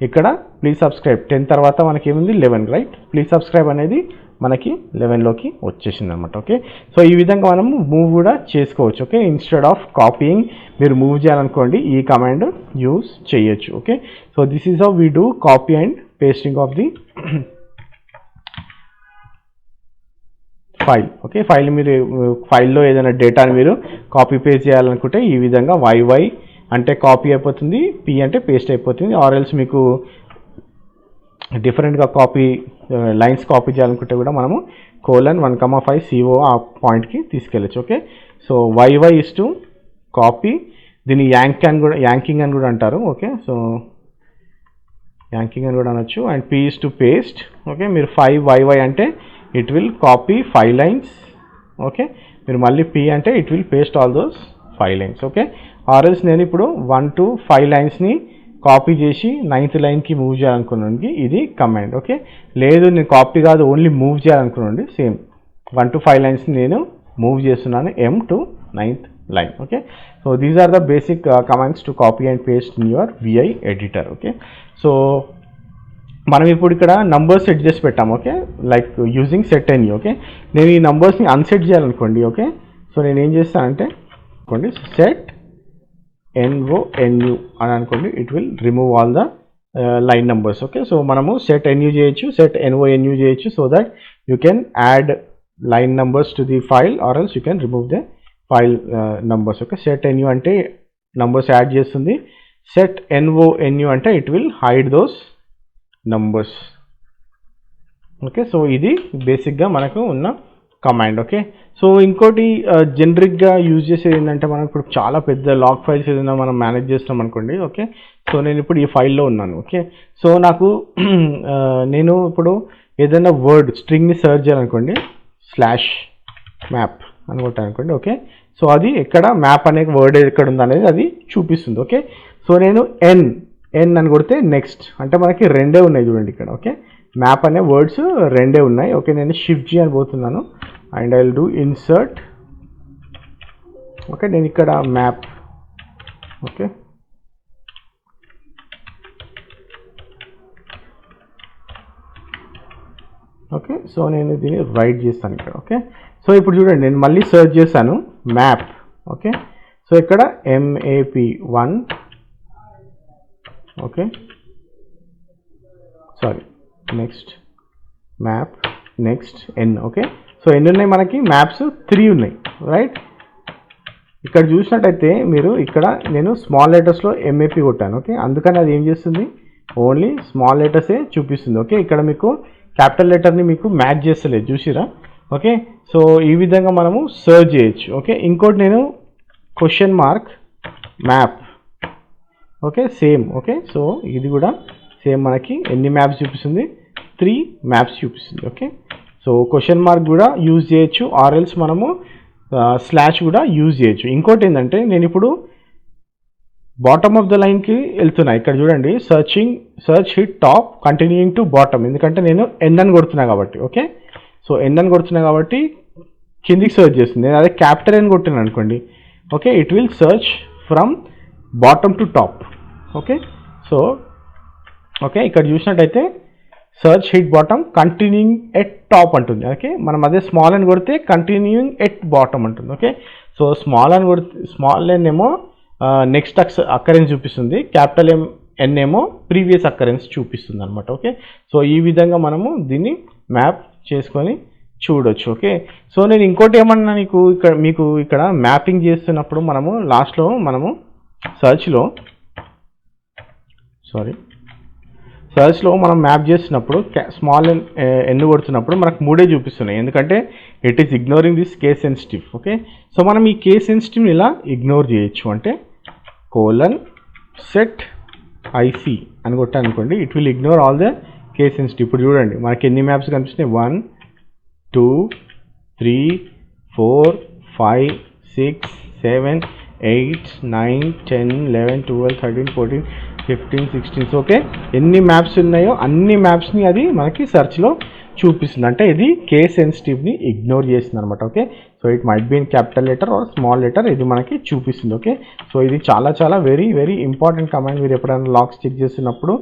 ఇక్కడ ప్లీజ్ సబ్స్క్రైబ్ 10 తర్వాత మనకి ఏముంది 11 రైట్. ప్లీజ్ సబ్స్క్రైబ్ అనేది మనకి 11లోకి వచ్చేసింది అనమాట. ఓకే, సో ఈ విధంగా మనము మూవ్ కూడా చేసుకోవచ్చు. ఓకే, ఇన్స్టెడ్ ఆఫ్ కాపీయింగ్ మీరు మూవ్ చేయాలనుకోండి ఈ కమాండ్ యూజ్ చేయొచ్చు. Okay, so this is how we do copy and pasting of the file. Okay, మీరు ఫైల్లో ఏదైనా డేటాని మీరు కాపీ పేస్ట్ చేయాలనుకుంటే ఈ విధంగా YY అంటే కాపీ అయిపోతుంది, P అంటే పేస్ట్ అయిపోతుంది. ఆర్ ఎల్స్ మీకు డిఫరెంట్గా లైన్స్ కాపీ చేయాలనుకుంటే కూడా మనము :1,5 CO ఆ పాయింట్కి తీసుకెళ్ళచ్చు. Okay, so YY is to copy, దీన్ని యాంకింగ్ అని కూడా అంటారు. ఓకే, సో యాంకింగ్ అని కూడా అనొచ్చు. And P is to paste. Okay, మీరు 5YY అంటే it will copy 5 lines. Okay, మీరు మళ్ళీ P అంటే it will paste all those 5 lines. Okay, or else నేను ఇప్పుడు 1 to 5 లైన్స్ని కాపీ చేసి 9th లైన్కి మూవ్ చేయాలనుకున్నాను, ఇది కమాండ్. ఓకే, లేదు నేను కాపీ కాదు ఓన్లీ మూవ్ చేయాలనుకున్నాను, సేమ్ 1 to 5 లైన్స్ని నేను మూవ్ చేస్తున్నాను M to 9th line. Okay, so these are the basic commands to copy and paste in your VI editor. Okay, so మనం ఇప్పుడు ఇక్కడ నంబర్స్ సెట్ చేసి పెట్టాము. Okay, like using set nu. Okay, నేను ఈ నంబర్స్ని అన్సెట్ చేయాలనుకోండి. ఓకే, సో నేను ఏం చేస్తానంటే అనుకోండి సెట్ NONU అని అనుకోండి, it will remove all the line numbers. Okay, so మనము సెట్ NU చేయొచ్చు, సెట్ NONU చేయొచ్చు, so that you can add line numbers to the file or else you can remove the file numbers. Okay, set NU అంటే numbers add చేస్తుంది, set NONU అంటే it will hide those numbers. Okay, so ఇది బేసిక్గా మనకు ఉన్న command. Okay, so ఇంకోటి జనరిక్గా use చేసేది ఏంటంటే మనం ఇప్పుడు చాలా పెద్ద లాగ్ ఫైల్స్ ఏదైనా మనం మేనేజ్ చేస్తాం అనుకోండి. ఓకే, సో నేను ఇప్పుడు ఈ ఫైల్లో ఉన్నాను. ఓకే, సో నాకు నేను ఇప్పుడు ఏదైనా వర్డ్ స్ట్రింగ్ని సర్చ్ చేయాలనుకోండి, /map అని కొట్టానుకోండి. ఓకే, సో అది ఎక్కడ మ్యాప్ అనే వర్డ్ ఎక్కడ ఉంది అనేది అది చూపిస్తుంది. ఓకే, సో నేను N అని కొడితే నెక్స్ట్ అంటే మనకి రెండే ఉన్నాయి చూడండి ఇక్కడ. ఓకే, మ్యాప్ అనే వర్డ్స్ రెండే ఉన్నాయి. ఓకే, నేను Shift-G అని పోతున్నాను and I will do insert. Okay, నేను ఇక్కడ మ్యాప్. ఓకే, ఓకే, సో నేను దీన్ని రైట్ చేస్తాను ఇక్కడ. ఓకే, సో ఇప్పుడు చూడండి నేను మళ్ళీ సర్చ్ చేశాను మ్యాప్. ఓకే, సో ఇక్కడ MAP1. Okay, sorry next map, next N. Okay, so ఎన్ని ఉన్నాయి మనకి మ్యాప్స్ 3 ఉన్నాయి రైట్. ఇక్కడ చూసినట్టయితే మీరు ఇక్కడ నేను స్మాల్ లెటర్స్లో MAP కొట్టాను. ఓకే, అందుకని అది ఏం చేస్తుంది ఓన్లీ స్మాల్ లెటర్సే చూపిస్తుంది. ఓకే, ఇక్కడ మీకు క్యాపిటల్ లెటర్ని మీకు మ్యాచ్ చేస్తలేదు చూసిరా. ఓకే, సో ఈ విధంగా మనము సర్చ్ చేయొచ్చు. ఓకే, ఇంకోటి నేను $map. Okay, same. Okay, so ఇది కూడా సేమ్ మనకి ఎన్ని మ్యాప్స్ చూపిస్తుంది 3 మ్యాప్స్ చూపిస్తుంది. ఓకే, సో $మార్క్ కూడా యూజ్ చేయొచ్చు ఆర్ ఎల్స్ మనము స్లాష్ కూడా యూజ్ చేయొచ్చు. ఇంకోటి ఏంటంటే నేను ఇప్పుడు బాటమ్ ఆఫ్ ద లైన్కి వెళ్తున్నా. ఇక్కడ చూడండి search hit top continuing to bottom, ఎందుకంటే నేను N అని కొడుతున్నా కాబట్టి. ఓకే, సో N అని కొడుతున్నా కాబట్టి కిందికి సర్చ్ చేస్తుంది. నేను అదే క్యాపిటల్ N కొట్టాను అనుకోండి. Okay, it will search from bottom to top. Okay, so okay ఇక్కడ చూసినట్టయితే search hit bottom continuing at top అంటుంది. ఓకే, మనం అదే స్మాల్ అని కొడితే కంటిన్యూయింగ్ ఎట్ బాటమ్ అంటుంది. ఓకే, సో స్మాల్ అని కొడితే స్మాల్ అని ఏమో నెక్స్ట్ అక్కరెన్స్ చూపిస్తుంది, క్యాపిటల్ ఎన్ ఏమో ప్రీవియస్ అక్కరెన్స్ చూపిస్తుంది అనమాట. ఓకే, సో ఈ విధంగా మనము దీన్ని మ్యాప్ చేసుకొని చూడొచ్చు. ఓకే, సో నేను ఇంకోటి ఏమన్నా మీకు ఇక్కడ మ్యాపింగ్ చేస్తున్నప్పుడు మనము లాస్ట్లో మనము సర్చ్లో మనం మ్యాప్ చేస్తున్నప్పుడు స్మాల్ ఎన్ కొడుతున్నప్పుడు మనకు 3 చూపిస్తున్నాయి, ఎందుకంటే it is ignoring this case sensitive. Okay, so మనం ఈ కేస్ సెన్సిటివ్ని ఇలా ఇగ్నోర్ చేయొచ్చు. అంటే సెట్ ఐసి అని కొట్టానుకోండి, it will ignore all the case sensitive. ఇప్పుడు చూడండి మనకి ఎన్ని మ్యాప్స్ కనిపిస్తున్నాయి, 1 2 3 4 5 6 7 8 9 10 11 12 13 14 15 16. ఓకే, ఎన్ని మ్యాప్స్ ఉన్నాయో అన్ని మ్యాప్స్ని అది మనకి సెర్చ్లో చూపిస్తుంది. అంటే ఇది కేస్ సెన్సిటివ్ని ఇగ్నోర్ చేస్తుంది అనమాట. Okay, so it might be in capital letter or small letter, ఇది మనకి చూపిస్తుంది. ఓకే, సో ఇది చాలా చాలా వెరీ వెరీ ఇంపార్టెంట్ కమాండ్ మీరు ఎప్పుడైనా లాగ్స్ చెక్ చేస్తున్నప్పుడు.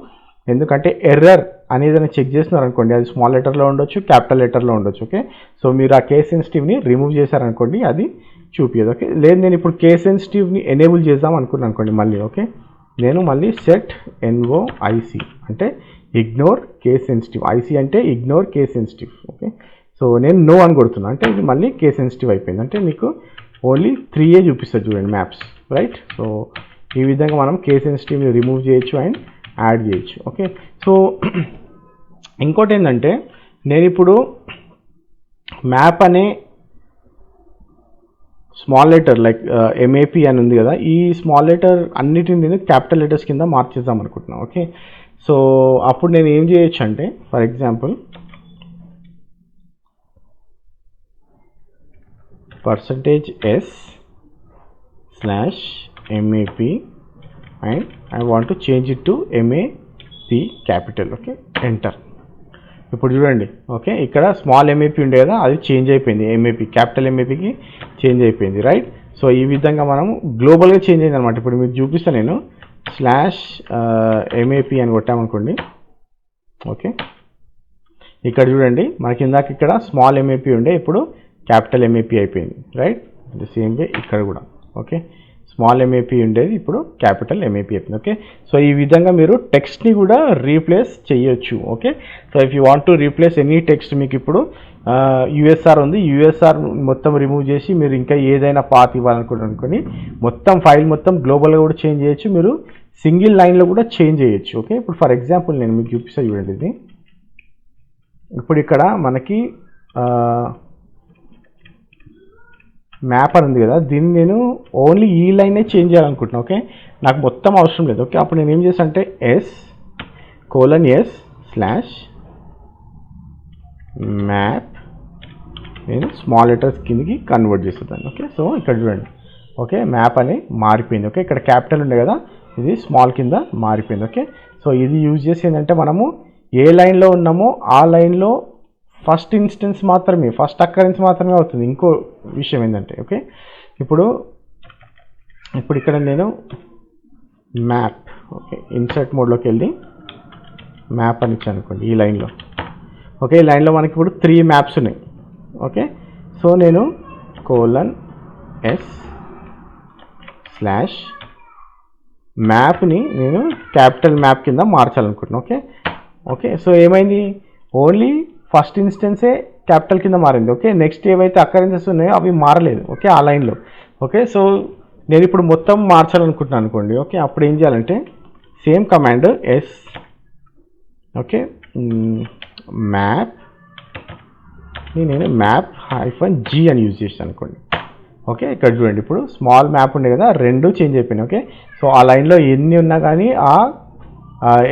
ఎందుకంటే ఎర్రర్ అనేది చెక్ చేస్తున్నారు అనుకోండి, అది స్మాల్ లెటర్లో ఉండొచ్చు, క్యాపిటల్ లెటర్లో ఉండొచ్చు. ఓకే, సో మీరు ఆ కేస్ సెన్సిటివ్ని రిమూవ్ చేశారనుకోండి, అది చూపించదు. ఓకే, లేదు నేను ఇప్పుడు కేస్ సెన్సిటివ్ని ఎనేబుల్ చేద్దాం అనుకున్నాను అనుకోండి మళ్ళీ. ఓకే, నేను మళ్ళీ సెట్ NOIC అంటే ఇగ్నోర్ కేస్ సెన్సిటివ్, ఐసి అంటే ignore case sensitive. Okay, so నేను నో అని కొడుతున్నా అంటే ఇది మళ్ళీ కేస్ సెన్సిటివ్ అయిపోయింది. అంటే మీకు ఓన్లీ 3 చూపిస్తుంది చూడండి మ్యాప్స్, రైట్. సో ఈ విధంగా మనం కేస్ సెన్సిటివ్ని రిమూవ్ చేయొచ్చు అండ్ యాడ్ చేయొచ్చు. ఓకే, సో ఇంకోటి ఏంటంటే నేను ఇప్పుడు మ్యాప్ అనే స్మాల్ లెటర్ లైక్ MAP అని ఉంది కదా, ఈ స్మాల్ లెటర్ అన్నిటిని నేను క్యాపిటల్ లెటర్స్ కింద మార్చేద్దాం అనుకుంటున్నాను. ఓకే, సో అప్పుడు నేను ఏం చేయొచ్చు అంటే for example %s/MAP and I want to change it to MAP capital. Okay, enter. ఇప్పుడు చూడండి, ఓకే ఇక్కడ స్మాల్ MAP ఉండే కదా, అది చేంజ్ అయిపోయింది, MAP క్యాపిటల్ MAPకి చేంజ్ అయిపోయింది, రైట్. సో ఈ విధంగా మనం గ్లోబల్గా చేంజ్ అయింది అనమాట. ఇప్పుడు మీకు చూపిస్తాను నేను /MAP అని కొట్టామనుకోండి. ఓకే, ఇక్కడ చూడండి మనకి ఇందాక ఇక్కడ స్మాల్ MAP ఉండే, ఇప్పుడు క్యాపిటల్ MAP అయిపోయింది, రైట్. ది సేమ్ వే ఇక్కడ కూడా. ఓకే, స్మాల్ MAP ఉండేది ఇప్పుడు క్యాపిటల్ MAP అయిపోయింది. ఓకే, సో ఈ విధంగా మీరు టెక్స్ట్ని కూడా రీప్లేస్ చేయొచ్చు. Okay, so if you want to replace any text, మీకు ఇప్పుడు USR ఉంది, USR మొత్తం రిమూవ్ చేసి మీరు ఇంకా ఏదైనా పాత్ ఇవ్వాలనుకోండి, మొత్తం ఫైల్ మొత్తం గ్లోబల్గా కూడా చేంజ్ చేయొచ్చు, మీరు సింగిల్ లైన్లో కూడా చేంజ్ చేయొచ్చు. ఓకే, ఇప్పుడు ఫర్ ఎగ్జాంపుల్ నేను మీకు చూపిస్తాను చూడండి. ఇది ఇప్పుడు ఇక్కడ మనకి మ్యాప్ అని ఉంది కదా, దీన్ని నేను ఓన్లీ ఈ లైనే చేంజ్ చేయాలనుకుంటున్నాను. ఓకే, నాకు మొత్తం అవసరం లేదు. ఓకే, అప్పుడు నేను ఏం చేస్తాను అంటే S:/map నేను స్మాల్ లెటర్స్ కిందకి కన్వర్ట్ చేస్తాను. ఓకే, సో ఇక్కడ చూడండి, ఓకే మ్యాప్ అని మారిపోయింది. ఓకే, ఇక్కడ క్యాపిటల్ ఉండే కదా, ఇది స్మాల్ కింద మారిపోయింది. ఓకే, సో ఇది యూజ్ చేసి ఏంటంటే మనము ఏ లైన్లో ఉన్నామో ఆ లైన్లో ఫస్ట్ ఇన్స్టెన్స్ మాత్రమే, ఫస్ట్ అక్కరెన్స్ మాత్రమే అవుతుంది. ఇంకో విషయం ఏంటంటే ఓకే, ఇప్పుడు ఇక్కడ నేను మ్యాప్, ఓకే ఇన్సర్ట్ మోడ్లోకి వెళ్ళి మ్యాప్ అని ఇచ్చాను అనుకోండి ఈ లైన్లో. ఓకే, ఈ లైన్లో మనకి ఇప్పుడు 3 మ్యాప్స్ ఉన్నాయి. ఓకే, సో నేను S/మ్యాప్ని నేను క్యాపిటల్ మ్యాప్ కింద మార్చాలనుకుంటున్నాను. ఓకే, ఓకే సో ఏమైంది, ఓన్లీ ఫస్ట్ ఇన్స్టెన్సే క్యాపిటల్ కింద మారింది. ఓకే, నెక్స్ట్ ఏవైతే అక్కరెన్సెస్ ఉన్నాయో అవి మారలేదు. ఓకే, ఆ లైన్లో. ఓకే, సో నేను ఇప్పుడు మొత్తం మార్చాలనుకుంటున్నాను అనుకోండి. ఓకే, అప్పుడు ఏం చేయాలంటే సేమ్ కమాండ్ S ఓకే మ్యాప్ని నేను మ్యాప్-G అని యూజ్ చేస్తాను అనుకోండి. ఓకే, ఇక్కడ చూడండి ఇప్పుడు స్మాల్ మ్యాప్ ఉండే కదా, 2 చేంజ్ అయిపోయినాయి. ఓకే, సో ఆ లైన్లో ఎన్ని ఉన్నా కానీ ఆ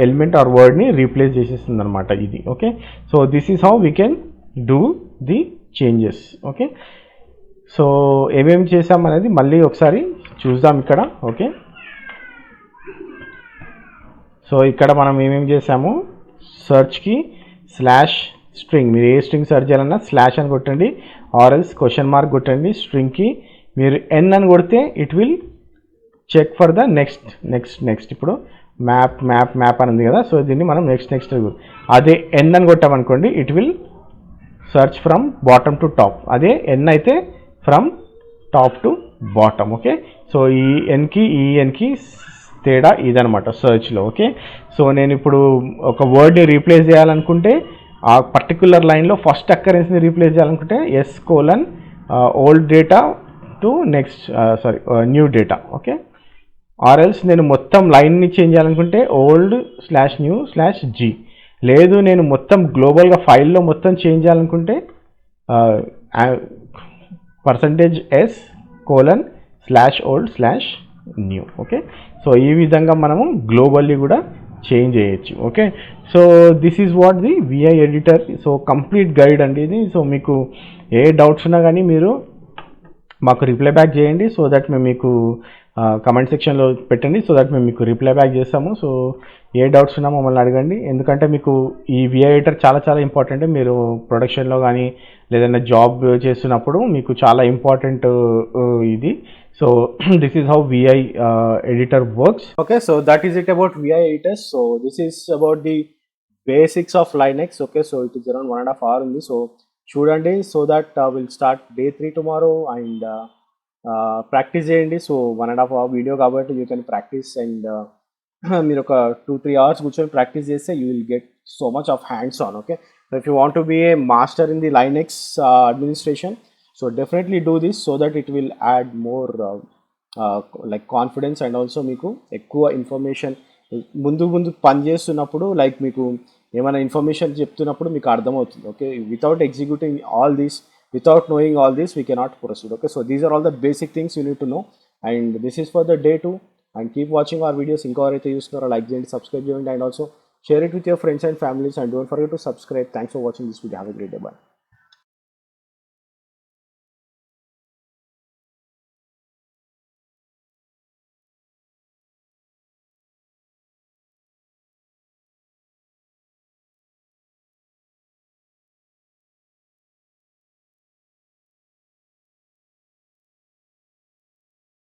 ఎలిమెంట్ ఆర్ వర్డ్ని రీప్లేస్ చేసేస్తుంది అనమాట ఇది. Okay, so this is how we can do the changes. Okay, so ఏమేమి చేసాం అనేది మళ్ళీ ఒకసారి చూద్దాం ఇక్కడ. ఓకే, సో ఇక్కడ మనం ఏమేమి చేసాము, సర్చ్కి /string, మీరు ఏ స్ట్రింగ్ సర్చ్ చేయాలన్నా స్లాష్ అని కొట్టండి, ఆర్ఎల్స్ క్వశ్చన్ మార్క్ కొట్టండి. స్ట్రింగ్కి మీరు N అని కొడితే it will check for the next. ఇప్పుడు మ్యాప్ అని ఉంది కదా, సో దీన్ని మనం నెక్స్ట్ అదే N అని కొట్టామనుకోండి, it will search from bottom to top. అదే N అయితే from top to bottom. Okay, so ఈ ఎన్కి ఈ ఎన్కి తేడా ఇదనమాట సర్చ్లో. ఓకే, సో నేను ఇప్పుడు ఒక వర్డ్ని రీప్లేస్ చేయాలనుకుంటే ఆ పర్టికులర్ లైన్లో ఫస్ట్ అక్కరెన్స్ని రీప్లేస్ చేయాలనుకుంటే S colon old data to next new data. Okay, or else నేను మొత్తం లైన్ని చేంజ్ చేయాలనుకుంటే old/new/g. లేదు నేను మొత్తం గ్లోబల్గా ఫైల్లో మొత్తం చేంజ్ చేయాలనుకుంటే %s:\old/new. ఓకే, సో ఈ విధంగా మనము గ్లోబల్లీ కూడా చేంజ్ చేయొచ్చు. Okay, so this is what the VI editor. So complete guide అండి ఇది. సో మీకు ఏ డౌట్స్ ఉన్నా కానీ మీరు మాకు రిప్లై బ్యాక్ చేయండి, సో దట్ మేము మీకు కమెంట్ సెక్షన్లో పెట్టండి, సో దట్ మేము మీకు రిప్లై బ్యాక్ చేస్తాము. సో ఏ డౌట్స్ ఉన్నా మమ్మల్ని అడగండి, ఎందుకంటే మీకు ఈ విఐ ఎడిటర్ చాలా చాలా ఇంపార్టెంట్. మీరు ప్రొడక్షన్లో కానీ లేదన్నా జాబ్ చేస్తున్నప్పుడు మీకు చాలా ఇంపార్టెంట్ ఇది. So this is how VI editor works. Okay, so that is it about VI editors. So this is about the basics of Linux. Okay, so it is around 1.5 hours ఉంది. So చూడండి, so that will start day 3 tomorrow and practice చేయండి. So 1.5 hour video కాబట్టి you can practice and మీరు ఒక 2-3 hours కూర్చొని practice చేస్తే you will get so much of hands on. Okay, so if you want to be a master in the Linux administration, so definitely do this so that it will add more like confidence and also మీకు ఎక్కువ information ముందు పని చేస్తున్నప్పుడు like మీకు ఏమైనా information చెప్తున్నప్పుడు మీకు అర్థమవుతుంది. Okay, without executing all these, without knowing all this we cannot proceed. Okay, so these are all the basic things you need to know, and this is for the day 2. And keep watching our videos. ఇంకోరైతే చూస్తున్నారో like చేయండి, subscribe చేయండి, and also share it with your friends and families, and don't forget to subscribe. Thanks for watching this video. Have a great day. Bye.